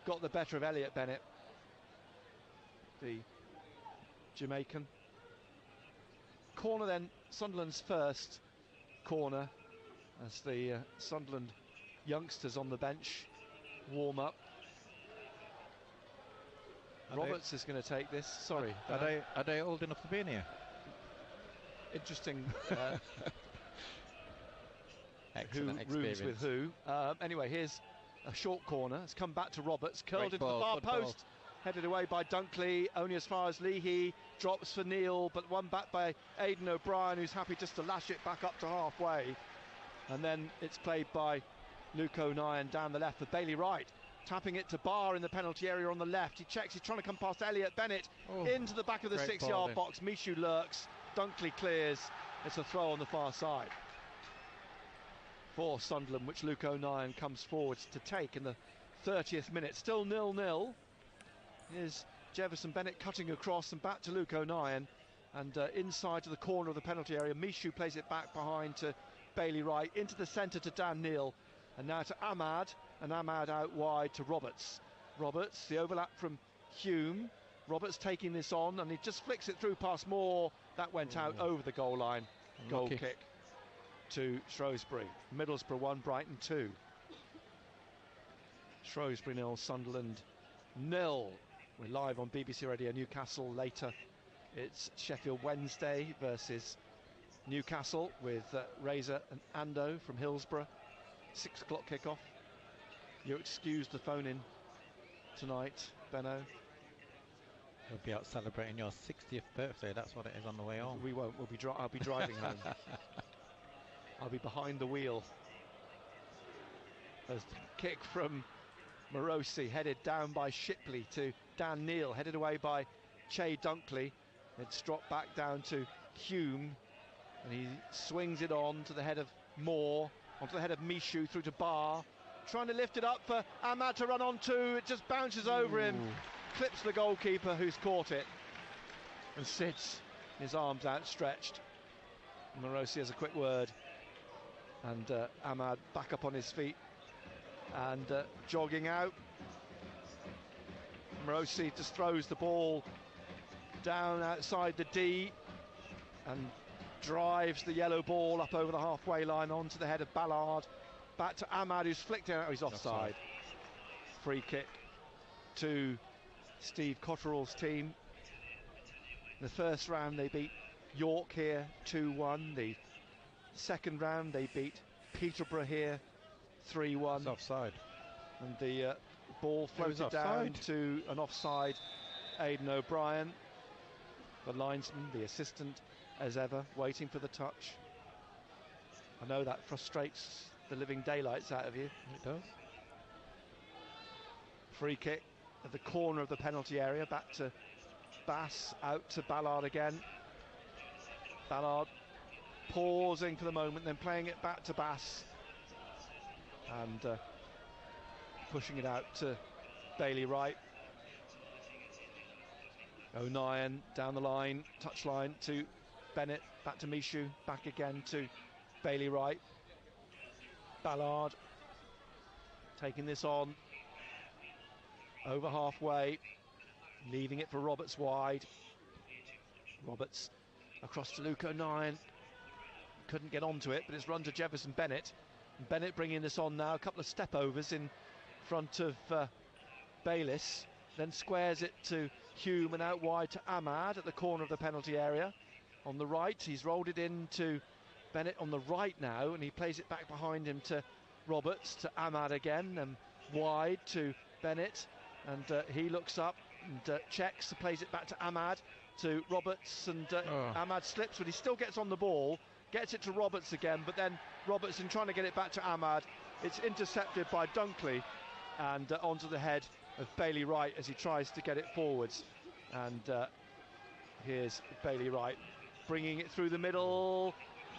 got the better of Elliot Bennett, the Jamaican. Corner then, Sunderland's first corner, as the Sunderland youngsters on the bench warm up. Roberts is going to take this. Sorry. Are they old enough to be in here? Interesting. Excellent who rooms with who. Anyway, here's a short corner. It's come back to Roberts, curled into the far post, headed away by Dunkley, only as far as Leahy, drops for Neil, but one back by Aidan O'Brien, who's happy just to lash it back up to halfway. And then it's played by Luke O'Nien down the left for Bailey Wright, tapping it to Barr in the penalty area on the left. He checks, he's trying to come past Elliot Bennett into the back of the 6-yard box. Michu lurks, Dunkley clears. It's a throw on the far side for Sunderland, which Luke O'Nien comes forwards to take in the 30th minute. Still 0-0. Here's Jefferson Bennett cutting across and back to Luke O'Nien, and inside to the corner of the penalty area. Michu plays it back behind to Bailey Wright, into the centre to Dan Neil, and now to Ahmad, and Ahmad out wide to Roberts. Roberts, the overlap from Hume. Roberts taking this on, and he just flicks it through past Moore. That went out over the goal line. Goal kick to Shrewsbury. Middlesbrough 1, Brighton 2. Shrewsbury 0, Sunderland 0. We're live on BBC Radio Newcastle. Later it's Sheffield Wednesday versus Newcastle with Razor and Ando from Hillsborough. 6 o'clock kickoff. You're excused the phone in tonight, Benno. We'll be out celebrating your 60th birthday. That's what it is on the way home. We won't. I'll be driving home. I'll be behind the wheel. As the kick from Morosi, headed down by Shipley to Dan Neal, headed away by Che Dunkley. It's dropped back down to Hume, and he swings it on to the head of Moore, onto the head of Mishu, through to Barr, trying to lift it up for Ahmad to run onto. It just bounces over him, clips the goalkeeper, who's caught it, and sits, his arms outstretched. Morosi has a quick word, and Ahmad back up on his feet and jogging out. Morosi just throws the ball down outside the D and drives the yellow ball up over the halfway line onto the head of Ballard, back to Ahmad, who's flicked it out. He's offside. Free kick to Steve Cotterell's team. In the first round they beat York here 2-1. The second round they beat Peterborough here 3-1. It's offside. And the ball floated down to an offside Aidan O'Brien. The linesman, the assistant, as ever, waiting for the touch. I know that frustrates the living daylights out of you. It does. Free kick at the corner of the penalty area, back to Bass, out to Ballard again. Ballard pausing for the moment, then playing it back to Bass, and pushing it out to Bailey Wright. O'Nien down the line, touchline to Bennett, back to Mishu, back again to Bailey Wright. Ballard taking this on over halfway, leaving it for Roberts wide. Roberts across to Luke O'Nien, couldn't get onto it, but it's run to Jefferson Bennett. And Bennett bringing this on now, a couple of step overs in front of Bayliss, then squares it to Hume and out wide to Ahmad at the corner of the penalty area. On the right, he's rolled it into Bennett on the right now, and he plays it back behind him to Roberts, to Ahmad again, and wide to Bennett, and he looks up and checks, plays it back to Ahmad, to Roberts, and Ahmad slips, but he still gets on the ball, gets it to Roberts again, but then Roberts, in trying to get it back to Ahmad, it's intercepted by Dunkley, and onto the head of Bailey Wright as he tries to get it forwards. And here's Bailey Wright bringing it through the middle,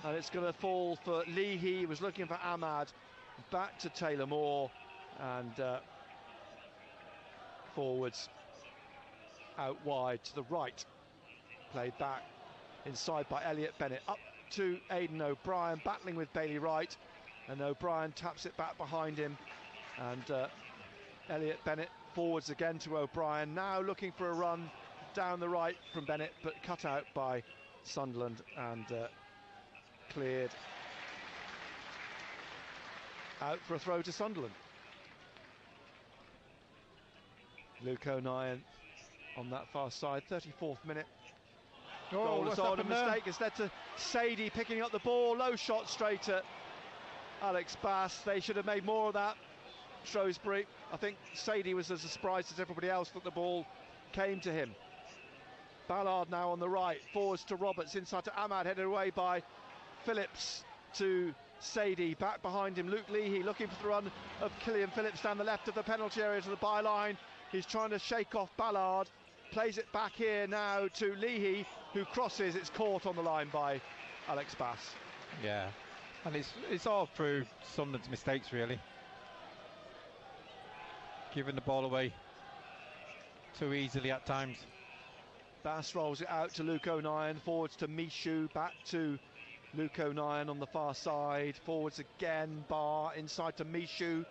and it's going to fall for Leahy. He was looking for Ahmad, back to Taylor Moore, and forwards out wide to the right, played back inside by Elliot Bennett, up to Aidan O'Brien, battling with Bailey Wright, and O'Brien taps it back behind him, and Elliot Bennett forwards again to O'Brien, now looking for a run down the right from Bennett, but cut out by Sunderland and cleared out for a throw to Sunderland. Luke O'Nien on that far side, 34th minute. What's a happened mistake there? has led to Sadie picking up the ball, low shot straight at Alex Bass. They should have made more of that, Shrewsbury. I think Sadie was as surprised as everybody else that the ball came to him. Ballard now on the right, forwards to Roberts, inside to Ahmad, headed away by Phillips to Sadie, back behind him Luke Leahy, looking for the run of Killian Phillips down the left of the penalty area to the byline. He's trying to shake off Ballard, plays it back here now to Leahy, who crosses. It's caught on the line by Alex Bass. Yeah, and it's all through Sunderland's mistakes, really. Giving the ball away too easily at times. Bass rolls it out to Luke O'Nien, forwards to Mishu, back to Luke O'Nien on the far side, forwards again, Barr inside to Mishu,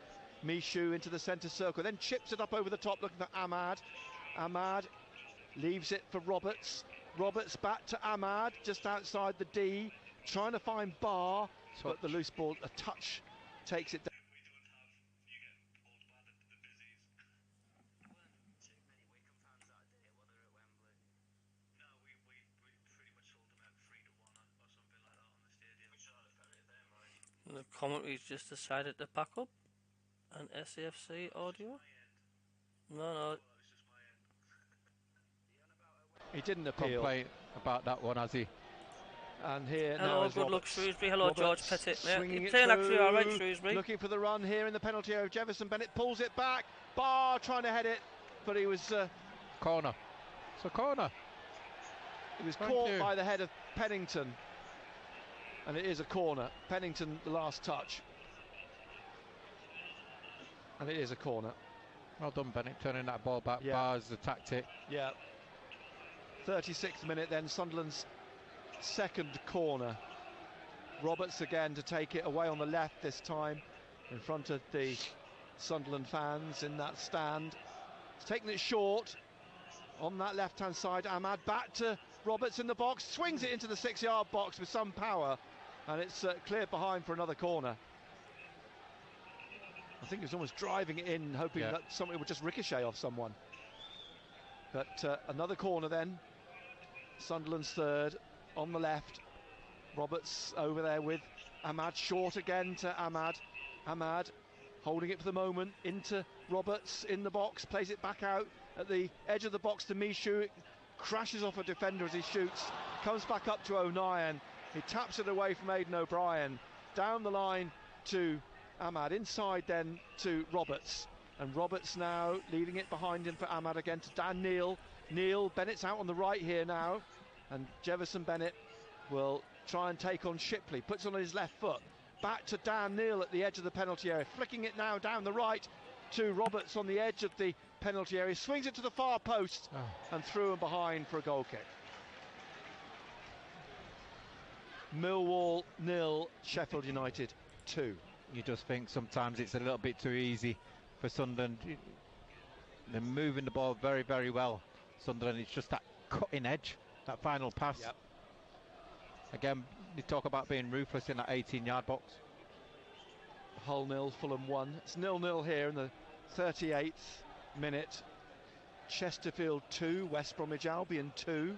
Mishu into the centre circle, then chips it up over the top looking for Ahmad. Ahmad leaves it for Roberts, Roberts back to Ahmad just outside the D, trying to find Barr, but the loose ball, a touch, takes it down. The commentary's just decided to pack up an SAFC audio. No. He didn't appeal. Complain about that one, has he? And here hello, now is good Roberts. luck, Shrewsbury. Hello, Roberts George Pettit. swinging You're it playing through, actually all right, Shrewsbury. looking for the run here in the penalty area. Jefferson Bennett pulls it back. Barr trying to head it, but he was corner. It's a corner. He was caught by the head of Pennington, and it is a corner. Pennington, the last touch, and it is a corner. Well done, Bennett, turning that ball back. Yeah. Barr's the tactic. Yeah. 36th minute then, Sunderland's second corner. Roberts again to take it away on the left this time, in front of the Sunderland fans in that stand. He's taking it short on that left-hand side. Ahmad back to Roberts in the box, swings it into the 6-yard box with some power, and it's cleared behind for another corner. I think he was almost driving it in, hoping that somebody would just ricochet off someone. But another corner then. Sunderland's third on the left. Roberts over there with Ahmad, short again to Ahmad. Ahmad holding it for the moment into Roberts in the box, plays it back out at the edge of the box to Mishu. It crashes off a defender as he shoots, comes back up to O'Nien. He taps it away from Aidan O'Brien, down the line to Ahmad, inside then to Roberts, and Roberts now leaving it behind him for Ahmad again to Dan Neil. Bennett's out on the right here now, and Jefferson Bennett will try and take on Shipley, puts on his left foot, back to Dan Neil at the edge of the penalty area, flicking it now down the right to Roberts on the edge of the penalty area, swings it to the far post and through and behind for a goal kick. Millwall 0, Sheffield United 2. You just think sometimes it's a little bit too easy for Sunderland. They're moving the ball very, very well, Sunderland. It's just that cutting edge, that final pass. Yep. Again, you talk about being ruthless in that 18-yard box. Hull 0, Fulham 1. It's 0-0 here in the 38th minute. Chesterfield 2, West Bromwich Albion 2.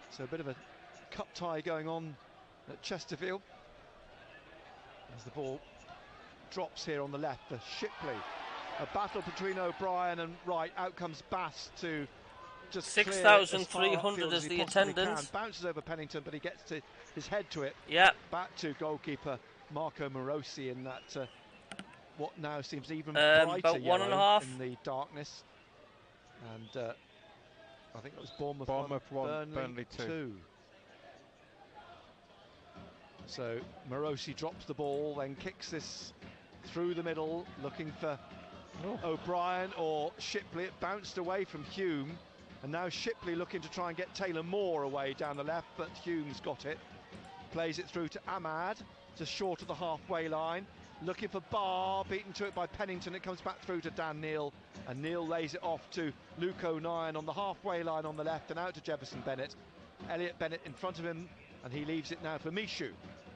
So a bit of a cup tie going on at Chesterfield. As the ball drops here on the left for Shipley. A battle between O'Brien and Wright. Out comes Bass to just 6,300 is the attendance. Bounces over Pennington, but he gets to his head to it. Yeah. Back to goalkeeper Marco Morosi in that what now seems even brighter about yellow in the darkness. And I think it was Bournemouth 1, Burnley 2. So Morosi drops the ball, then kicks this through the middle, looking for O'Brien or Shipley. It bounced away from Hume, and now Shipley looking to try and get Taylor Moore away down the left, but Hume's got it. Plays it through to Ahmad, just short of the halfway line. Looking for Barr, beaten to it by Pennington. It comes back through to Dan Neil, and Neil lays it off to Luke O'Nien on the halfway line on the left and out to Jefferson Bennett. Elliot Bennett in front of him, and he leaves it now for Mishu.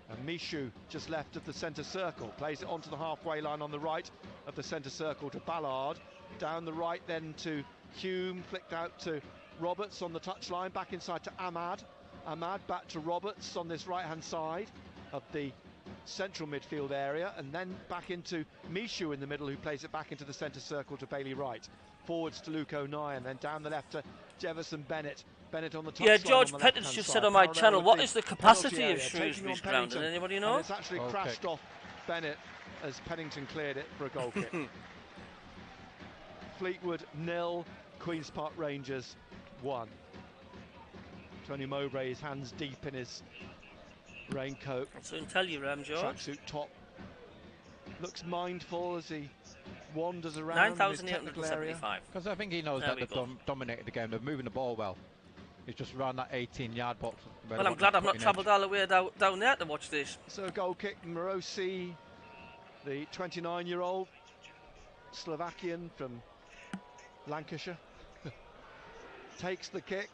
And Mishu just left of the centre circle, plays it onto the halfway line on the right of the centre circle to Ballard. Down the right then to Hume, flicked out to Roberts on the touchline, back inside to Ahmad. Ahmad back to Roberts on this right-hand side of the central midfield area, and then back into Mishu in the middle, who plays it back into the centre circle to Bailey Wright. Forwards to Luke O'Nien, then down the left to Jefferson Bennett. Bennett on the top. Yeah, George Pettit's just said on my channel, what is the capacity of Shrewsbury's ground? Does anybody know? And it's actually crashed off Bennett as Pennington cleared it for a goal kick. Fleetwood 0, Queen's Park Rangers 1. Tony Mowbray, his hands deep in his raincoat. I'll soon tell you, George. Tracksuit top. Looks mindful as he wanders around 9,875. Because I think he knows that they've dominated the game. They're moving the ball well. He's just around that 18-yard box. Well, I'm glad I've not travelled all the way down there to watch this. So a goal kick, Morosi, the 29-year-old Slovakian from Lancashire, takes the kick,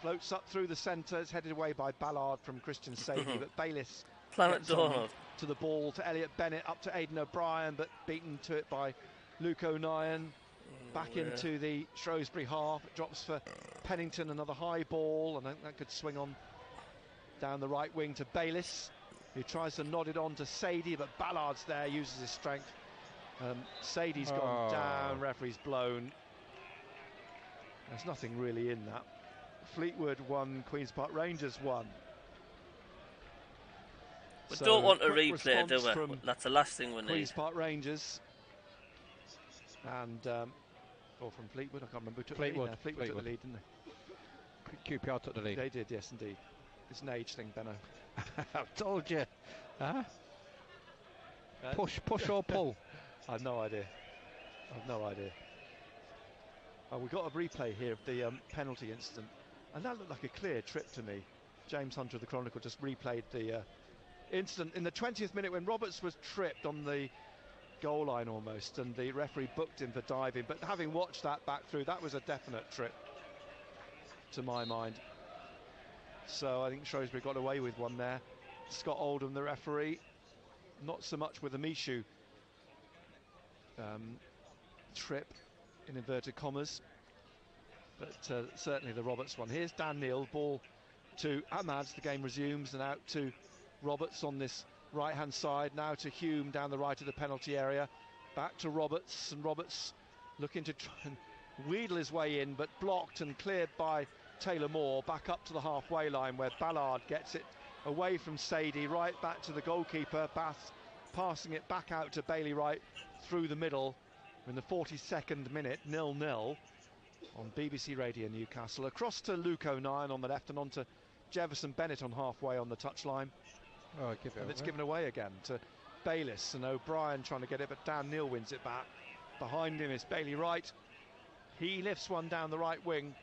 floats up through the centre, is headed away by Ballard from Christian Sadie, but Bayliss Planet Donald to the ball to Elliot Bennett, up to Aidan O'Brien, but beaten to it by Luke O'Nien. Back into the Shrewsbury half. It drops for Pennington, another high ball, and that could swing on down the right wing to Bayliss, who tries to nod it on to Sadie, but Ballard's there, uses his strength. Sadie's gone down, referee's blown. There's nothing really in that. Fleetwood 1, Queen's Park Rangers 1. We So don't want a quick replay, do response we? from That's the last thing we need. Queen's Park Rangers. And, or from Fleetwood, I can't remember who took the lead. Fleetwood took the lead, didn't they? QPR took the lead. They did, yes, indeed. It's an age thing, Benno. I've told you. Huh? Push or pull? I've no idea. Oh, we got a replay here of the penalty incident, and that looked like a clear trip to me. James Hunter of the Chronicle just replayed the incident in the 20th minute when Roberts was tripped on the goal line almost, and the referee booked him for diving. But having watched that back through, that was a definite trip to my mind. So I think Shrewsbury got away with one there. Scott Oldham, the referee, not so much with the Michoud trip in inverted commas, but certainly the Roberts one. Here's Dan Neil, ball to Ahmad. The game resumes, and out to Roberts on this right hand side, now to Hume down the right of the penalty area, back to Roberts, and Roberts looking to try and wheedle his way in, but blocked and cleared by Taylor Moore. Back up to the halfway line where Ballard gets it away from Sadie, right back to the goalkeeper, Bath passing it back out to Bailey Wright through the middle in the 42nd minute, 0-0 on BBC Radio Newcastle. Across to Luke O'Nien on the left, and on to Jefferson Bennett on halfway on the touchline. Oh, and it's given away again to Bayliss, and O'Brien trying to get it, but Dan Neil wins it back. Behind him is Bailey Wright. He lifts one down the right wing,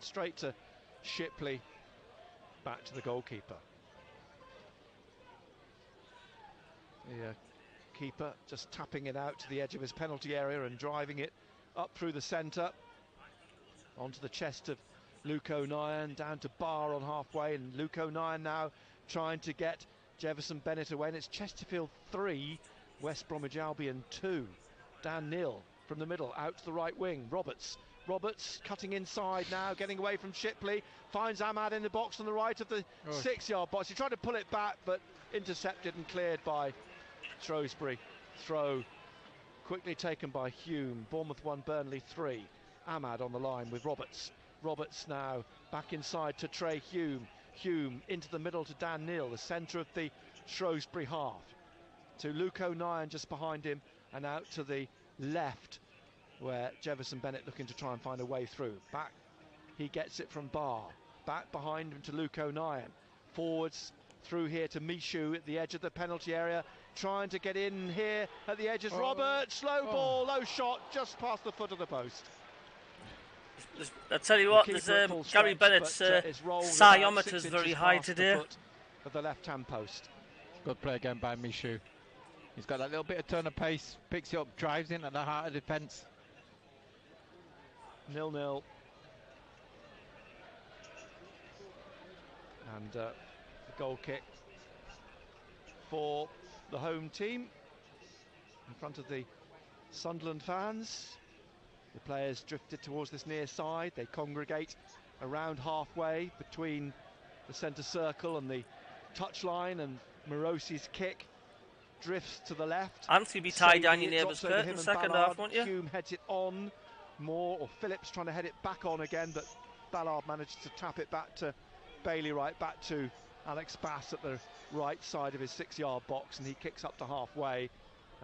straight to Shipley, back to the goalkeeper. The keeper just tapping it out to the edge of his penalty area and driving it up through the centre onto the chest of Luke O'Nien, down to Barr on halfway, and Luke O'Nien now trying to get Jefferson Bennett away, and it's Chesterfield 3, West Bromwich Albion 2. Dan Neil from the middle, out to the right wing. Roberts cutting inside now, getting away from Shipley, finds Ahmad in the box on the right of the 6-yard box. He tried to pull it back, but intercepted and cleared by Shrewsbury. Throw quickly taken by Hume. Bournemouth 1, Burnley 3. Ahmad on the line with Roberts. Roberts now back inside to Trey Hume. Hume into the middle to Dan Neil, the centre of the Shrewsbury half. To Luke O'Nien just behind him, and out to the left where Jefferson Bennett looking to try and find a way through. Back, he gets it from Barr. Back behind him to Luke O'Nien. Forwards through here to Michoud at the edge of the penalty area. Trying to get in here at the edges. Roberts, slow ball, low shot, just past the foot of the post. I tell you what, Gary Bennett's psiometer's very high today. Of the left-hand post. Good play again by Michoud. He's got that little bit of turn of pace, picks it up, drives in at the heart of defence. 0-0. And the goal kick for the home team in front of the Sunderland fans. The players drifted towards this near side. They congregate around halfway between the centre circle and the touchline, and Morosi's kick drifts to the left. And to be tied down your neighbour's curtain in the second half, won't you? Hume heads it on. Moore or Phillips trying to head it back on again, but Ballard manages to tap it back to Bailey Wright, back to Alex Bass at the right side of his 6-yard box, and he kicks up to halfway,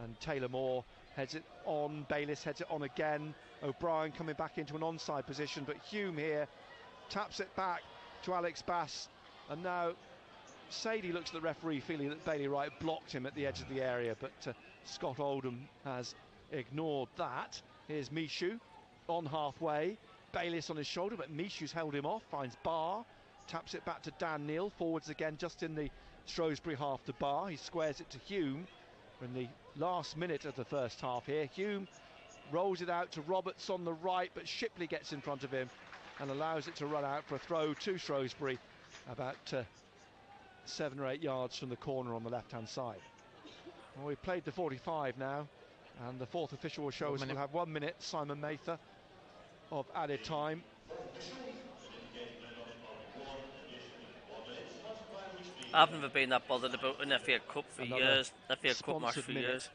and Taylor Moore heads it on. Bayliss heads it on again. O'Brien coming back into an onside position, but Hume here taps it back to Alex Bass, and now Sadie looks at the referee feeling that Bailey Wright blocked him at the edge of the area, but Scott Oldham has ignored that. Here's Michoud on halfway, Bayliss on his shoulder, but Michoud's held him off, finds Barr, taps it back to Dan Neil, forwards again just in the Shrewsbury half to Barr. He squares it to Hume in the last minute of the first half here. Hume rolls it out to Roberts on the right, but Shipley gets in front of him and allows it to run out for a throw to Shrewsbury about 7 or 8 yards from the corner on the left-hand side. Well, we've played the 45 now, and the fourth official will show us we'll have 1 minute, Simon Mather, of added time. I've never been that bothered about an FA Cup for years. FA Cup match for years.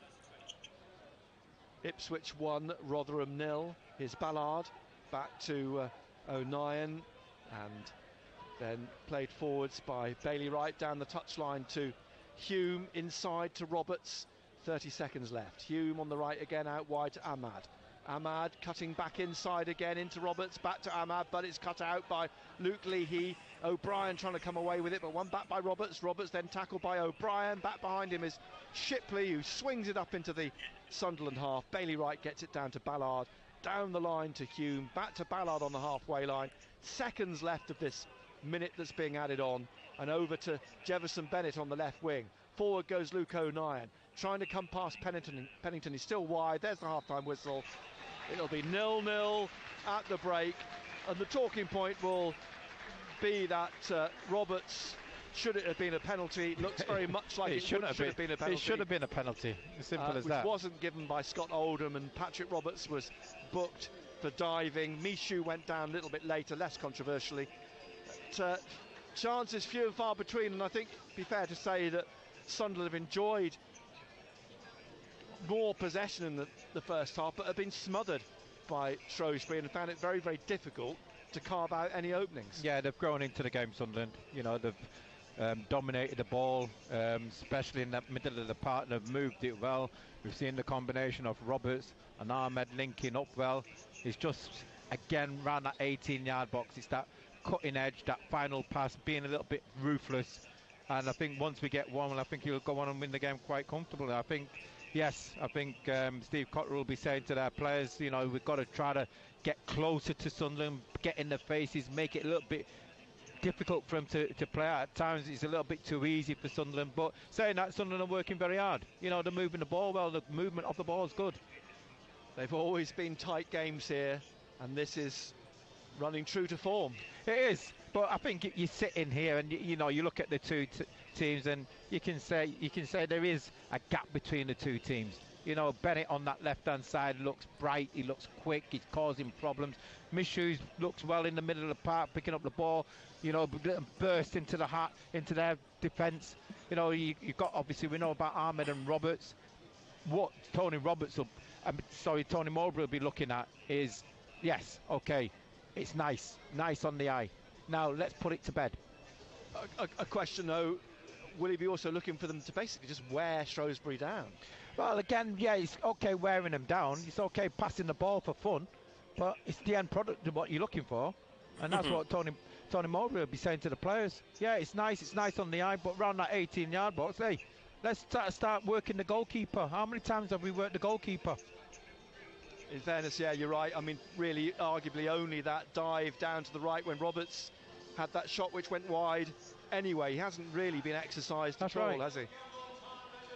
Ipswich 1, Rotherham 0. Here's Ballard back to O'Nien. and then played forwards by Bailey Wright down the touchline to Hume, inside to Roberts. 30 seconds left. Hume on the right again, out wide to Ahmad. Ahmad cutting back inside again into Roberts, back to Ahmad, but it's cut out by Luke Leahy. O'Brien trying to come away with it, but one back by Roberts. Roberts then tackled by O'Brien. Back behind him is Shipley, who swings it up into the Sunderland half. Bailey Wright gets it down to Ballard. Down the line to Hume, back to Ballard on the halfway line. Seconds left of this minute that's being added on, and over to Jefferson Bennett on the left wing. Forward goes Luke O'Nien, trying to come past Pennington. Pennington is still wide. There's the half-time whistle. It'll be 0-0 at the break, and the talking point will be that Roberts, should it have been a penalty, looks very much like it should have been a penalty. It should have been a penalty, as simple as which that. Wasn't given by Scott Oldham, and Patrick Roberts was booked for diving. Michu went down a little bit later, less controversially. But, chances few and far between, and I think it'd be fair to say that Sunderland have enjoyed more possession in the first half, but have been smothered by Shrewsbury and found it very, very difficult to carve out any openings. Yeah, they've grown into the game, Sunderland. You know, they've dominated the ball, especially in that middle of the park. They've moved it well. We've seen the combination of Roberts and Ahmed linking up well. It's just, again, around that 18-yard box. It's that cutting edge, that final pass, being a little bit ruthless. And I think once we get one, I think he'll go on and win the game quite comfortably. I think Steve Cotter will be saying to their players, you know, we've got to try to get closer to Sunderland, get in their faces, make it a little bit difficult for him to play out. At times it's a little bit too easy for Sunderland, but saying that, Sunderland are working very hard. You know, they're moving the ball well, the movement of the ball is good. They've always been tight games here, and this is running true to form. It is, but I think you sit in here and you know, you look at the two teams, and you can say there is a gap between the two teams. You know, Bennett on that left-hand side looks bright, he looks quick, he's causing problems. Michu looks well in the middle of the park, picking up the ball, you know, burst into their defence. You know, you got, obviously we know about Ahmed and Roberts. What Tony Mowbray will be looking at is, yes, okay, it's nice on the eye. Now let's put it to bed. A question though, will he be also looking for them to basically just wear Shrewsbury down? Well, again, yeah, it's okay wearing them down. It's okay passing the ball for fun, but it's the end product of what you're looking for, and that's what Tony Mowbray will be saying to the players. Yeah, it's nice on the eye, but around that 18-yard box, hey, let's start working the goalkeeper. How many times have we worked the goalkeeper? In fairness, yeah, you're right. I mean, really, arguably only that dive down to the right when Roberts had that shot which went wide. Anyway, he hasn't really been exercised at all, has he?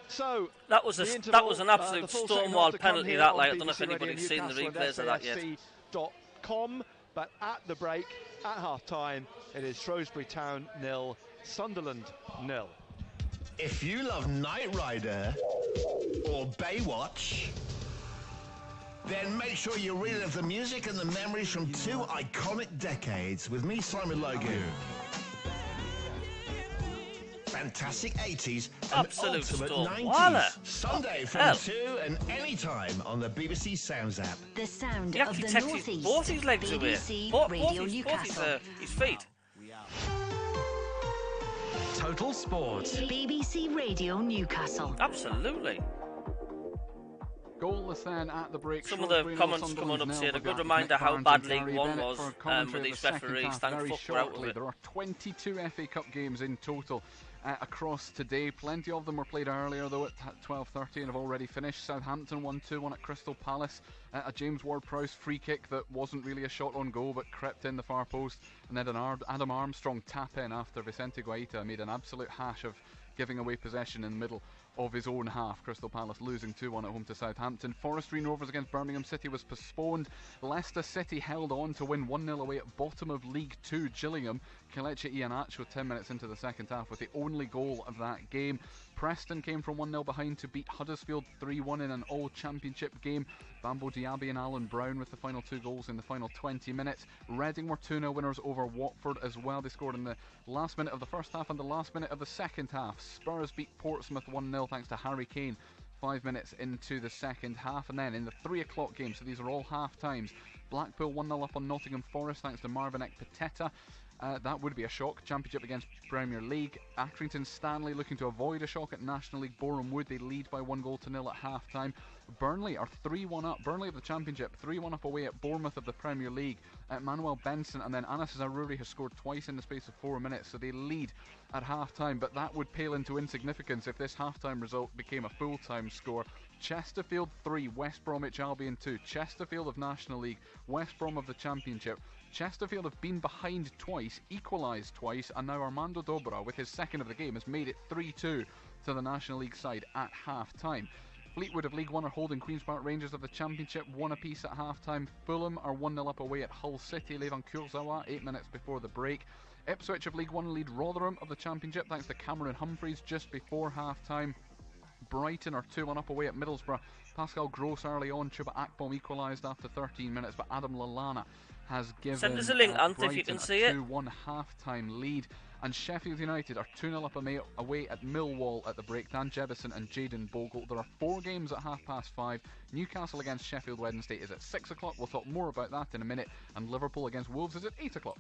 So that was an absolute stonewall penalty. That, like, I don't know if anybody's seen the replays of that yet. .com, but at the break, at half-time, it is Shrewsbury Town 0, Sunderland 0. If you love Knight Rider or Baywatch, then make sure you relive the music and the memories from two iconic decades with me, Simon Logan. Fantastic 80s and absolute ultimate storm. 90s. Sunday from 2 and anytime on the BBC Sounds app. The sound he of the takes Northeast. both his legs away. Radio Newcastle. His feet. Total Sport. BBC Radio Newcastle. Absolutely. Goalless then at the break. Some of the comments coming up saying a good reminder how bad League One was with these referees. Thank fuck we're out of it. There are 22 FA Cup games in total across today. Plenty of them were played earlier though at 12:30 and have already finished. Southampton won 2-1 at Crystal Palace. A James Ward-Prowse free kick that wasn't really a shot on goal but crept in the far post, and then an Adam Armstrong tap in after Vicente Guaita made an absolute hash of giving away possession in the middle of his own half. Crystal Palace losing 2-1 at home to Southampton. Forest Green Rovers against Birmingham City was postponed. Leicester City held on to win 1-0 away at bottom of League 2 Gillingham. Kelechi Iheanacho 10 minutes into the second half with the only goal of that game. Preston came from 1-0 behind to beat Huddersfield 3-1 in an all-championship game. Bambo Diaby and Alan Brown with the final two goals in the final 20 minutes. Reading were 2-0 winners over Watford as well. They scored in the last minute of the first half and the last minute of the second half. Spurs beat Portsmouth 1-0 thanks to Harry Kane 5 minutes into the second half. And then in the 3 o'clock game, so these are all half times, Blackpool 1-0 up on Nottingham Forest thanks to Marvin Ekpiteta. That would be a shock. Championship against Premier League. Accrington Stanley looking to avoid a shock at National League. Boreham Wood, they lead by 1-0 at half-time. Burnley are 3-1 up. Burnley of the Championship, 3-1 up away at Bournemouth of the Premier League. Manuel Benson and then Anas Zaroury has scored twice in the space of 4 minutes, so they lead at half-time, but that would pale into insignificance if this half-time result became a full-time score. Chesterfield 3, West Bromwich Albion 2. Chesterfield of National League, West Brom of the Championship. Chesterfield have been behind twice, equalised twice, and now Armando Dobra, with his second of the game, has made it 3-2 to the National League side at half-time. Fleetwood of League One are holding Queen's Park Rangers of the Championship 1 apiece at half-time. Fulham are 1-0 up away at Hull City. Levan Kurzawa 8 minutes before the break. Ipswich of League One lead Rotherham of the Championship thanks to Cameron Humphreys just before half-time. Brighton are 2-1 up away at Middlesbrough. Pascal Gross early on. Chuba Akpom equalised after 13 minutes, but Adam Lallana has given Send us a link, Ant, if you can see it. 2-1 half-time lead. And Sheffield United are 2-0 up away at Millwall at the break. Dan Jebison and Jayden Bogle. There are 4 games at 5:30. Newcastle against Sheffield Wednesday is at 6 o'clock. We'll talk more about that in a minute. And Liverpool against Wolves is at 8 o'clock.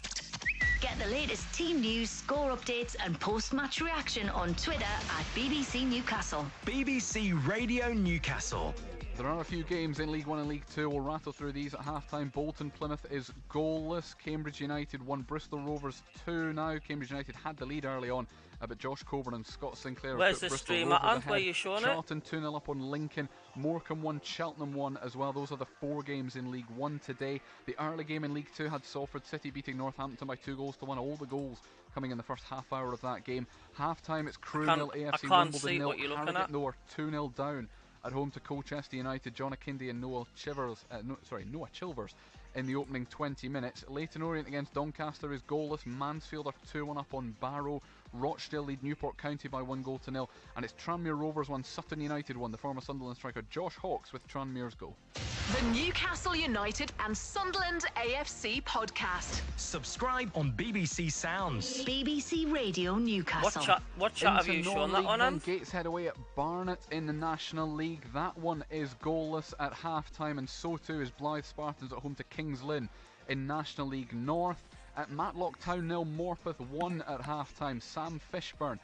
Get the latest team news, score updates and post-match reaction on Twitter at BBC Newcastle. BBC Radio Newcastle. There are a few games in League 1 and League 2. We'll rattle through these at half-time. Bolton Plymouth is goalless. Cambridge United 1, Bristol Rovers 2 now. Cambridge United had the lead early on, but Josh Coburn and Scott Sinclair Where's the stream at, Ant? Where are you showing Charlton 2-0 up on Lincoln. Morecambe 1, Cheltenham 1 as well. Those are the 4 games in League 1 today. The early game in League 2 had Salford City beating Northampton by 2-1. All the goals coming in the first half hour of that game. Half-time, it's Crewe 0, AFC Wimbledon 0. Harrogate 2-0 down at home to Colchester United. John Akindi and Noah Chilvers in the opening 20 minutes. Leyton Orient against Doncaster is goalless. Mansfield are 2-1 up on Barrow. Rochdale lead Newport County by 1-0, and it's Tranmere Rovers 1, Sutton United 1. The former Sunderland striker Josh Hawkes with Tranmere's goal. The Newcastle United and Sunderland AFC podcast. Subscribe on BBC Sounds. BBC Radio Newcastle. What chat have you shown that on? Gateshead away at Barnet in the National League. That one is goalless at half-time, and so too is Blythe Spartans at home to Kings Lynn in National League North. At Matlock Town 0, Morpeth 1 at half-time. Sam Fishburn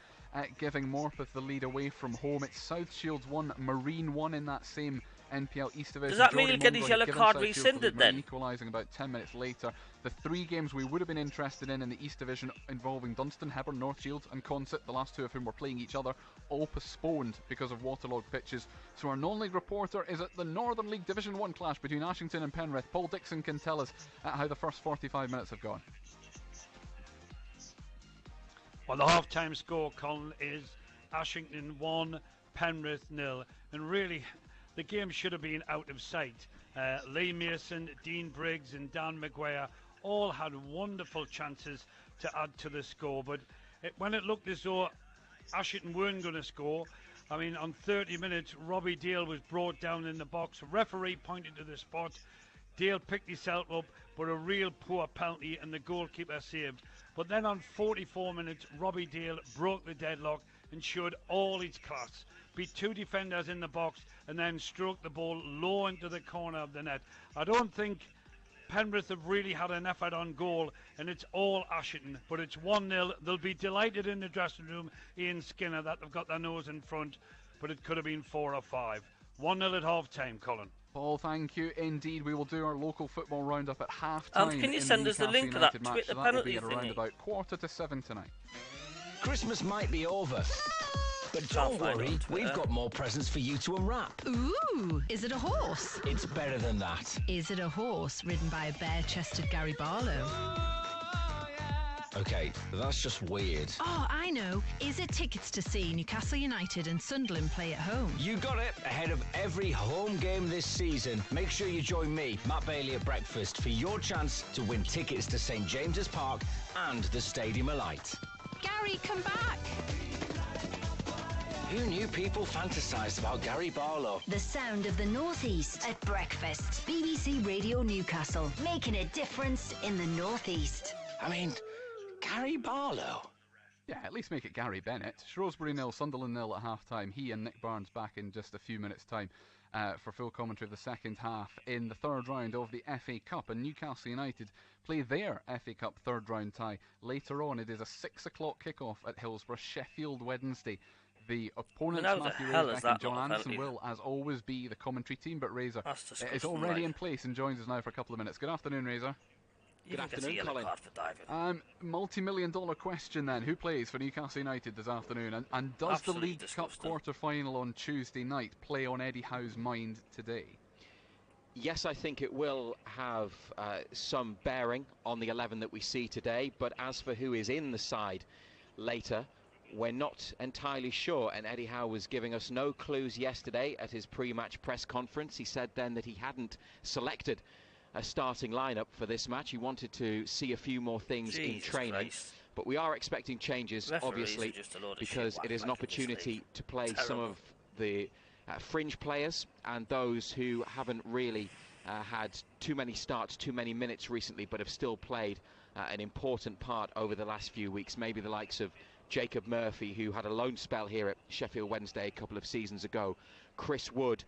giving Morpeth the lead away from home. It's South Shields 1, Marine 1 in that same NPL East Division. Does that mean he'll get his yellow card rescinded then? Equalising about 10 minutes later. The 3 games we would have been interested in the East Division involving Dunstan, Hebburn, North Shields and Consett, the last 2 of whom were playing each other, all postponed because of waterlogged pitches. So our non-league reporter is at the Northern League Division 1 clash between Ashington and Penrith. Paul Dixon can tell us how the first 45 minutes have gone. Well, the half-time score, Colin, is Ashington 1, Penrith 0. And really, the game should have been out of sight. Lee Mason, Dean Briggs and Dan Maguire all had wonderful chances to add to the score. But when it looked as though Ashington weren't going to score, I mean, on 30 minutes, Robbie Dale was brought down in the box. Referee pointed to the spot. Dale picked himself up, but a real poor penalty and the goalkeeper saved. But then on 44 minutes, Robbie Dale broke the deadlock and showed all his class. Beat 2 defenders in the box and then stroked the ball low into the corner of the net. I don't think Penrith have really had an effort on goal, and it's all Ashington. But it's 1-0. They'll be delighted in the dressing room, Ian Skinner, that they've got their nose in front, but it could have been 4 or 5. 1-0 at half-time, Colin. Paul, thank you indeed. We will do our local football roundup at half-time. Can you send us the link to that Twitter penalty thing? Around about 6:45 tonight. Christmas might be over, but don't worry, we've got more presents for you to unwrap. Ooh, is it a horse? It's better than that. Is it a horse ridden by a bare-chested Gary Barlow? Okay, that's just weird. Oh, I know. Is it tickets to see Newcastle United and Sunderland play at home? You got it. Ahead of every home game this season, make sure you join me, Matt Bailey, at breakfast for your chance to win tickets to St James's Park and the Stadium of Light. Gary, come back! Who knew people fantasised about Gary Barlow? The sound of the North East at breakfast. BBC Radio Newcastle, making a difference in the North East. I mean, Gary Barlow? Yeah, at least make it Gary Bennett. Shrewsbury 0, Sunderland 0 at half-time. He and Nick Barnes back in just a few minutes' time. for full commentary of the second half in the third round of the FA Cup. And Newcastle United play their FA Cup third round tie later on. It is a 6 o'clock kickoff at Hillsborough, Sheffield Wednesday. The opponents, Matthew Raisbeck and John Anderson, will, as always, be the commentary team, but Razor is already in place and joins us now for a couple of minutes. Good afternoon, Razor. Good afternoon, Colin. Multi-million-dollar question then. Who plays for Newcastle United this afternoon? And does the League Cup quarter-final on Tuesday night play on Eddie Howe's mind today? Yes, I think it will have some bearing on the 11 that we see today. But as for who is in the side later, we're not entirely sure. And Eddie Howe was giving us no clues yesterday at his pre-match press conference. He said then that he hadn't selected a starting lineup for this match. He wanted to see a few more things in training. But we are expecting changes, obviously, because it is an opportunity to play some of the fringe players and those who haven't really had too many starts, too many minutes recently, but have still played an important part over the last few weeks. Maybe the likes of Jacob Murphy, who had a loan spell here at Sheffield Wednesday a couple of seasons ago. Chris Wood,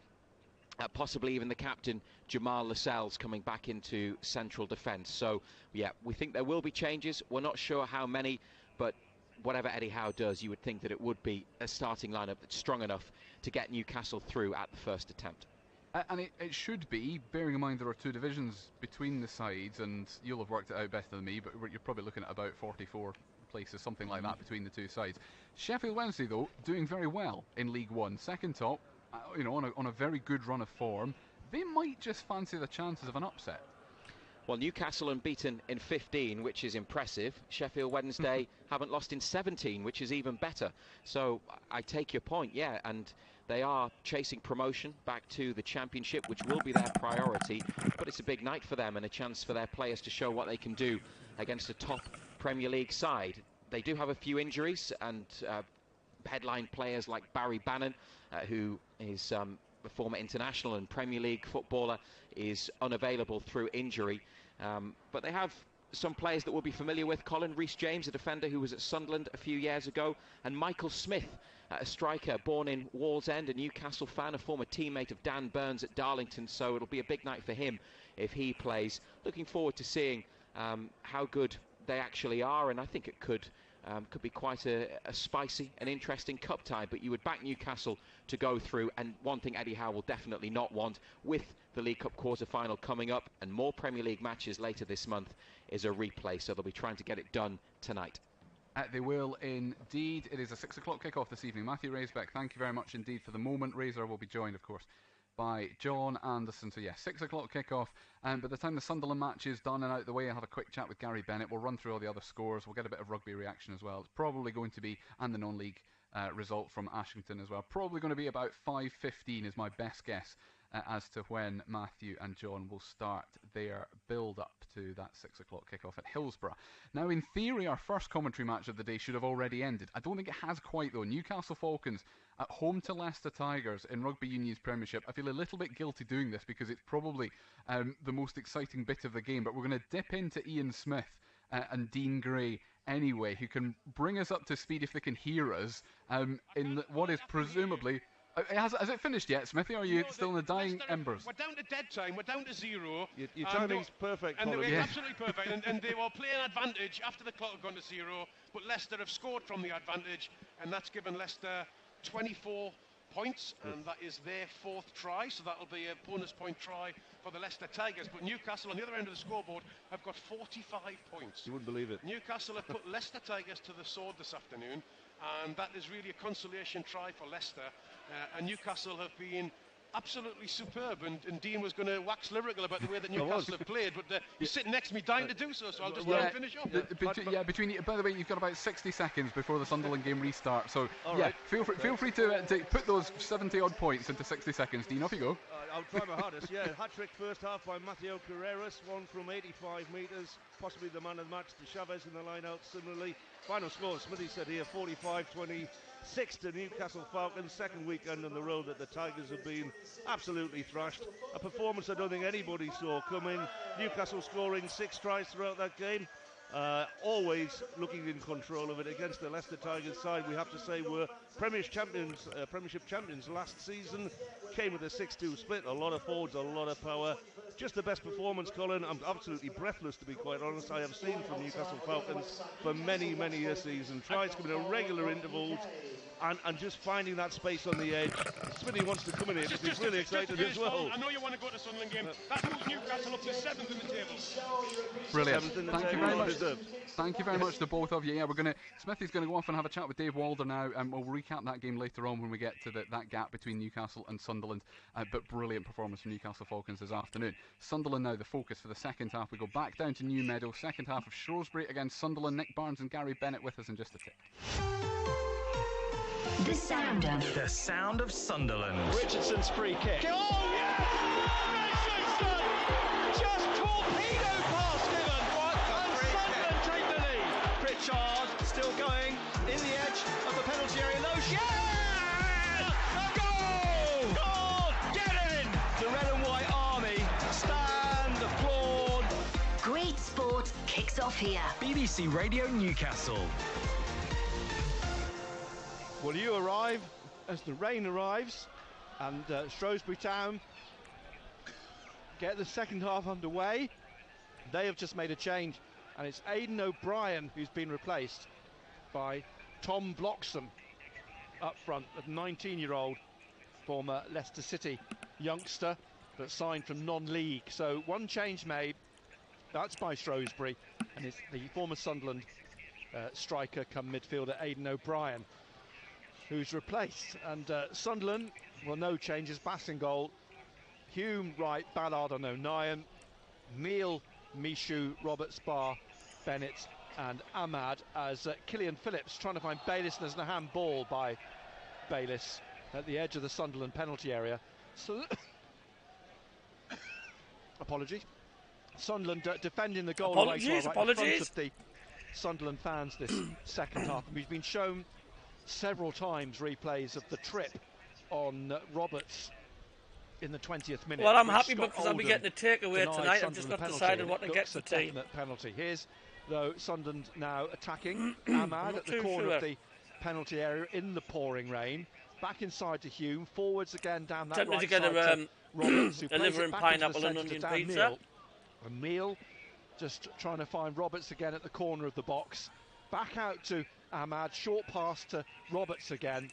possibly even the captain, Jamal Lascelles, coming back into central defence. So, yeah, we think there will be changes. We're not sure how many, but whatever Eddie Howe does, you would think that it would be a starting lineup that's strong enough to get Newcastle through at the first attempt. And it should be, bearing in mind there are two divisions between the sides, and you'll have worked it out better than me, but you're probably looking at about 44 places, something like that, between the two sides. Sheffield Wednesday, though, doing very well in League One. Second top, on a very good run of form. They might just fancy the chances of an upset. Well, Newcastle unbeaten in 15, which is impressive. Sheffield Wednesday haven't lost in 17, which is even better. So I take your point, yeah, and they are chasing promotion back to the Championship, which will be their priority. But it's a big night for them and a chance for their players to show what they can do against a top Premier League side. They do have a few injuries, and headline players like Barry Bannon, who is a former international and Premier League footballer, is unavailable through injury. But they have some players that we'll be familiar with. Colin Reece James, a defender who was at Sunderland a few years ago, and Michael Smith, a striker born in Wallsend, a Newcastle fan, a former teammate of Dan Burns at Darlington. So it'll be a big night for him if he plays. Looking forward to seeing how good they actually are, and I think it could be quite a spicy and interesting cup tie. But you would back Newcastle to go through, and one thing Eddie Howe will definitely not want, with the League Cup quarter-final coming up and more Premier League matches later this month, is a replay. So they'll be trying to get it done tonight. They will indeed. It is a 6 o'clock kickoff this evening. Matthew Raisbeck, thank you very much indeed for the moment. Razor will be joined, of course, by John Anderson. So, 6 o'clock kickoff. And by the time the Sunderland match is done and out the way, I'll have a quick chat with Gary Bennett. We'll run through all the other scores. We'll get a bit of rugby reaction as well. It's probably going to be, and the non-league result from Ashington as well. Probably going to be about 5:15 is my best guess as to when Matthew and John will start their build-up to that 6 o'clock kickoff at Hillsborough. Now, in theory, our first commentary match of the day should have already ended. I don't think it has quite, though. Newcastle Falcons at home to Leicester Tigers in Rugby Union's Premiership. I feel a little bit guilty doing this because it's probably the most exciting bit of the game, but we're going to dip into Ian Smith and Dean Gray anyway, who can bring us up to speed if they can hear us in what is presumably... Has it finished yet, Smithy, or are you still in the dying embers? We're down to dead time, we're down to 0. Your timing's perfect, Colin. And absolutely perfect, and they were playing advantage after the clock had gone to 0, but Leicester have scored from the advantage, and that's given Leicester 24 points, and that is their 4th try, so that'll be a bonus point try for the Leicester Tigers. But Newcastle, on the other end of the scoreboard, have got 45 points. You wouldn't believe it. Newcastle have put Leicester Tigers to the sword this afternoon, and that is really a consolation try for Leicester. And Newcastle have been absolutely superb, and Dean was going to wax lyrical about the way that Newcastle have played, but you're sitting next to me dying to do so I'll just let him finish off. By the way, you've got about 60 seconds before the Sunderland game restarts, so feel free to put those 70 odd points into 60 seconds. Dean, off you go. I'll try my hardest. Hat-trick first half by Mateo Carreras, one from 85 metres, possibly the man of the match to Chavez in the line-out similarly. Final score, Smithy said here, 45-26 to Newcastle Falcons. Second weekend on the road that the Tigers have been absolutely thrashed. A performance I don't think anybody saw coming. Newcastle scoring 6 tries throughout that game. always looking in control of it against the Leicester Tigers side. We have to say were Premiership champions last season. Came with a 6-2 split, a lot of forwards, a lot of power. Just the best performance, Colin. I'm absolutely breathless, to be quite honest. I have seen from Newcastle Falcons for many, many a season. Tries coming at regular intervals and just finding that space on the edge. Smithy wants to come in here because he's really excited as well. I know you want to go to Sunderland game. That moves Newcastle up to 7th in the table. Brilliant. Thank you very much. Thank you very much to both of you. Yeah, Smithy's going to go off and have a chat with Dave Walder now, and we'll recap that game later on when we get to that gap between Newcastle and Sunderland. But brilliant performance from Newcastle Falcons this afternoon. Sunderland now the focus for the second half. We go back down to New Meadow. Second half of Shrewsbury against Sunderland. Nick Barnes and Gary Bennett with us in just a tick. The sound of Sunderland. Richardson's free kick. Oh, yes! Richardson! Just torpedo pass given. And Sunderland take the lead. Pritchard still going in the edge of the penalty area. Loesch. Yes! A goal! Goal! Get it in! The red and white army stand applaud. Great sport kicks off here. BBC Radio Newcastle. Well, you arrive as the rain arrives, and Shrewsbury Town get the second half underway. They have just made a change, and it's Aidan O'Brien who's been replaced by Tom Bloxham up front, a 19-year-old former Leicester City youngster, but signed from non-league. So one change made, that's by Shrewsbury, and it's the former Sunderland striker come midfielder Aidan O'Brien who's replaced. And Sunderland, well, no changes. Bass in goal, Hume right, Ballard on O'Nien, Neil, Michu, Robert Sparr, Bennett and Ahmad, as Killian Phillips trying to find Bayliss, and there's a handball by Bayliss at the edge of the Sunderland penalty area. So apologies. Sunderland defending the goal right in front of the Sunderland fans this second half. We've been shown several times replays of the trip on Roberts in the 20th minute. Well, I'm happy because I'll be getting a takeaway tonight. I've just not decided what to get for tea. Penalty. Here's, though, Sunderland now attacking Ahmad at the corner of the penalty area in the pouring rain. Back inside to Hume. Forwards again down that right side to Roberts, who plays it back into the centre to Dan Neal. And Neal just trying to find Roberts again at the corner of the box. Back out to Ahmad, short pass to Roberts again.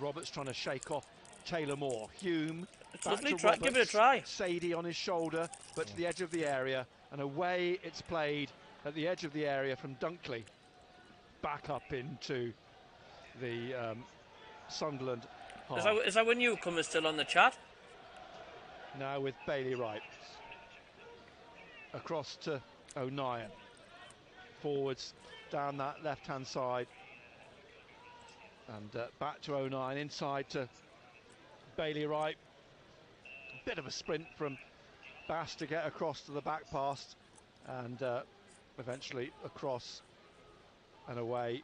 Roberts trying to shake off Taylor Moore. Hume, back to Roberts. Give it a try. Sadie on his shoulder, but to the edge of the area, and away it's played at the edge of the area from Dunkley. Back up into the Sunderland half. Is that when newcomers still on the chat? Now with Bailey Wright. Across to O'Nien. Forwards down that left-hand side, and back to O'Nien, inside to Bailey Wright. A bit of a sprint from Bass to get across to the back pass, and eventually across and away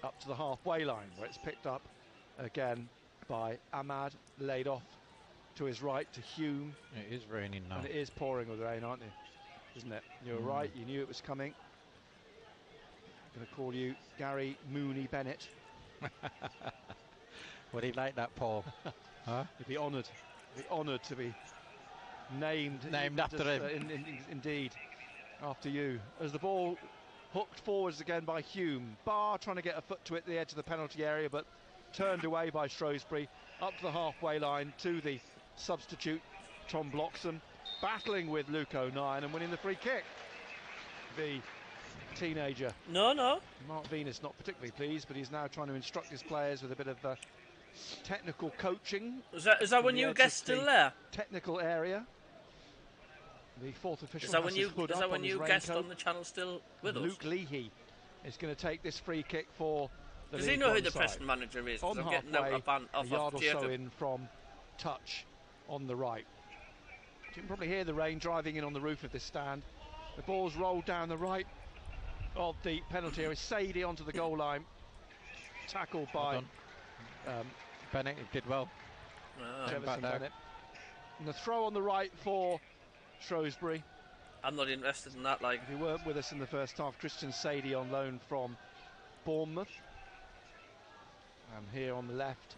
up to the halfway line, where it's picked up again by Ahmad, laid off to his right to Hume. It is raining now. And it is pouring with rain, aren't you? Isn't it? You're right, you knew it was coming. Going to call you Gary Mooney Bennett. Would he like that, Paul? Huh? He'd be honoured. Be honoured to be named after him. Indeed, after you. As the ball hooked forwards again by Hume. Barr trying to get a foot to it at the edge of the penalty area, but turned away by Shrewsbury. Up to the halfway line to the substitute Tom Bloxham, battling with Luke O'Nien and winning the free kick. The teenager. No. Mark Venus not particularly pleased, but he's now trying to instruct his players with a bit of technical coaching. Is that when you guest still there? Technical area. The fourth official. Is that when you guest on the channel still with us? Luke Leahy is going to take this free kick for the Does he know who the Preston manager is? On I'm halfway, getting a yard or so in from touch on the right. You can probably hear the rain driving in on the roof of this stand. The ball's rolled down the right of the penalty area. Sadie onto the goal line. Tackled by Bennett did well. Jefferson Bennett. And the throw on the right for Shrewsbury. I'm not interested in that. Like, if he weren't with us in the first half, Christian Sadie on loan from Bournemouth. And here on the left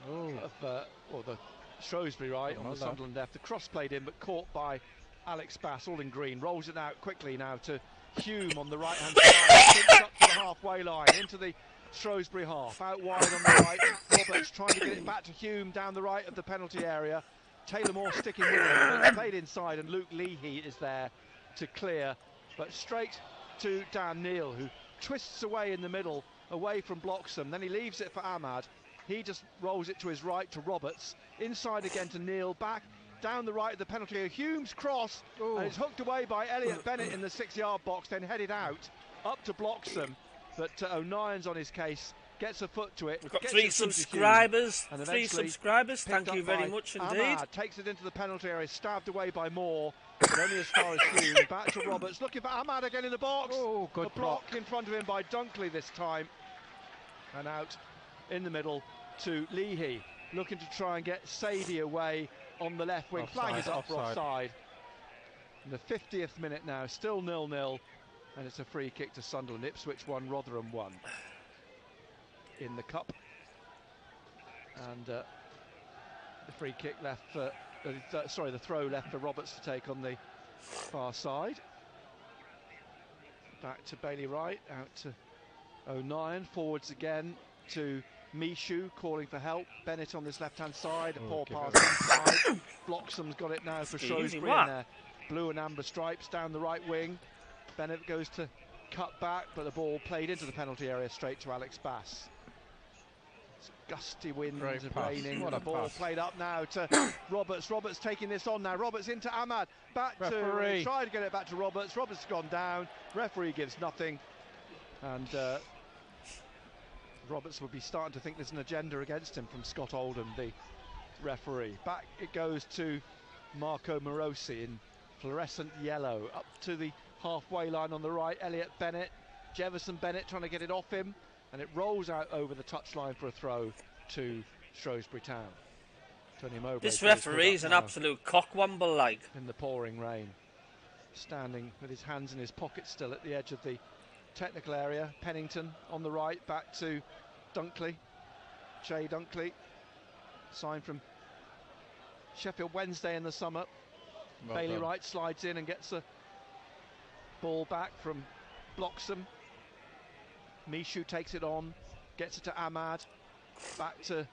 of the Shrewsbury right on the Sunderland left. The cross played in, but caught by Alex Bass, all in green. Rolls it out quickly now to Hume on the right-hand side. Kicks up to the halfway line, into the Shrewsbury half. Out wide on the right. Roberts trying to get it back to Hume down the right of the penalty area. Taylor Moore sticking with him. It's played inside, and Luke Leahy is there to clear. But straight to Dan Neal, who twists away in the middle, away from Bloxham. Then he leaves it for Ahmad. He just rolls it to his right to Roberts. Inside again to Neal. Back down the right of the penalty area. Hume's cross. And it's hooked away by Elliot Bennett in the 6-yard box, then headed out up to Bloxham. But O'Nien's on his case. Gets a foot to it. We've got 3 subscribers. 3 subscribers. Thank you very much indeed. Ahmad takes it into the penalty area, stabbed away by Moore. Only as far as Hume. Back to Roberts, looking for Ahmad again in the box. Oh, good block in front of him by Dunkley this time. And out in the middle to Leahy, looking to try and get Sadie away on the left wing. Flag is up for offside. In the 50th minute now, still 0-0, and it's a free kick to Sunderland. Ipswich 1, Rotherham 1 in the cup. And the free kick left for, the throw left for Roberts to take on the far side. Back to Bailey Wright, out to O'Nien, forwards again to Mishu, calling for help. Bennett on this left-hand side, a poor pass inside. Bloxham's got it now for Shrewsbury in there. Blue and amber stripes down the right wing. Bennett goes to cut back, but the ball played into the penalty area straight to Alex Bass. It's gusty winds and raining. What a ball played up now to Roberts. Roberts taking this on now. Roberts into Ahmad. Back to try to get it back to Roberts. Roberts has gone down. Referee gives nothing. And Roberts would be starting to think there's an agenda against him from Scott Oldham, the referee. Back it goes to Marco Morosi in fluorescent yellow. Up to the halfway line on the right, Elliot Bennett. Jefferson Bennett trying to get it off him, and it rolls out over the touchline for a throw to Shrewsbury Town. Tony Mowbray. This referee's an absolute cockwomble, like. In the pouring rain. Standing with his hands in his pockets still at the edge of the technical area. Pennington on the right, back to Dunkley. Jay Dunkley. Signed from Sheffield Wednesday in the summer. Bailey Wright slides in and gets a ball back from Bloxham. Mishu takes it on, gets it to Ahmad, back to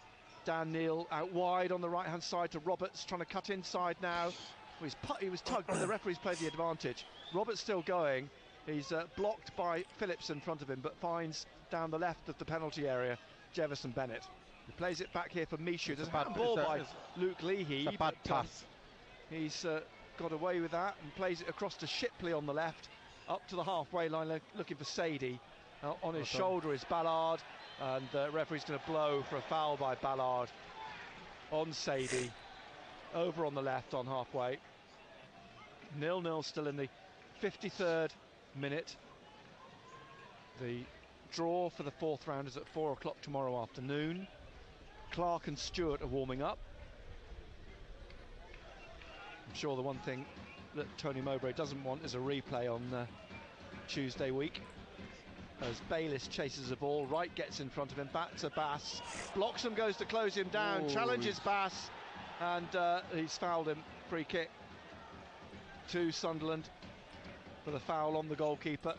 Dan Neal, out wide on the right hand side to Roberts, trying to cut inside now. He was tugged, but the referee's played the advantage. Roberts still going. He's blocked by Phillips in front of him, but finds down the left of the penalty area Jefferson Bennett. He plays it back here for Mishu. There's a bad ball by Luke Leahy. It's a bad pass. He's got away with that and plays it across to Shipley on the left, up to the halfway line looking for Sadie. On his shoulder is Ballard, and the referee's going to blow for a foul by Ballard on Sadie. Over on the left on halfway. 0-0 still in the 53rd minute. The draw for the 4th round is at 4 o'clock tomorrow afternoon. Clark and Stewart are warming up. I'm sure the one thing that Tony Mowbray doesn't want is a replay on Tuesday week. As Bayliss chases the ball, Wright gets in front of him, back to Bass. Bloxham goes to close him down, challenges Bass, and he's fouled him. Free kick to Sunderland for the foul on the goalkeeper.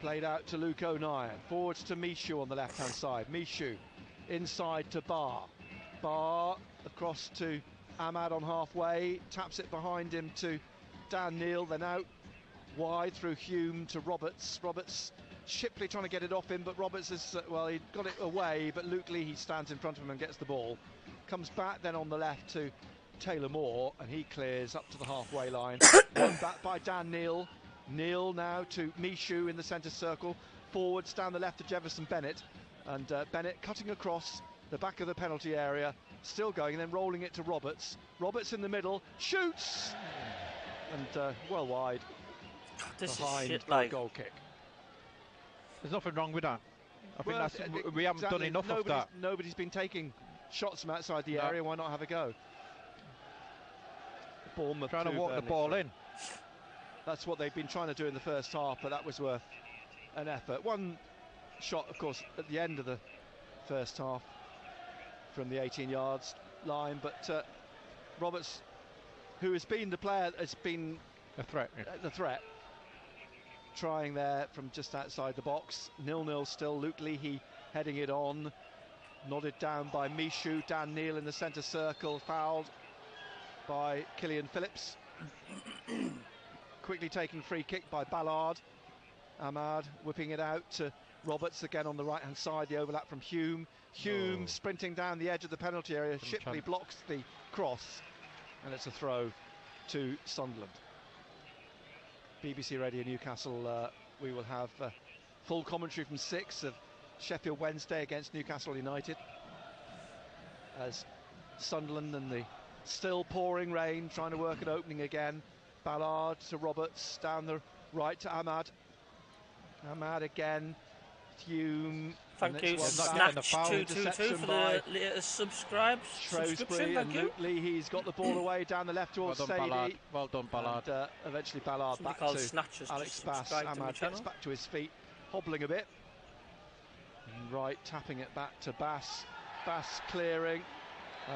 Played out to Luke O'Nien, forwards to Mishu on the left-hand side. Mishu inside to Barr. Barr across to Ahmad on halfway, taps it behind him to Dan Neal, then out wide through Hume to Roberts. Roberts, Shipley trying to get it off him, but Roberts is, he got it away, but Luke Leahy stands in front of him and gets the ball. Comes back then on the left to Taylor Moore, and he clears up to the halfway line. Won back by Dan Neal. Neal now to Mishu in the centre circle. Forwards down the left to Jefferson Bennett, and Bennett cutting across the back of the penalty area, still going, and then rolling it to Roberts. Roberts in the middle, shoots! And well wide. This behind is shit, like. Goal kick. There's nothing wrong with that. I think we haven't done enough of that. Nobody's been taking shots from outside the area. Why not have a go? Bournemouth trying to walk the Burnley ball 3. in. That's what they've been trying to do in the first half, but that was worth an effort. One shot, of course, at the end of the first half from the 18 yards line, but Roberts, who has been the player, has been the threat. The threat. Trying there from just outside the box. 0-0 still. Luke Leahy heading it on. Nodded down by Michu. Dan Neil in the centre circle. Fouled by Killian Phillips. Quickly taken free kick by Ballard. Ahmad whipping it out to Roberts again on the right hand side. The overlap from Hume. Hume sprinting down the edge of the penalty area. Shipley blocks the cross, and it's a throw to Sunderland. BBC Radio Newcastle, we will have full commentary from 6 of Sheffield Wednesday against Newcastle United, as Sunderland and the still pouring rain trying to work an opening again. Ballard to Roberts, down the right to Ahmad. Ahmad again, Hume. Thank you, Snatch222 for the latest subscription. Shrewsbury and Luke Lee, he's got the ball away down the left towards Sadie. Well done, Ballard. And, eventually Ballard Somebody back to Snatchers Alex Bass. Ahmad gets back to his feet, hobbling a bit. Right, tapping it back to Bass. Bass clearing.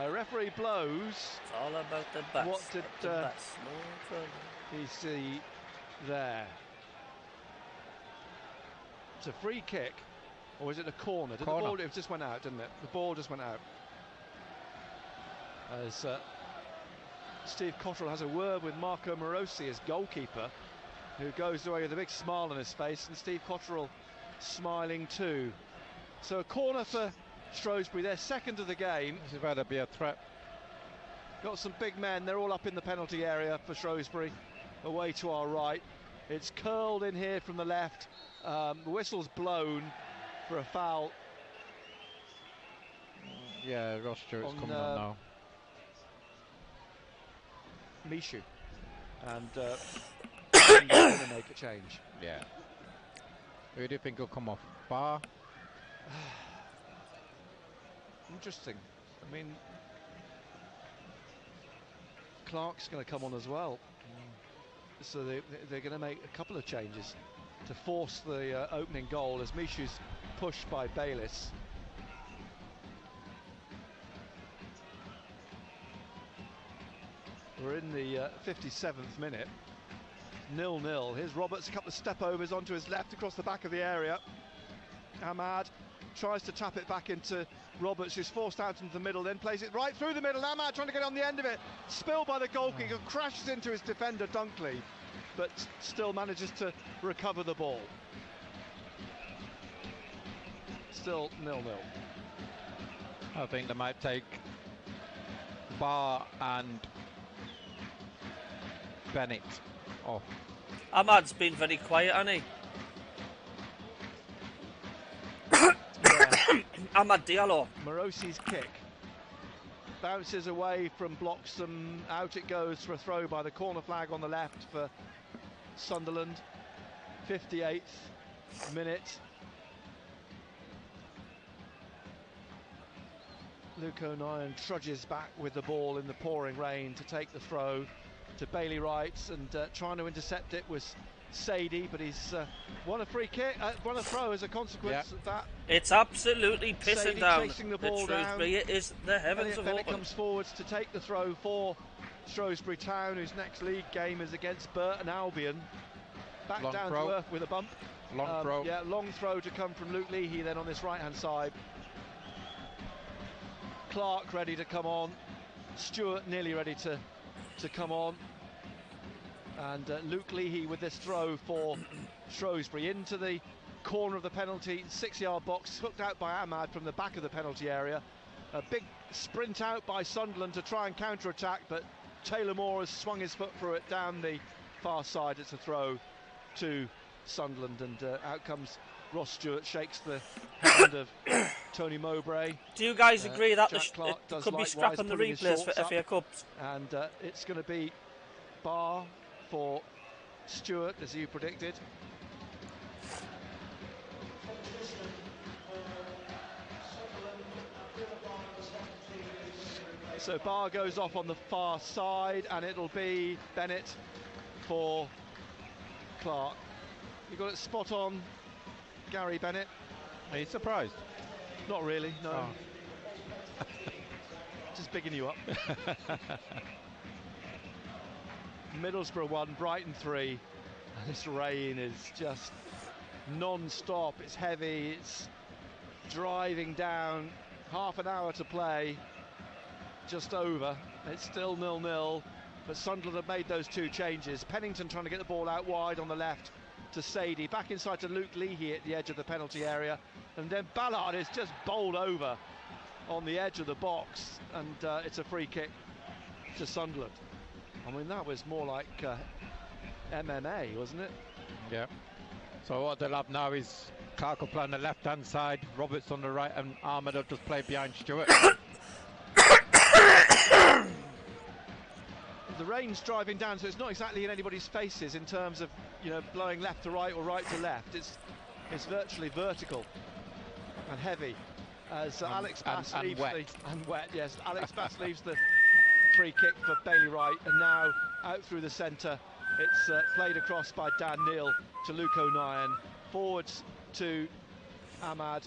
Referee blows. It's all about the Bass. What did he see there? It's a free kick. Or was it a corner? Did corner. The ball, it just went out, didn't it? The ball just went out. As Steve Cotterill has a word with Marco Morosi, his goalkeeper, who goes away with a big smile on his face, and Steve Cotterill smiling too. So a corner for Shrewsbury, they're second of the game. This is where there'll be a threat. Got some big men, they're all up in the penalty area for Shrewsbury, away to our right. It's curled in here from the left. The whistle's blown for a foul. Yeah, Ross Stewart's coming on now. Michu. And going to make a change. Yeah. Who do you think will come off? Bar? Interesting. I mean, Clark's going to come on as well. So they're going to make a couple of changes to force the opening goal as Michu's pushed by Bayliss. We're in the 57th minute. 0-0. Here's Roberts, a couple of step overs onto his left across the back of the area. Ahmad tries to tap it back into Roberts, who's forced out into the middle, then plays it right through the middle. Ahmad trying to get on the end of it. Spilled by the goalkeeper, crashes into his defender Dunkley, but still manages to recover the ball. Still 0-0. I think they might take Barr and Bennett off. Ahmad's been very quiet, hasn't he? Ahmad Diallo. Morosi's kick bounces away from Bloxham, out it goes for a throw by the corner flag on the left for Sunderland. 58th minute. Luke O'Nien trudges back with the ball in the pouring rain to take the throw to Bailey Wright, and trying to intercept it was Sadie, but he's won a free kick, won a throw as a consequence of that. It's absolutely pissing Sadie down chasing the ball down. It is the heavens of Bennett open. comes forwards to take the throw for Shrewsbury Town, whose next league game is against Burton Albion. Back Long down throw. to earth with a bump. Long throw. Yeah, long throw to come from Luke Leahy then on this right hand side. Clark ready to come on. Stewart nearly ready to come on. And Luke Leahy with this throw for Shrewsbury into the corner of the penalty 6-yard box, hooked out by Ahmad from the back of the penalty area. A big sprint out by Sunderland to try and counter-attack, but Taylor Moore has swung his foot through it down the far side. It's a throw to Sunderland, and out comes Ross Stewart, shakes the hand of Tony Mowbray. Do you guys agree that Jack Clark does could be likewise, scrapping the putting his replays for shorts up, FA Cups? and it's going to be Barr for Stewart, as you predicted. So Barr goes off on the far side, and it'll be Bennett for Clark. You got it spot on, Gary Bennett. Are you surprised? Not really, no. Oh. Just bigging you up. Middlesbrough 1, Brighton 3. And this rain is just non-stop. It's heavy, it's driving down. Half an hour to play, just over. It's still 0-0, but Sunderland have made those 2 changes. Pennington trying to get the ball out wide on the left to Sadie, back inside to Luke Leahy at the edge of the penalty area, and then Ballard is just bowled over on the edge of the box, and it's a free kick to Sunderland. I mean, that was more like MMA, wasn't it? Yeah. So what they'll have now is Clark will play on the left-hand side, Roberts on the right, and Ahmed will just play behind Stewart. The rain's driving down, so it's not exactly in anybody's faces in terms of, you know, blowing left to right or right to left. It's virtually vertical and heavy as Alex Bass leaves and wet. Yes, Alex Bass leaves the free kick for Bailey Wright, and now out through the centre. It's played across by Dan Neal to Luke O'Nien, forwards to Ahmad,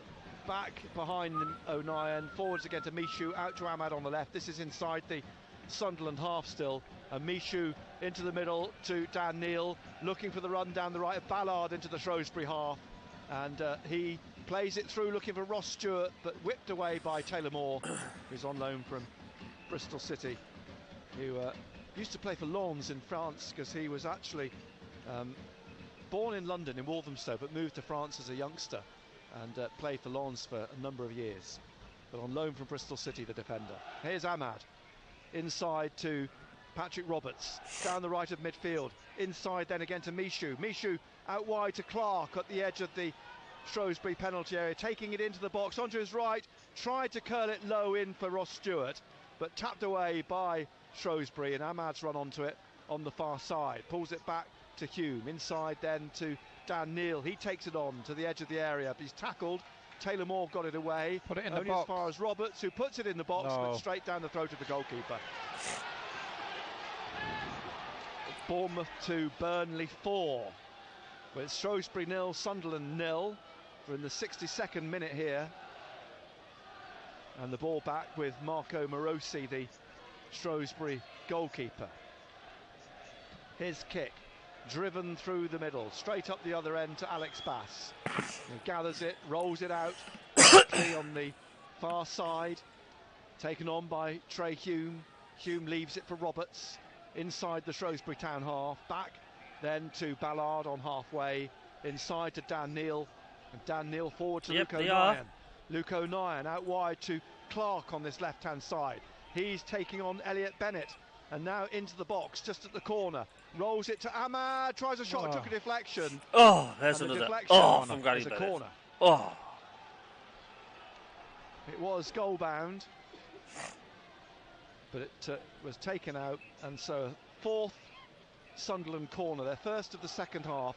back behind O'Nien, forwards again to Mishu, out to Ahmad on the left. This is inside the Sunderland half still, and Mishu into the middle to Dan Neal, looking for the run down the right of Ballard into the Shrewsbury half, and he plays it through looking for Ross Stewart, but whipped away by Taylor Moore, who's on loan from Bristol City, who used to play for Lens in France, because he was actually born in London in Walthamstow but moved to France as a youngster and played for Lens for a number of years, but on loan from Bristol City, the defender. Here's Ahmad inside to Patrick Roberts, down the right of midfield, inside then again to Mishu. Mishu out wide to Clark at the edge of the Shrewsbury penalty area, taking it into the box onto his right, tried to curl it low in for Ross Stewart, but tapped away by Shrewsbury, and Ahmad's run onto it on the far side, pulls it back to Hume, inside then to Dan Neal. He takes it on to the edge of the area, but he's tackled. Taylor Moore got it away, put it in only the box. As far as Roberts, who puts it in the box, but straight down the throat of the goalkeeper. Bournemouth 2, Burnley 4. With Shrewsbury 0, Sunderland 0. We're in the 62nd minute here, and the ball back with Marco Morosi, the Shrewsbury goalkeeper. His kick, driven through the middle, straight up the other end to Alex Bass. He gathers it, rolls it out quickly on the far side, taken on by Trey Hume. Hume leaves it for Roberts inside the Shrewsbury town half, back then to Ballard on halfway, inside to Dan Neal, and Dan Neal forward to Luke O'Nien. Luke O'Nien out wide to Clark on this left-hand side. He's taking on Elliot Bennett, and now into the box, just at the corner. Rolls it to Ahmad, tries a shot, took a deflection. Oh, there's and another. From Gary Bennett. Bennett. Corner. Oh. It was goal-bound, but it was taken out, and so fourth Sunderland corner, their first of the second half.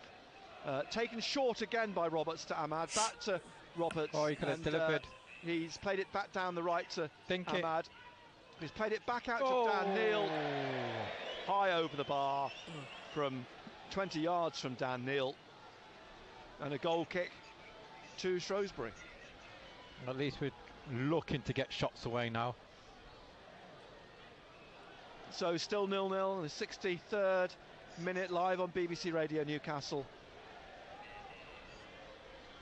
Taken short again by Roberts to Ahmad, back to Roberts. Oh, he could have delivered. He's played it back down the right to Think Ahmad. He's played it back out to Dan Neal. High over the bar from 20 yards from Dan Neal. And a goal kick to Shrewsbury. At least we're looking to get shots away now. So still 0-0 in the 63rd minute, live on BBC Radio Newcastle.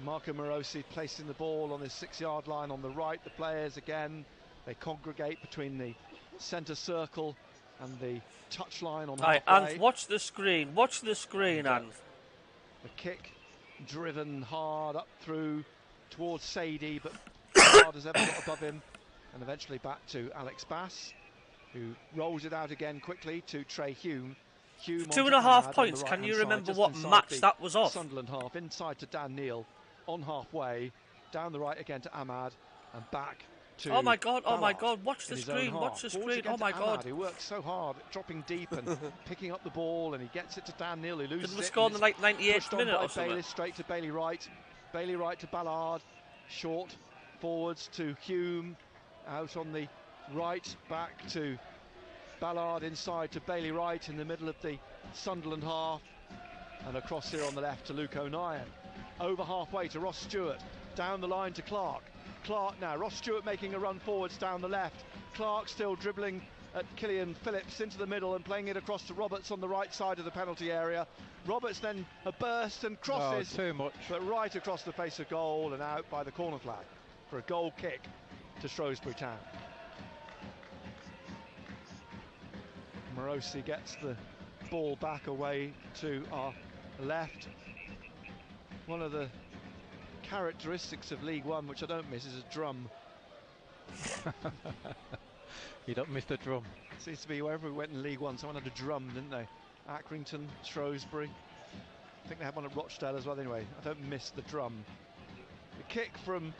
Marco Morosi placing the ball on his 6-yard line on the right. The players again, they congregate between the centre circle and the touchline on halfway. And watch the screen, and the kick driven hard up through towards Sadie, but hard as ever got above him, and eventually back to Alex Bass, who rolls it out again quickly to Trey Hume. Hume 2.5 points. Can you remember what match that was off? Sunderland half, inside to Dan Neal, on halfway, down the right again to Ahmad, and back to Oh my God, Ballard watch the screen, oh my God. He works so hard, dropping deep and picking up the ball, and he gets it to Dan Neal, who loses Didn't we it. score in the 98th minute or something? Bayliss, straight to Bailey Wright. Bailey Wright to Ballard, short forwards to Hume, out on the Wright back to Ballard, inside to Bailey Wright in the middle of the Sunderland half, and across here on the left to Luke O'Nien. Over halfway to Ross Stewart, down the line to Clark. Clark now, Ross Stewart making a run forwards down the left. Clark still dribbling at Killian Phillips into the middle and playing it across to Roberts on the right side of the penalty area. Roberts then a burst and crosses, too much, but right across the face of goal and out by the corner flag for a goal kick to Shrewsbury Town. Morosi gets the ball back away to our left. One of the characteristics of League One, which I don't miss, is a drum. You don't miss the drum. Seems to be wherever we went in League One, someone had a drum, didn't they? Accrington, Shrewsbury. I think they had one at Rochdale as well. Anyway, I don't miss the drum. The kick from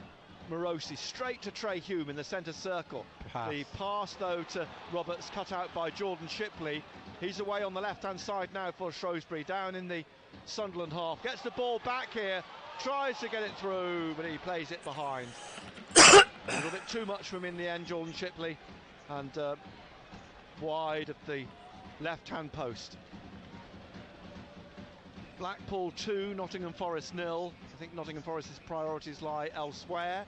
Morosi straight to Trey Hume in the centre circle. The pass though to Roberts, cut out by Jordan Shipley. He's away on the left hand side now for Shrewsbury, down in the Sunderland half. Gets the ball back here, tries to get it through, but he plays it behind. A little bit too much for him in the end, Jordan Shipley, and wide of the left hand post. Blackpool 2, Nottingham Forest 0. I think Nottingham Forest's priorities lie elsewhere,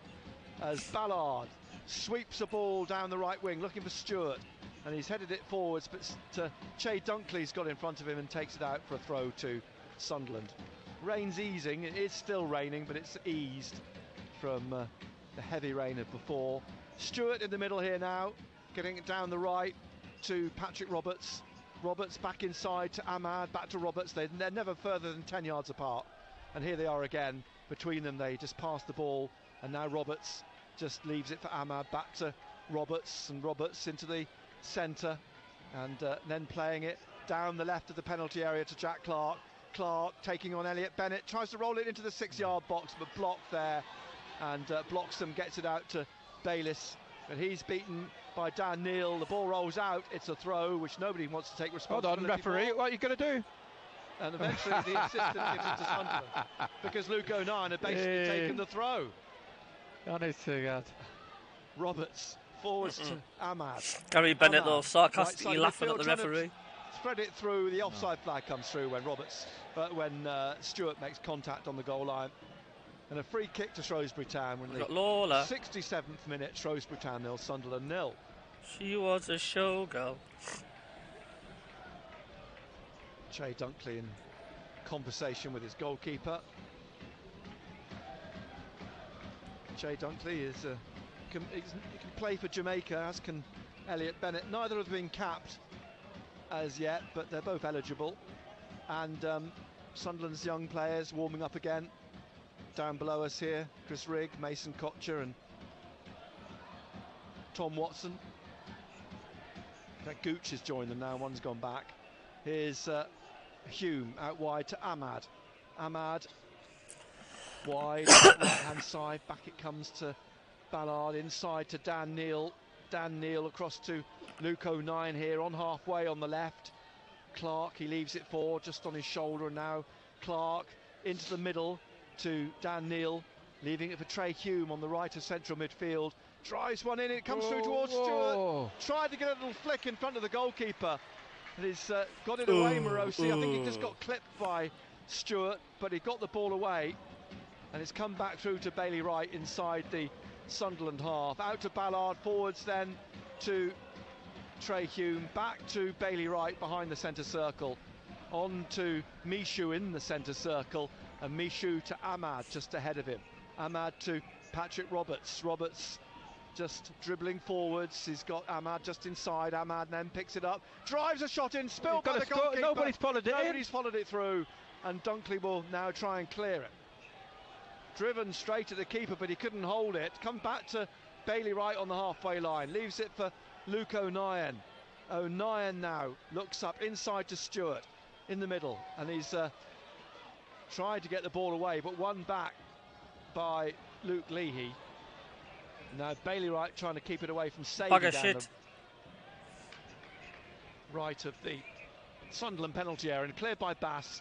as Ballard sweeps a ball down the right wing looking for Stewart, and he's headed it forwards, but Che Dunkley's got in front of him and takes it out for a throw to Sunderland. Rain's easing, it is still raining, but it's eased from the heavy rain of before. Stewart in the middle here now, getting it down the right to Patrick Roberts. Roberts back inside to Ahmad, back to Roberts. They're never further than 10 yards apart, and here they are again. Between them they just pass the ball, and now Roberts just leaves it for Ahmad, back to Roberts, and Roberts into the centre, and then playing it down the left of the penalty area to Jack Clark. Clark taking on Elliot Bennett, tries to roll it into the 6-yard box, but blocked there, and Bloxham gets it out to Bayliss, but he's beaten by Dan Neal. The ball rolls out, it's a throw which nobody wants to take responsibility for. Hold on, referee, what are you going to do? And eventually the assistant gives it to Sunderland, because Luke O'Nien had basically taken the throw. Honest to God. Roberts forwards to Ahmad. Gary Bennett though, sarcastically laughing at the referee. Spread it through, the offside flag comes through when Stewart makes contact on the goal line. And a free kick to Shrewsbury Town when the 67th minute, Shrewsbury Town 0, Sunderland 0. She was a showgirl. Che Dunkley in conversation with his goalkeeper. Che Dunkley is he can play for Jamaica, as can Elliot Bennett. Neither have been capped as yet, but they're both eligible. And Sunderland's young players warming up again. Down below us here, Chris Rigg, Mason Kocher and Tom Watson. That Gooch has joined them now, one's gone back. Here's Hume out wide to Ahmad. Ahmad wide, right hand side, back it comes to Ballard, inside to Dan Neal. Dan Neal across to Luke O'Nien here on halfway on the left. Clark, he leaves it forward just on his shoulder, and now Clark into the middle to Dan Neal, leaving it for Trey Hume on the right of central midfield. Drives one in, it comes through towards Stewart. Tried to get a little flick in front of the goalkeeper, and he's got it away, Morosi. I think he just got clipped by Stewart, but he got the ball away, and it's come back through to Bailey Wright inside the Sunderland half. Out to Ballard, forwards then to Trey Hume, back to Bailey Wright behind the centre circle, on to Mishu in the centre circle, and Mishu to Ahmad just ahead of him. Ahmad to Patrick Roberts. Roberts just dribbling forwards. He's got Ahmad just inside. Ahmad then picks it up, drives a shot in, spilled by the goalkeeper. Nobody's followed it through, and Dunkley will now try and clear it. Driven straight at the keeper, but he couldn't hold it. Come back to Bailey Wright on the halfway line. Leaves it for Luke O'Nien. O'Nien now looks up inside to Stewart in the middle, and he's tried to get the ball away, but won back by Luke Leahy. Now Bailey Wright trying to keep it away from Sadie down the right of the Sunderland penalty area, and cleared by Bass.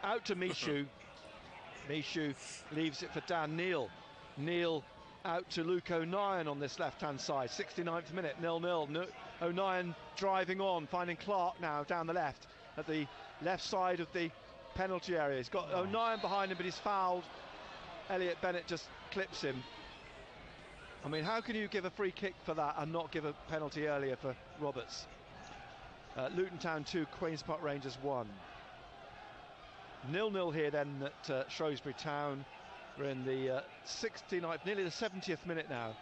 Out to Mishu. Mishu leaves it for Dan Neal. Neal out to Luke O'Nien on this left-hand side. 69th minute, 0-0. O'Nien driving on, finding Clark now down the left at the left side of the penalty area. He's got O'Nien behind him, but he's fouled. Elliot Bennett just clips him. I mean, how can you give a free kick for that and not give a penalty earlier for Roberts? Luton Town 2, Queen's Park Rangers 1. 0-0 here then at Shrewsbury Town. We're in the 69th, nearly the 70th minute now,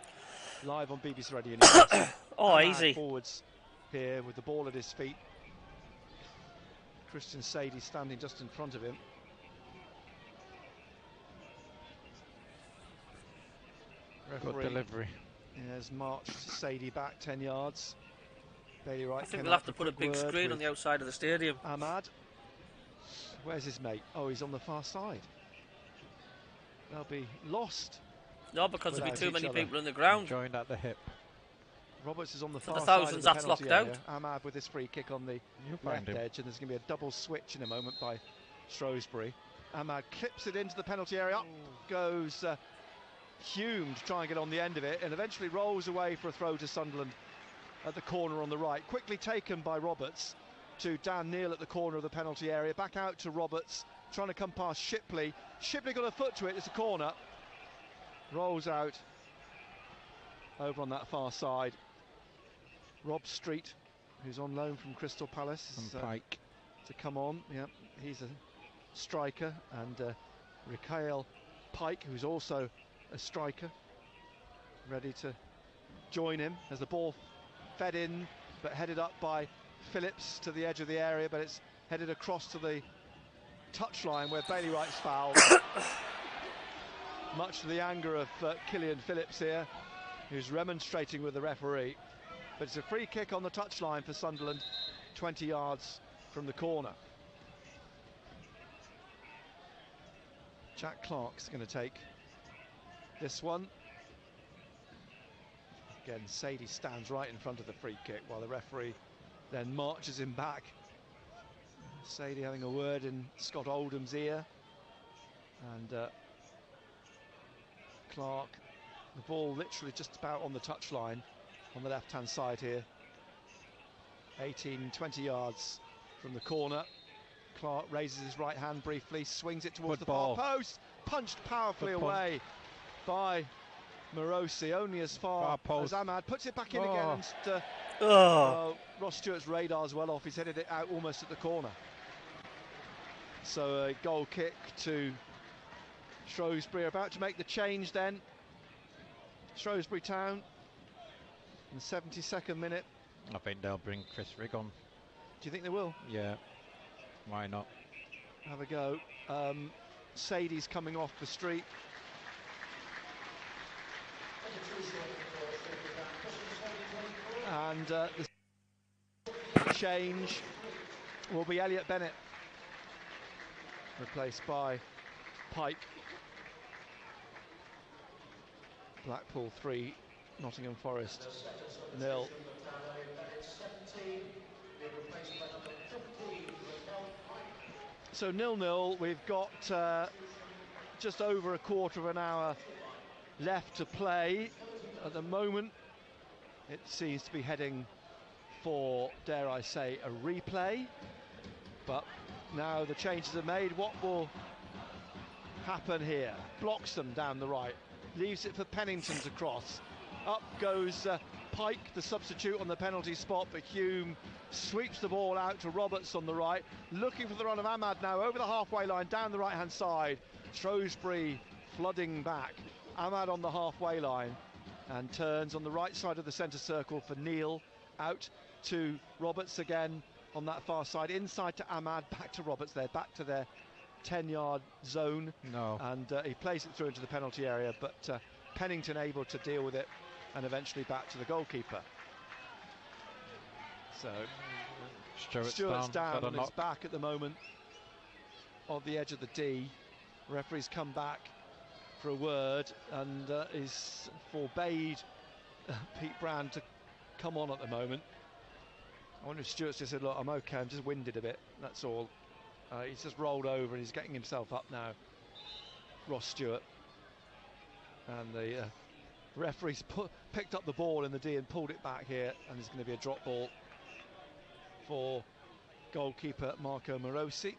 live on BBC Radio News. Easy. Forwards here with the ball at his feet. Christian Sadie standing just in front of him. Good delivery. Has marched Sadie back 10 yards. Bailey Wright. I think we'll have to put a big screen on the outside of the stadium. Ahmad. Where's his mate? Oh, he's on the far side. They'll be lost. No, because there'll be too many people in the ground. Joined at the hip. Roberts is on the far the side thousands of the that's penalty locked area. Ahmad with his free kick on the left edge, and there's going to be a double switch in a moment by Shrewsbury. Ahmad clips it into the penalty area. Up goes Hume to try and get on the end of it, and eventually rolls away for a throw to Sunderland at the corner on the right. Quickly taken by Roberts to Dan Neal at the corner of the penalty area. Back out to Roberts, trying to come past Shipley. Shipley got a foot to it, it's a corner. Rolls out over on that far side. Rob Street, who's on loan from Crystal Palace, and Pike to come on. Yeah, he's a striker, and Rikael Pike, who's also a striker, ready to join him as the ball fed in, but headed up by Phillips to the edge of the area, but it's headed across to the touchline where Bailey Wright's fouled. Much to the anger of Killian Phillips here, who's remonstrating with the referee. But it's a free kick on the touchline for Sunderland, 20 yards from the corner. Jack Clark's going to take this one. Again, Sadie stands right in front of the free kick while the referee then marches him back. Sadie having a word in Scott Oldham's ear. And Clark, the ball literally just about on the touchline on the left-hand side here. 18-20 yards from the corner. Clark raises his right hand briefly, swings it towards the far post, punched powerfully away by Morosi, only as far as Ahmad puts it back in again, and Ross Stewart's radar's well off. He's headed it out almost at the corner. So a goal kick to Shrewsbury, about to make the change then. Shrewsbury Town in the 72nd minute. I think they'll bring Chris Rigg on. Do you think they will? Yeah, why not? Have a go. Sadie's coming off the street. And the change will be Elliot Bennett, replaced by Pike. Blackpool 3, Nottingham Forest 0. So 0-0, we've got just over a quarter of an hour left to play. At the moment, it seems to be heading for, dare I say, a replay. But now the changes are made. What will happen here? Blocks them down the right, leaves it for Pennington to cross. Up goes Pike, the substitute on the penalty spot for Hume. Sweeps the ball out to Roberts on the right, looking for the run of Ahmad now over the halfway line down the right hand side. Shrewsbury flooding back. Ahmad on the halfway line and turns on the right side of the centre circle for Neal, out to Roberts again on that far side, inside to Ahmad, back to Roberts there, back to their 10-yard zone. And he plays it through into the penalty area, but Pennington able to deal with it and eventually back to the goalkeeper. So Stewart's down on his back at the moment on the edge of the D. Referee's come back for a word and is forbade Pete Brand to come on at the moment. I wonder if Stewart's just said, look, I'm okay, I'm just winded a bit, that's all. He's just rolled over and he's getting himself up now, Ross Stewart. And the Referee's picked up the ball in the D and pulled it back here, and there's going to be a drop ball for goalkeeper Marco Morosi.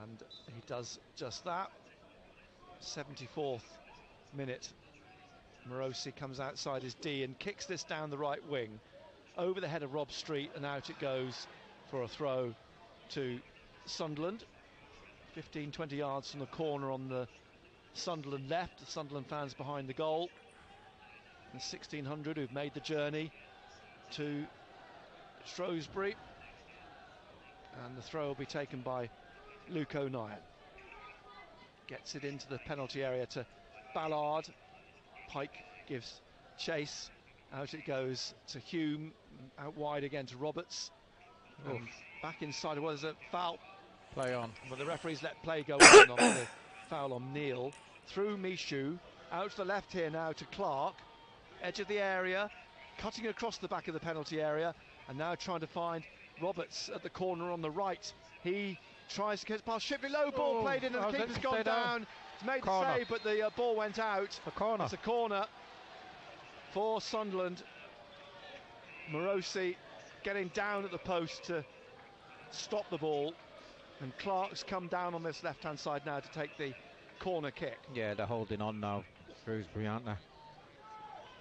And he does just that. 74th minute. Morosi comes outside his D and kicks this down the right wing over the head of Rob Street, and out it goes for a throw to Sunderland. 15-20 yards from the corner on the Sunderland left. The Sunderland fans behind the goal. And 1,600 who've made the journey to Shrewsbury. And the throw will be taken by Luke O'Neill. Gets it into the penalty area to Ballard. Pike gives chase. Out it goes to Hume. Out wide again to Roberts. Back inside. Was a foul. Play on. But the referees let play go on the foul on Neil. Through Michoud. Out to the left here now to Clark. Edge of the area. Cutting across the back of the penalty area. And now trying to find Roberts at the corner on the right. He tries to get past Shipley. Low ball played in, and the keeper's gone down. He's made the save, but the ball went out. A corner. It's a corner for Sunderland. Morosi getting down at the post to stop the ball. And Clark's come down on this left-hand side now to take the corner kick. Yeah, they're holding on now, Shrewsbury, aren't they?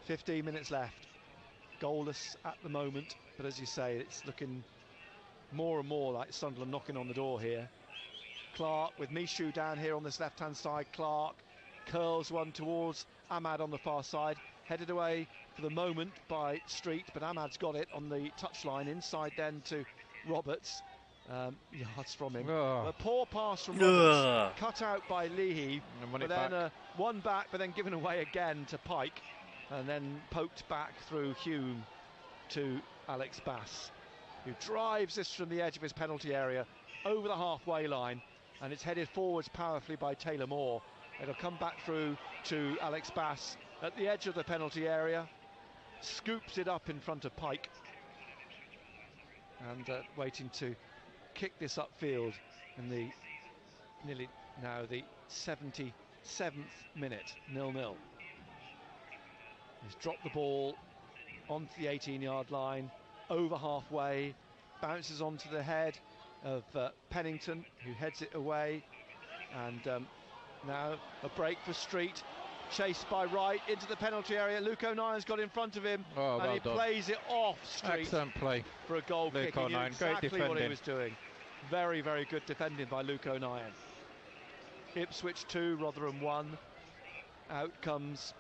15 minutes left. Goalless at the moment, but as you say, it's looking more and more like Sunderland knocking on the door here. Clark with Michoud down here on this left-hand side. Clark curls one towards Ahmad on the far side. Headed away for the moment by Street, but Ahmad's got it on the touchline. Inside then to Roberts. Yards from him. A poor pass from Roberts. Cut out by Leahy. But then one back, but then given away again to Pike. And then poked back through Hume to Alex Bass, who drives this from the edge of his penalty area over the halfway line, and it's headed forwards powerfully by Taylor Moore. It'll come back through to Alex Bass at the edge of the penalty area, scoops it up in front of Pike, and waiting to kick this upfield in the nearly now the 77th minute, 0-0. He's dropped the ball onto the 18-yard line, over halfway, bounces onto the head of Pennington, who heads it away, and now a break for Street, chased by Wright into the penalty area. Luke O'Nien's got in front of him, and he plays it off Street. Excellent play for a goal Luke kick. He knew O'Nien, exactly great what he was doing. Very, very good defending by Luke O'Nien. Ipswich 2, Rotherham 1. Out comes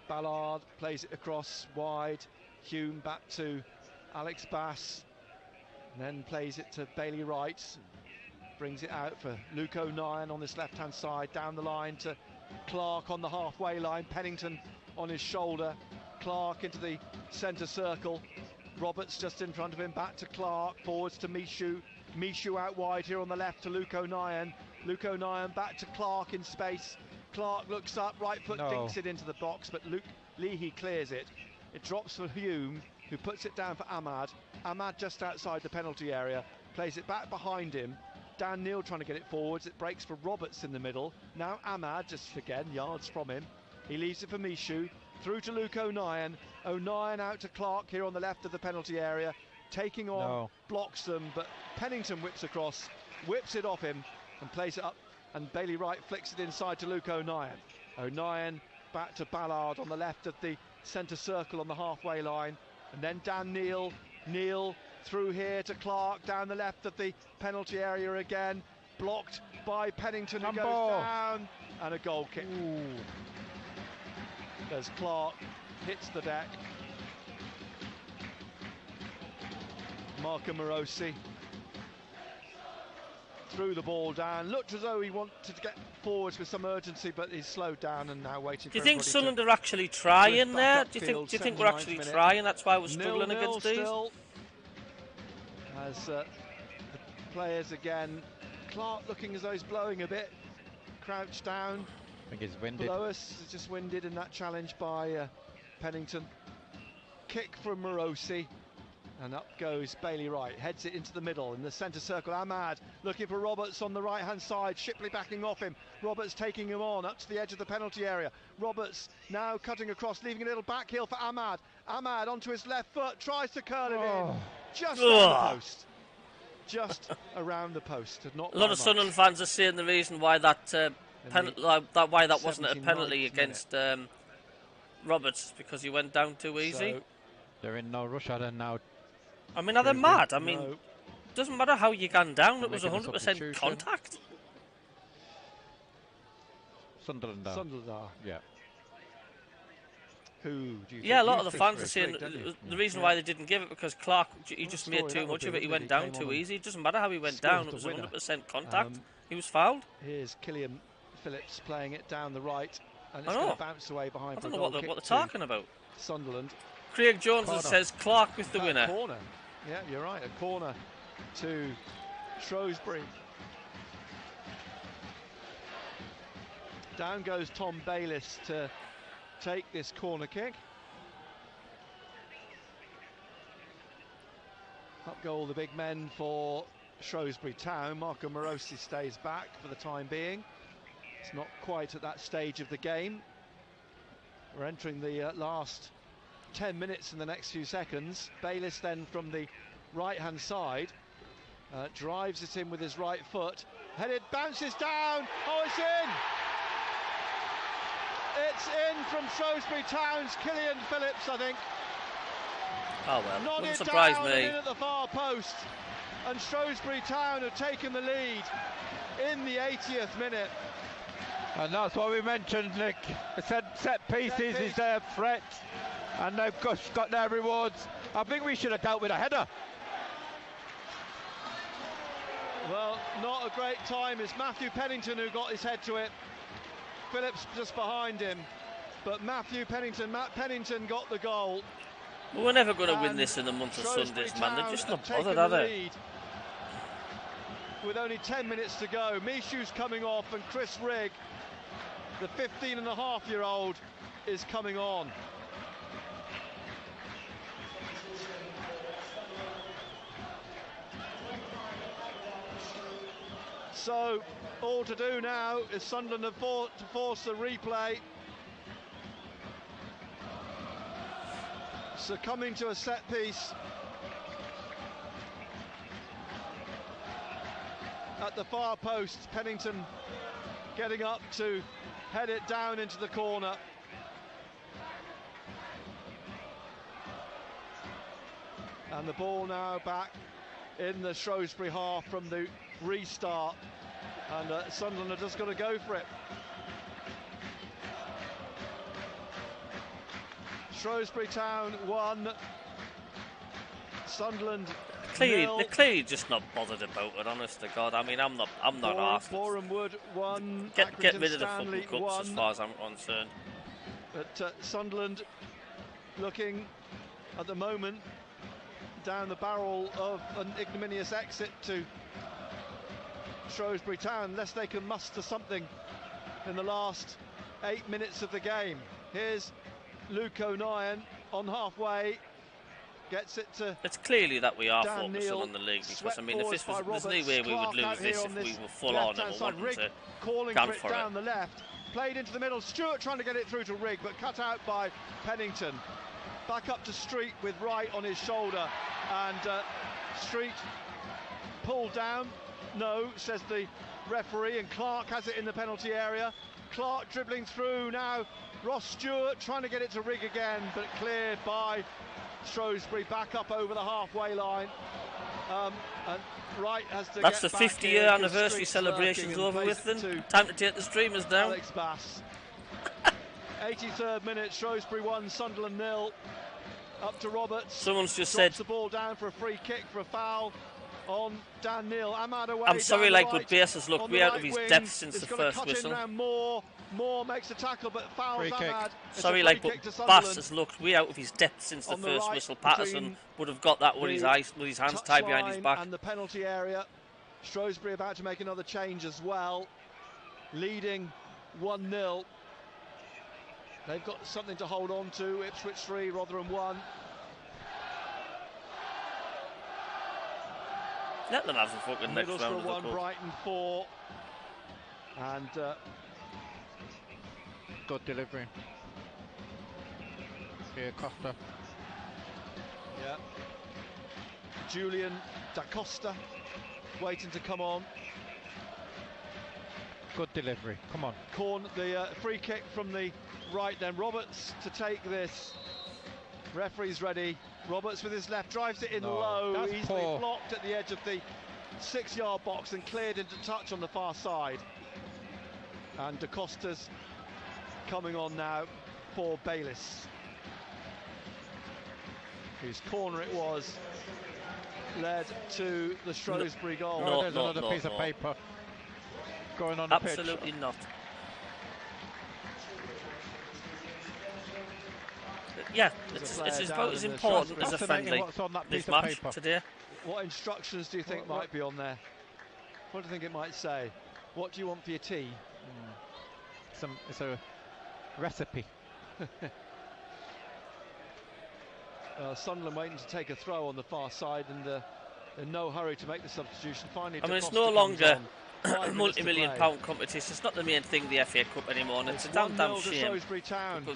Ballard, plays it across wide. Hume back to Alex Bass, and then plays it to Bailey Wright. Brings it out for Luke O'Nien on this left-hand side, down the line to Clark on the halfway line. Pennington on his shoulder. Clark into the centre circle. Roberts just in front of him, back to Clark, forwards to Michoud. Michoud out wide here on the left to Luke O'Nien. Luke O'Nien back to Clark in space. Clark looks up, right foot dinks it into the box, but Leahy clears it. It drops for Hume, who puts it down for Ahmad. Ahmad just outside the penalty area, plays it back behind him. Dan Neal trying to get it forwards. It breaks for Roberts in the middle. Now Ahmad, just again, yards from him. He leaves it for Michoud. Through to Luke O'Nien. O'Nien out to Clark here on the left of the penalty area. Taking on, blocks them, but Pennington whips across, whips it off him and plays it up. And Bailey Wright flicks it inside to Luke O'Nien. O'Nien back to Ballard on the left of the centre circle on the halfway line. And then Dan Neal. Neal through here to Clark down the left of the penalty area again. Blocked by Pennington, who goes down. And a goal kick. As Clark hits the deck. Marco Morosi threw the ball down. Looked as though he wanted to get forwards with some urgency, but he's slowed down and now waiting. Do you think Sunderland are actually trying there? Do you think we're actually trying? That's why we're struggling against these. As the players again, Clark looking as though he's blowing a bit, crouched down. I think he's winded. Below us is just winded in that challenge by Pennington. Kick from Morosi. And up goes Bailey Wright, heads it into the middle in the centre circle. Ahmad looking for Roberts on the right hand side, Shipley backing off him. Roberts taking him on up to the edge of the penalty area. Roberts now cutting across, leaving a little back heel for Ahmad. Ahmad onto his left foot, tries to curl it in, just around the post. Just around the post. Not a lot of Sunderland fans are saying the reason why that why that wasn't a penalty against Roberts, because he went down too easy. So they're in no rush at it now. I mean, are they mad? I mean, doesn't matter how you gone down, it was 100% contact. Sunderland are. Sunderland are. Yeah. Who do you think? A lot of the fans are saying the reason why they didn't give it because Clark, he just made too much of it. He went down too easy. It doesn't matter how he went down, it was 100% contact. He was fouled. Here's Killian Phillips playing it down the right, and it's going to bounce away behind. I don't know what they're talking about. Sunderland. Craig Jones says Clark with the winner. Corner. Yeah, you're right. A corner to Shrewsbury. Down goes Tom Bayliss to take this corner kick. Up goal the big men for Shrewsbury Town. Marco Morosi stays back for the time being. It's not quite at that stage of the game. We're entering the last 10 minutes in the next few seconds. Bayliss then from the right hand side drives it in with his right foot, headed, bounces down. Oh, it's in! It's in from Shrewsbury Town's Killian Phillips, I think. Oh well, Nodded wouldn't surprise down me. And in at the far post, and Shrewsbury Town have taken the lead in the 80th minute. And that's what we mentioned, Nick. Set pieces is their threat, and they've got their rewards. I think we should have dealt with a header. Well, not a great time. It's Matthew Pennington who got his head to it. Phillips just behind him, but Matt Pennington got the goal. Well, we're never going to win this in the month of Sundays, man. They're just not bothered, are they? With only 10 minutes to go, Mishu's coming off, and Chris Rigg, the 15-and-a-half-year-old, is coming on. So all to do now is Sunderland have to force a replay. Succumbing to a set piece at the far post. Pennington getting up to head it down into the corner. And the ball now back in the Shrewsbury half from the restart, and Sunderland have just got to go for it. Shrewsbury Town 1, Sunderland They're 0. clearly just not bothered about it, honest to God. I mean, I'm not asked. Boreham Wood 1, get rid of the Stanley football cups 1. as far as I'm concerned. But Sunderland looking at the moment down the barrel of an ignominious exit to Shrewsbury Town, unless they can muster something in the last 8 minutes of the game. Here's Luke O'Nien on halfway, gets it to. It's clearly that we are Dan focusing Neal, on the league, because I mean, if this was, Roberts, there's no way we would Clark lose this if we were full on and we wanted Rigg to calling gun for it for down it. the left, played into the middle. Stewart trying to get it through to Rigg, but cut out by Pennington. Back up to Street with Wright on his shoulder, and Street pulled down. No, says the referee, and Clark has it in the penalty area. Clark dribbling through now. Ross Stewart trying to get it to Rigg again, but cleared by Shrewsbury, back up over the halfway line. And Wright has to That's get the back 50-year here, anniversary Street's celebrations lurking, over and with, plays then. it to Time to take the streamers down. Alex Bass. 83rd minute, Shrewsbury 1, Sunderland 0. Up to Roberts. Someone's just drops said the ball down for a free kick for a foul on Dan Neal. Ahmad away. I'm sorry, down like, the but right. Bass has looked On way the out right of his wing, depth since it's the gonna first cut whistle. In round Moore makes the tackle, but fouls Free kick. Ahmad. It's Sorry, a like, free but kick to Bass Sunderland. has looked way out of his depth since the On the first right, whistle. between Patterson would have got that with his hands tied behind his back. And the penalty area. Shrewsbury about to make another change as well, leading 1-0. They've got something to hold on to. Ipswich 3, Rotherham 1. Let them have the fucking next round of the Middlesbrough 1, cup. Brighton 4. And good delivery. Here, Costa. Yeah. Julian Da Costa waiting to come on. Good delivery. Come on. The free kick from the right then. Roberts to take this. Referee's ready. Roberts with his left drives it in low. That's Easily poor. blocked at the edge of the 6-yard box and cleared into touch on the far side. And Da Costa's coming on now for Bayliss, whose corner it was, led to the Shrewsbury goal. There's another piece of paper going on the pitch. Absolutely not. Yeah, it's about as important as a friendly, this match today. What instructions do you think might be on there? What do you think it might say? What do you want for your tea? It's a recipe. Sunderland waiting to take a throw on the far side, and in no hurry to make the substitution. Finally, I mean, it's no longer a multi-million-pound competition. It's not the main thing, the FA Cup anymore, and it's a damn shame.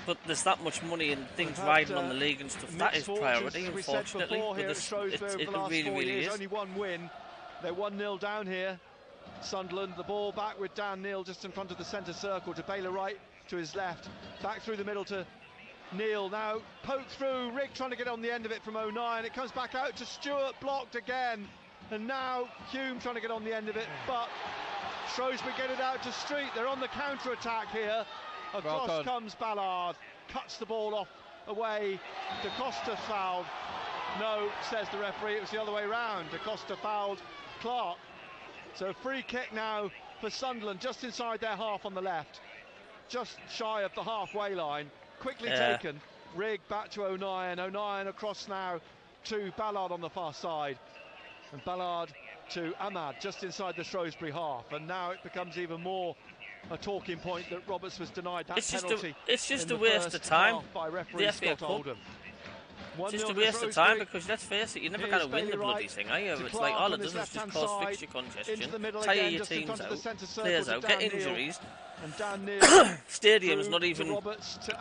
But there's that much money and things riding on the league and stuff. That is priority, unfortunately. But it really is. Only one win. They're 1-0 down here. Sunderland, the ball back with Dan Neil just in front of the centre circle to Baylor Wright to his left. Back through the middle to Neil, now poked through. Rigg trying to get on the end of it from O'Neill. It comes back out to Stewart, blocked again. And now Hume trying to get on the end of it, but Shrewsbury get it out to Street. They're on the counter-attack here. Across comes Ballard, cuts the ball off away. Da Costa fouled. No, says the referee, it was the other way round. Da Costa fouled Clark. So free kick now for Sunderland, just inside their half on the left. Just shy of the halfway line. Quickly taken. Rigg back to O'Neill. O'Neill across now to Ballard on the far side. And Ballard to Ahmad just inside the Shrewsbury half, and now it becomes even more a talking point that Roberts was denied that penalty. It's just a waste of time. By referee the FA Scott Oldham. It's just a waste of time, because let's face it, you're never going to win the bloody thing, are you? It's like all it does is just cause fixture congestion, tire your teams out, players out, get injuries. And Dan Neil Stadium's not even a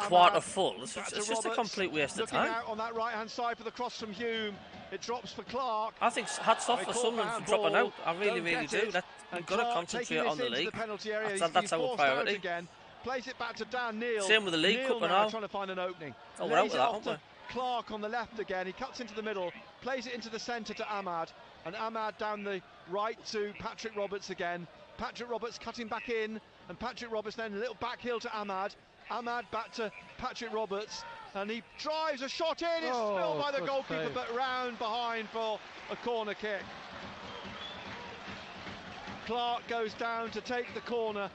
quarter full. It's just a complete waste of time. Out on that right-hand side for the cross from Hume. It drops for Clark. I think hats off for Sunderland for dropping out. I really do. You've got to concentrate on the league. That's our priority. Again. Plays it back to Dan Neil. Same with the League Cup and all. Trying to find an opening. Oh, we're out with that, aren't we? Clark on the left again. He cuts into the middle, plays it into the centre to Ahmad, and Ahmad down the right to Patrick Roberts again. Patrick Roberts cutting back in, and Patrick Roberts then a little back heel to Ahmad. Ahmad back to Patrick Roberts, and he drives a shot in. It's spilled by the goalkeeper, but round behind for a corner kick. Clark goes down to take the corner.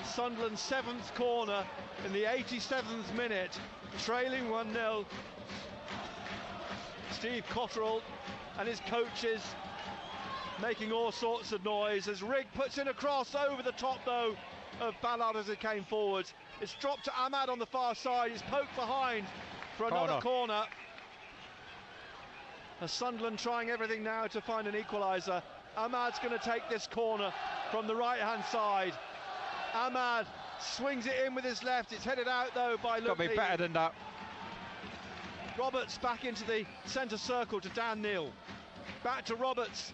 Sunderland's 7th corner in the 87th minute, trailing 1-0. Steve Cotterill and his coaches making all sorts of noise as Rigg puts in a cross over the top though of Ballard as it came forward. It's dropped to Ahmad on the far side. It's poked behind for another corner. As Sunderland trying everything now to find an equaliser. Ahmad's going to take this corner from the right-hand side. Ahmad swings it in with his left. It's headed out though by Luke. Got to be better than that. Roberts back into the centre circle to Dan Neil. Back to Roberts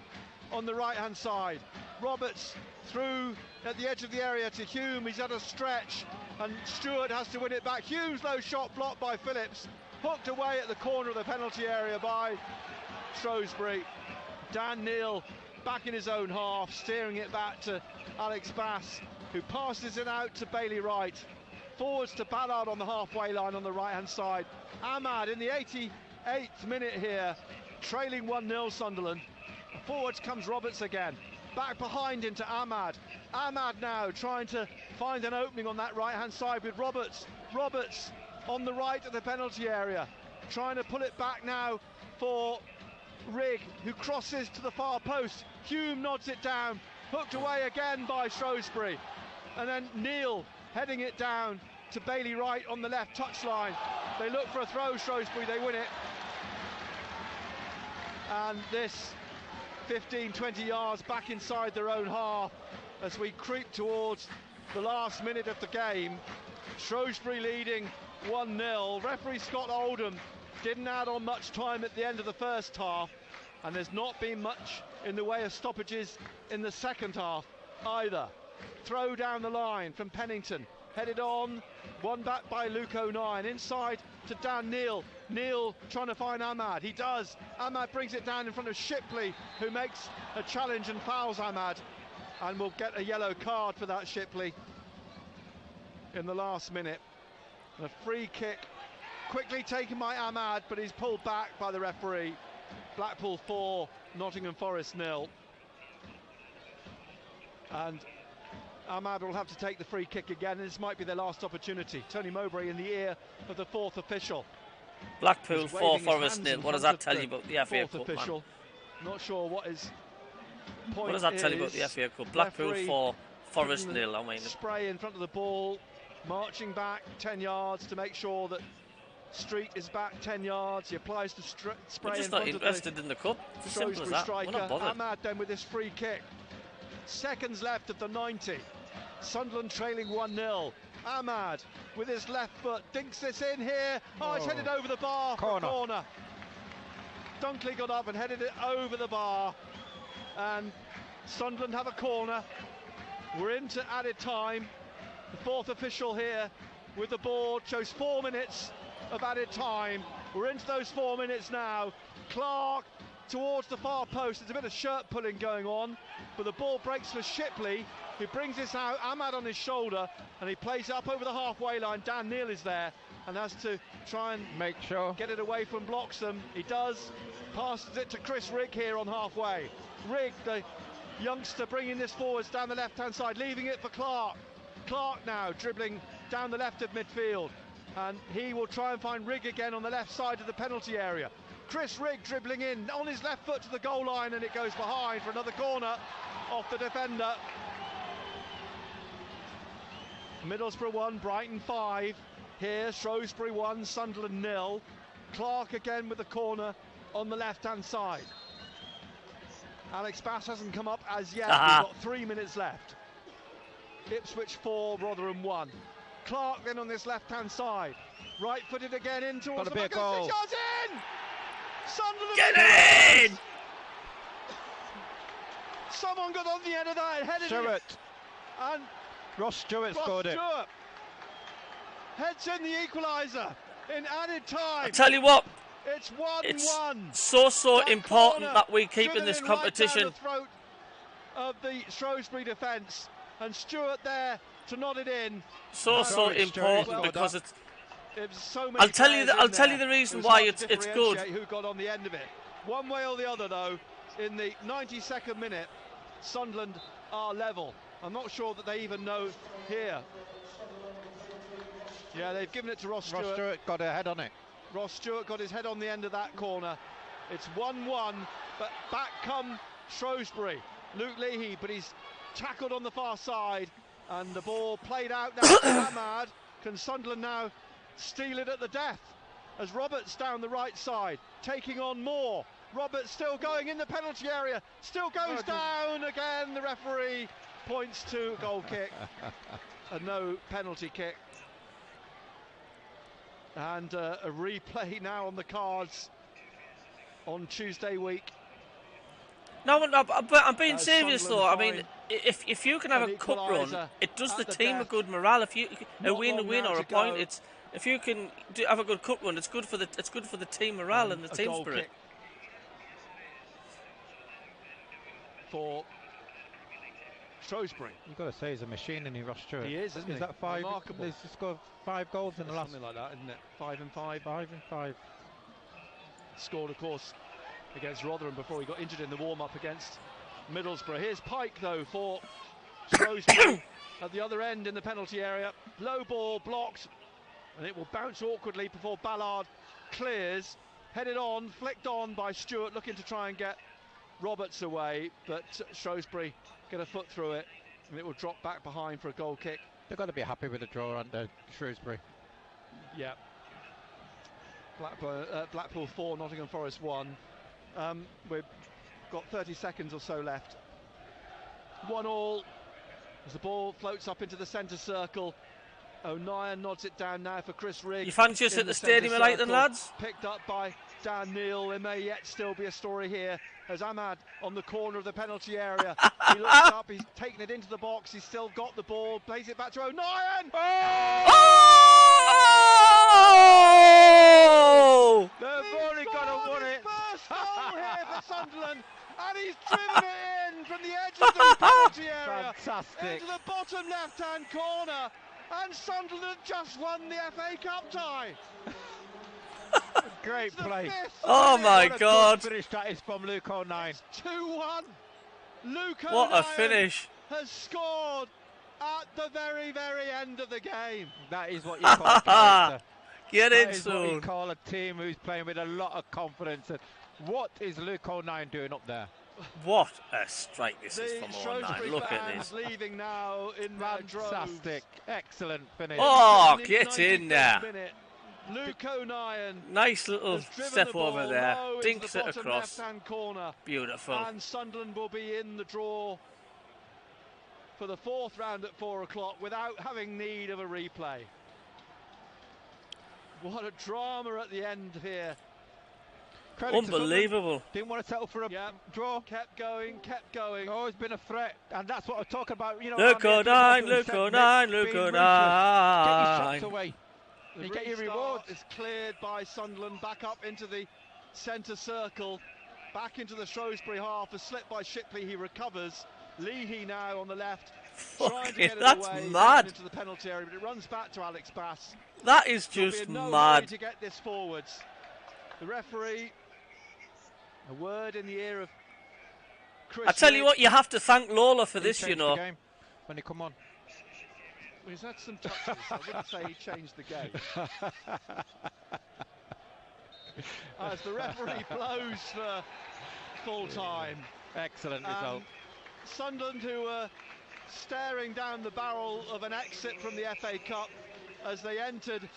on the right-hand side. Roberts through at the edge of the area to Hume. He's at a stretch and Stewart has to win it back. Hume's low shot blocked by Phillips. Hooked away at the corner of the penalty area by Shrewsbury. Dan Neil back in his own half, steering it back to Alex Bass, who passes it out to Bailey Wright. Forwards to Ballard on the halfway line on the right-hand side. Ahmad in the 88th minute here, trailing 1-0 Sunderland. Forwards comes Roberts again. Back behind into Ahmad. Ahmad now trying to find an opening on that right-hand side with Roberts. Roberts on the right of the penalty area. Trying to pull it back now for Rigg, who crosses to the far post. Hume nods it down. Hooked away again by Shrewsbury. And then Neil heading it down to Bailey Wright on the left touchline. They look for a throw, Shrewsbury, they win it. And this 15, 20 yards back inside their own half as we creep towards the last minute of the game. Shrewsbury leading 1-0. Referee Scott Oldham didn't add on much time at the end of the first half, and there's not been much in the way of stoppages in the second half either. Throw down the line from Pennington, headed on, won back by Luke O'Nien, inside to Dan Neal. Neal trying to find Ahmad, he does. Ahmad brings it down in front of Shipley, who makes a challenge and fouls Ahmad, and will get a yellow card for that, Shipley, in the last minute. And a free kick quickly taken by Ahmad, but he's pulled back by the referee. Blackpool 4, Nottingham Forest 0. And Ahmad will have to take the free kick again, and this might be their last opportunity. Tony Mowbray in the ear of the fourth official. Blackpool 4, Forest 0. What does that tell you about the FA Cup, official. Not sure what his point What does that tell you about the FA Cup? Blackpool 4, Forest 0. I mean, spray in front of the ball, marching back 10 yards to make sure that Street is back 10 yards. He applies the spray. We're just not interested in the cup. It's as simple as that. We're not bothered. Ahmad then with this free kick. Seconds left of the 90. Sunderland trailing 1-0. Ahmad with his left foot dinks this in here. Oh, it's headed over the bar for a corner. Dunkley got up and headed it over the bar, and Sunderland have a corner. We're into added time. The fourth official here with the board shows 4 minutes of added time. We're into those 4 minutes now. Clark towards the far post. There's a bit of shirt pulling going on, but the ball breaks for Shipley, who brings this out. Ahmad on his shoulder, and he plays up over the halfway line. Dan Neal is there and has to try and make sure get it away from Bloxham. He does. Passes it to Chris Rigg here on halfway. Rigg, the youngster, bringing this forwards down the left-hand side, leaving it for Clark. Clark now dribbling down the left of midfield, and he will try and find Rigg again on the left side of the penalty area. Chris Rigg dribbling in on his left foot to the goal line, and it goes behind for another corner off the defender. Middlesbrough 1, Brighton 5. Here, Shrewsbury 1, Sunderland 0. Clark again with the corner on the left-hand side. Alex Bass hasn't come up as yet. We've got 3 minutes left. Ipswich 4, Rotherham 1. Clark then on this left-hand side. Right-footed again in towards the back. 6 yards in! Sunderland get in! Someone got on the end of that and headed Stewart. it. And Ross Stewart scored it. Heads in the equaliser in added time. I tell you what, it's 1-1. So important that we keep in this competition. Right down the throat of the Shrewsbury defence, and Stewart there to nod it in. So important because it's. So I'll tell you the reason why it's good. Who got on the end of it? One way or the other, though, in the 92nd minute, Sunderland are level. I'm not sure that they even know here. Yeah, they've given it to Ross Stewart. Ross Stewart got a head on it. Ross Stewart got his head on the end of that corner. It's 1-1, but back come Shrewsbury. Luke Leahy, but he's tackled on the far side, and the ball played out now to Ahmad. Can Sunderland now steal it at the death as Roberts down the right side, taking on more. Roberts still going in the penalty area, still goes down again. The referee points to a goal kick, a no penalty kick. And a replay now on the cards on Tuesday week. No, but I'm being serious though. I mean, if you can have a cup run, it does the team a good morale. If you a win or a point, it's if you can have a good cup run, it's good for the team morale and the team spirit. For Shrewsbury, you've got to say he's a machine, and Ross Stewart. He is, isn't he? Is that 5? Remarkable. He's scored 5 goals in the last. Something like that, isn't it? 5 and 5. 5 and 5. Scored, of course, against Rotherham before he got injured in the warm-up against Middlesbrough. Here's Pike, though, for Shrewsbury at the other end in the penalty area. Low ball blocked, and it will bounce awkwardly before Ballard clears. Headed on, flicked on by Stewart, looking to try and get Roberts away, but Shrewsbury get a foot through it, and it will drop back behind for a goal kick. They've got to be happy with the draw under Shrewsbury. Yeah. Blackpool 4, Nottingham Forest 1. We're got 30 seconds or so left. 1-1 as the ball floats up into the centre circle. O'Neill nods it down now for Chris Rigg. You fancy us at the stadium tonight then, lads? Picked up by Dan Neal. There may yet still be a story here as Ahmad on the corner of the penalty area. He looks up, he's taken it into the box, he's still got the ball, plays it back to O'Neill. Oh! They've only got to win it. First goal here for Sunderland, and he's driven it in from the edge of the penalty area. Fantastic. Into the bottom left-hand corner. And Sunderland just won the FA Cup tie. Great play. Oh my God! Finish that is from Luke O'Neill. 2-1. Luke What O'Neill a finish! Has scored at the very, very end of the game. That is what you call character. Get in soon. That is what you call a team who's playing with a lot of confidence. And what is Luke O'Neill doing up there? What a strike this is from Shrewsbury O'Neill. Look at this. Leaving now in Fantastic. Excellent finish. Oh, get in there. Luke O'Neill. Nice little step over there. Dinks it across. Corner. Beautiful. And Sunderland will be in the draw for the fourth round at 4 o'clock without having need of a replay. What a drama at the end here. Unbelievable. Didn't want to settle for a draw. Kept going. Always been a threat, and that's what I'm talking about. You know, Luke O'Neill. Get your shots away. You get your reward. Is cleared by Sunderland back up into the centre circle, back into the Shrewsbury half. A slip by Shipley. He recovers. Leahy now on the left, trying to get it that's away mad. into the penalty area, but it runs back to Alex Bass. That is There'll just be no mad. way to get this forwards. The referee. A word in the ear of Chris. I tell you Rigg. what, you have to thank Lola for He this, changed you know. the game when he come on. Well, he's had some touches. I wouldn't say he changed the game. As the referee blows for full time. Excellent result. Sunderland, who were staring down the barrel of an exit from the FA Cup as they entered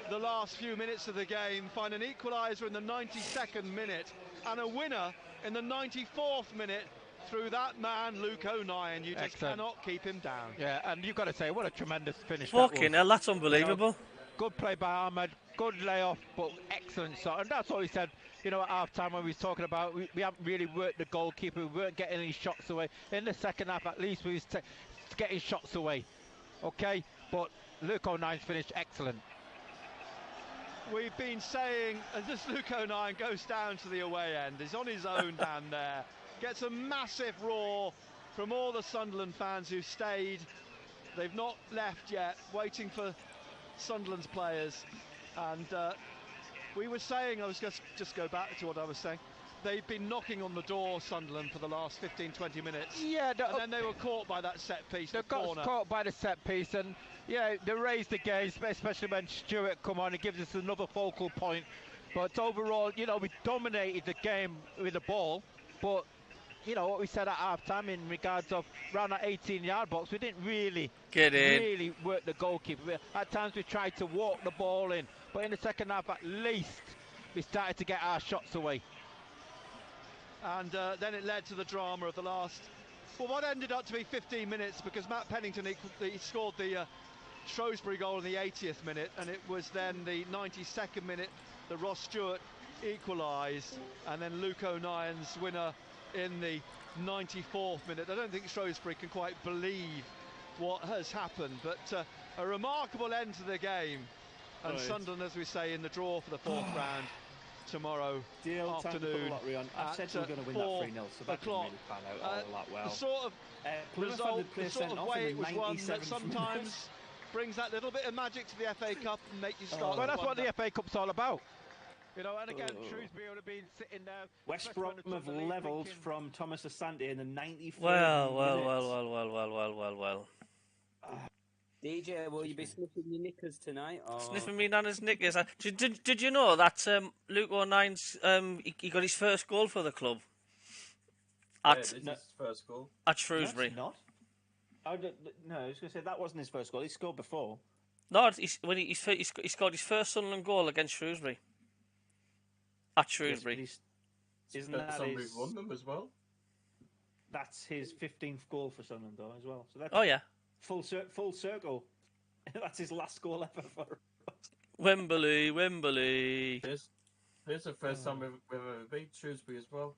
the last few minutes of the game, find an equaliser in the 92nd minute and a winner in the 94th minute through that man Luke O'Neill. You just cannot keep him down. Yeah, and you've got to say, what a tremendous finish. Fucking hell, that's unbelievable. You know, good play by Ahmed, good layoff, but excellent shot. And that's what we said, you know, at half-time when we was talking about we haven't really worked the goalkeeper, we weren't getting any shots away. In the second half, at least, we was getting shots away. Okay, but Luke O'Neill's finished excellent. We've been saying, as this Luke O'Neill goes down to the away end, he's on his own down there, gets a massive roar from all the Sunderland fans who stayed. They've not left yet, waiting for Sunderland's players. And we were saying, I was just go back to what I was saying, they've been knocking on the door, Sunderland, for the last 15-20 minutes. Yeah, and then they were caught by that set piece. They got caught by the set piece, and yeah, they raised the game, especially when Stewart come on. It gives us another focal point. But overall, you know, we dominated the game with the ball. But you know what we said at half-time in regards of around that 18-yard box, we didn't really really work the goalkeeper. At times we tried to walk the ball in, but in the second half, at least we started to get our shots away. And then it led to the drama of the last, well, what ended up to be 15 minutes, because Matt Pennington he scored the Shrewsbury goal in the 80th minute, and it was then the 92nd minute that Ross Stewart equalised, and then Luke O'Neill's winner in the 94th minute. I don't think Shrewsbury can quite believe what has happened, but a remarkable end to the game, and Sunderland, as we say, in the draw for the fourth round tomorrow afternoon. I said we were going to win that 3-0, so that didn't really pan out all that well. The sort of result, the sort of way it was won that sometimes brings that little bit of magic to the FA Cup and make you start. Well, that's what the FA Cup's all about. You know, and again, Shrewsbury would have been sitting there. West Brom have levelled from Thomas Asante in the 94th Well. DJ, will you be sniffing your knickers tonight? Or? Sniffing me nana's knickers. Did you know that Luke O'Neill's he got his first goal for the club? His first goal at Shrewsbury. No, not. No, I was going to say that wasn't his first goal. He scored before. No, he scored his first Sunderland goal against Shrewsbury. At Shrewsbury. Yes, Isn't that we've won them as well? That's his 15th goal for Sunderland, though, as well. So that's full circle. That's his last goal ever for Wembley. This is the first time we've ever beat Shrewsbury as well.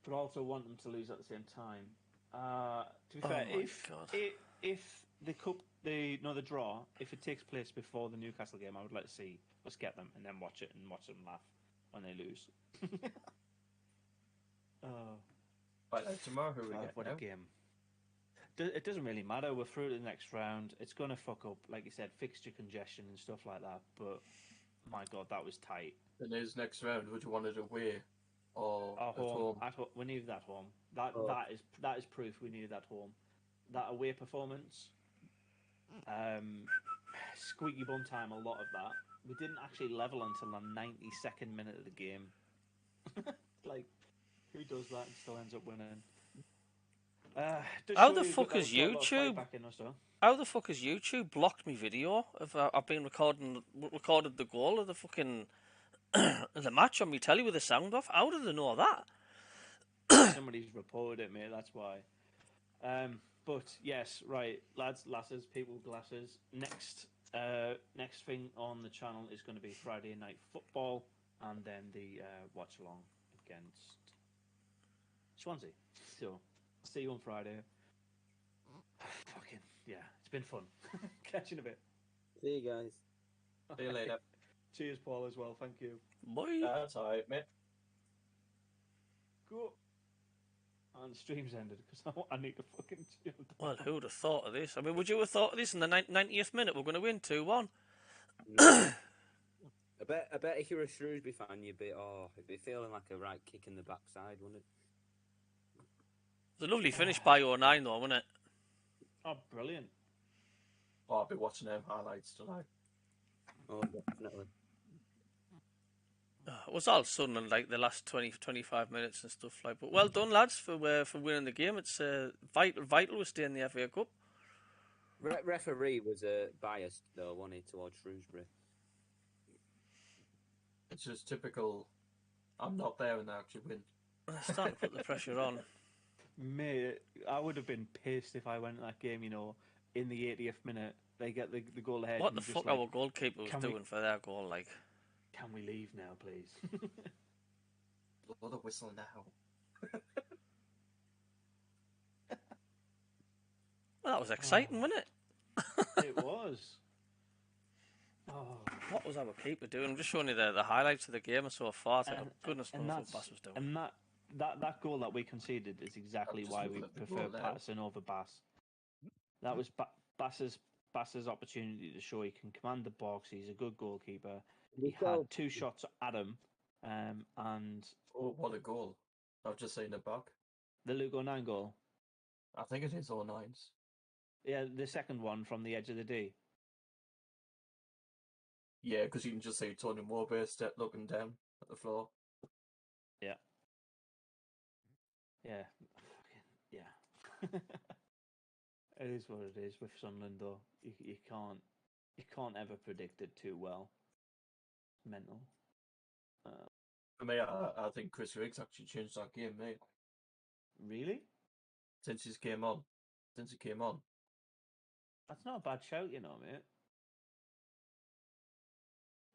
But also want them to lose at the same time. To be fair, if the cup, the draw, if it takes place before the Newcastle game, I would like to see us get them and then watch it and watch them laugh when they lose. Right, tomorrow who we get? What a game! It doesn't really matter. We're through to the next round. It's going to fuck up, like you said, fixture congestion and stuff like that. But my God, that was tight. And his next round, would you want it away or at home? We need that home. That is proof we needed that home. That away performance, squeaky bum time. A lot of that. We didn't actually level until the 92nd minute of the game. Like, who does that and still ends up winning? How the fuck has YouTube? How the fuck has YouTube blocked me video? I've been recorded the goal of the fucking the match on me telly with the sound off. How did they know that? Somebody's reported it, mate. That's why. But yes, right, lads, lasses, people with glasses. Next thing on the channel is going to be Friday night football, and then the watch along against Swansea. So, see you on Friday. Fucking yeah, it's been fun. Catch you in a bit. See you guys. See you later. Cheers, Paul, as well. Thank you. Bye. That's alright, mate. Go. And the stream's ended because I need to fucking chill. Well, who would have thought of this? I mean, would you have thought of this in the 90th minute? We're going to win 2-1. I bet if you're a Shrewsbury fan, you'd be feeling like a right kick in the backside, wouldn't it? It was a lovely finish by 09 though, wasn't it? Oh, brilliant. I'll be watching them highlights tonight. Oh, definitely. It was all Sunderland, like the last 20-25 minutes and stuff like. But well done, lads, for winning the game. It's vital we stay in the FA Cup. Referee was biased though, wasn't he, towards Shrewsbury? It's just typical. I'm not there and I actually win. It's starting to put the pressure on. Mate, I would have been pissed if I went to that game, in the 80th minute. They get the goal ahead. What the fuck our goalkeeper was doing for their goal, like? Can we leave now, please? Blow the whistle now. Well, that was exciting, wasn't it? It was. Oh. What was our keeper doing? I'm just showing you the highlights of the game so far. Goodness knows what Bass was doing. And that goal that we conceded is exactly why we prefer Patterson over Bass. That was Bass's opportunity to show he can command the box. He's a good goalkeeper. He had 2 shots at him, and oh, what a goal! I've just seen it back. The Luke 09 goal. I think it is 09's. Yeah, the second one from the edge of the D. Yeah, because you can just see Tony Mowbray looking down at the floor. Yeah. Yeah. Yeah. It is what it is with Sunderland, though. You can't ever predict it too well. Mental. For me, I think Chris Riggs actually changed that game, mate. Really? Since he came on. That's not a bad shout, mate.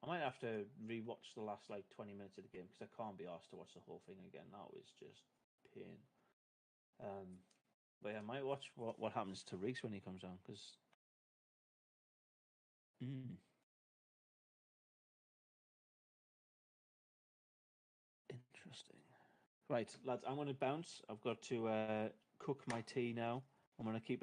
I might have to re-watch the last 20 minutes of the game because I can't be asked to watch the whole thing again. That was just pain. But yeah, I might watch what happens to Riggs when he comes on because. Interesting. Right, lads, I'm going to bounce. I've got to cook my tea now. I'm going to keep an eye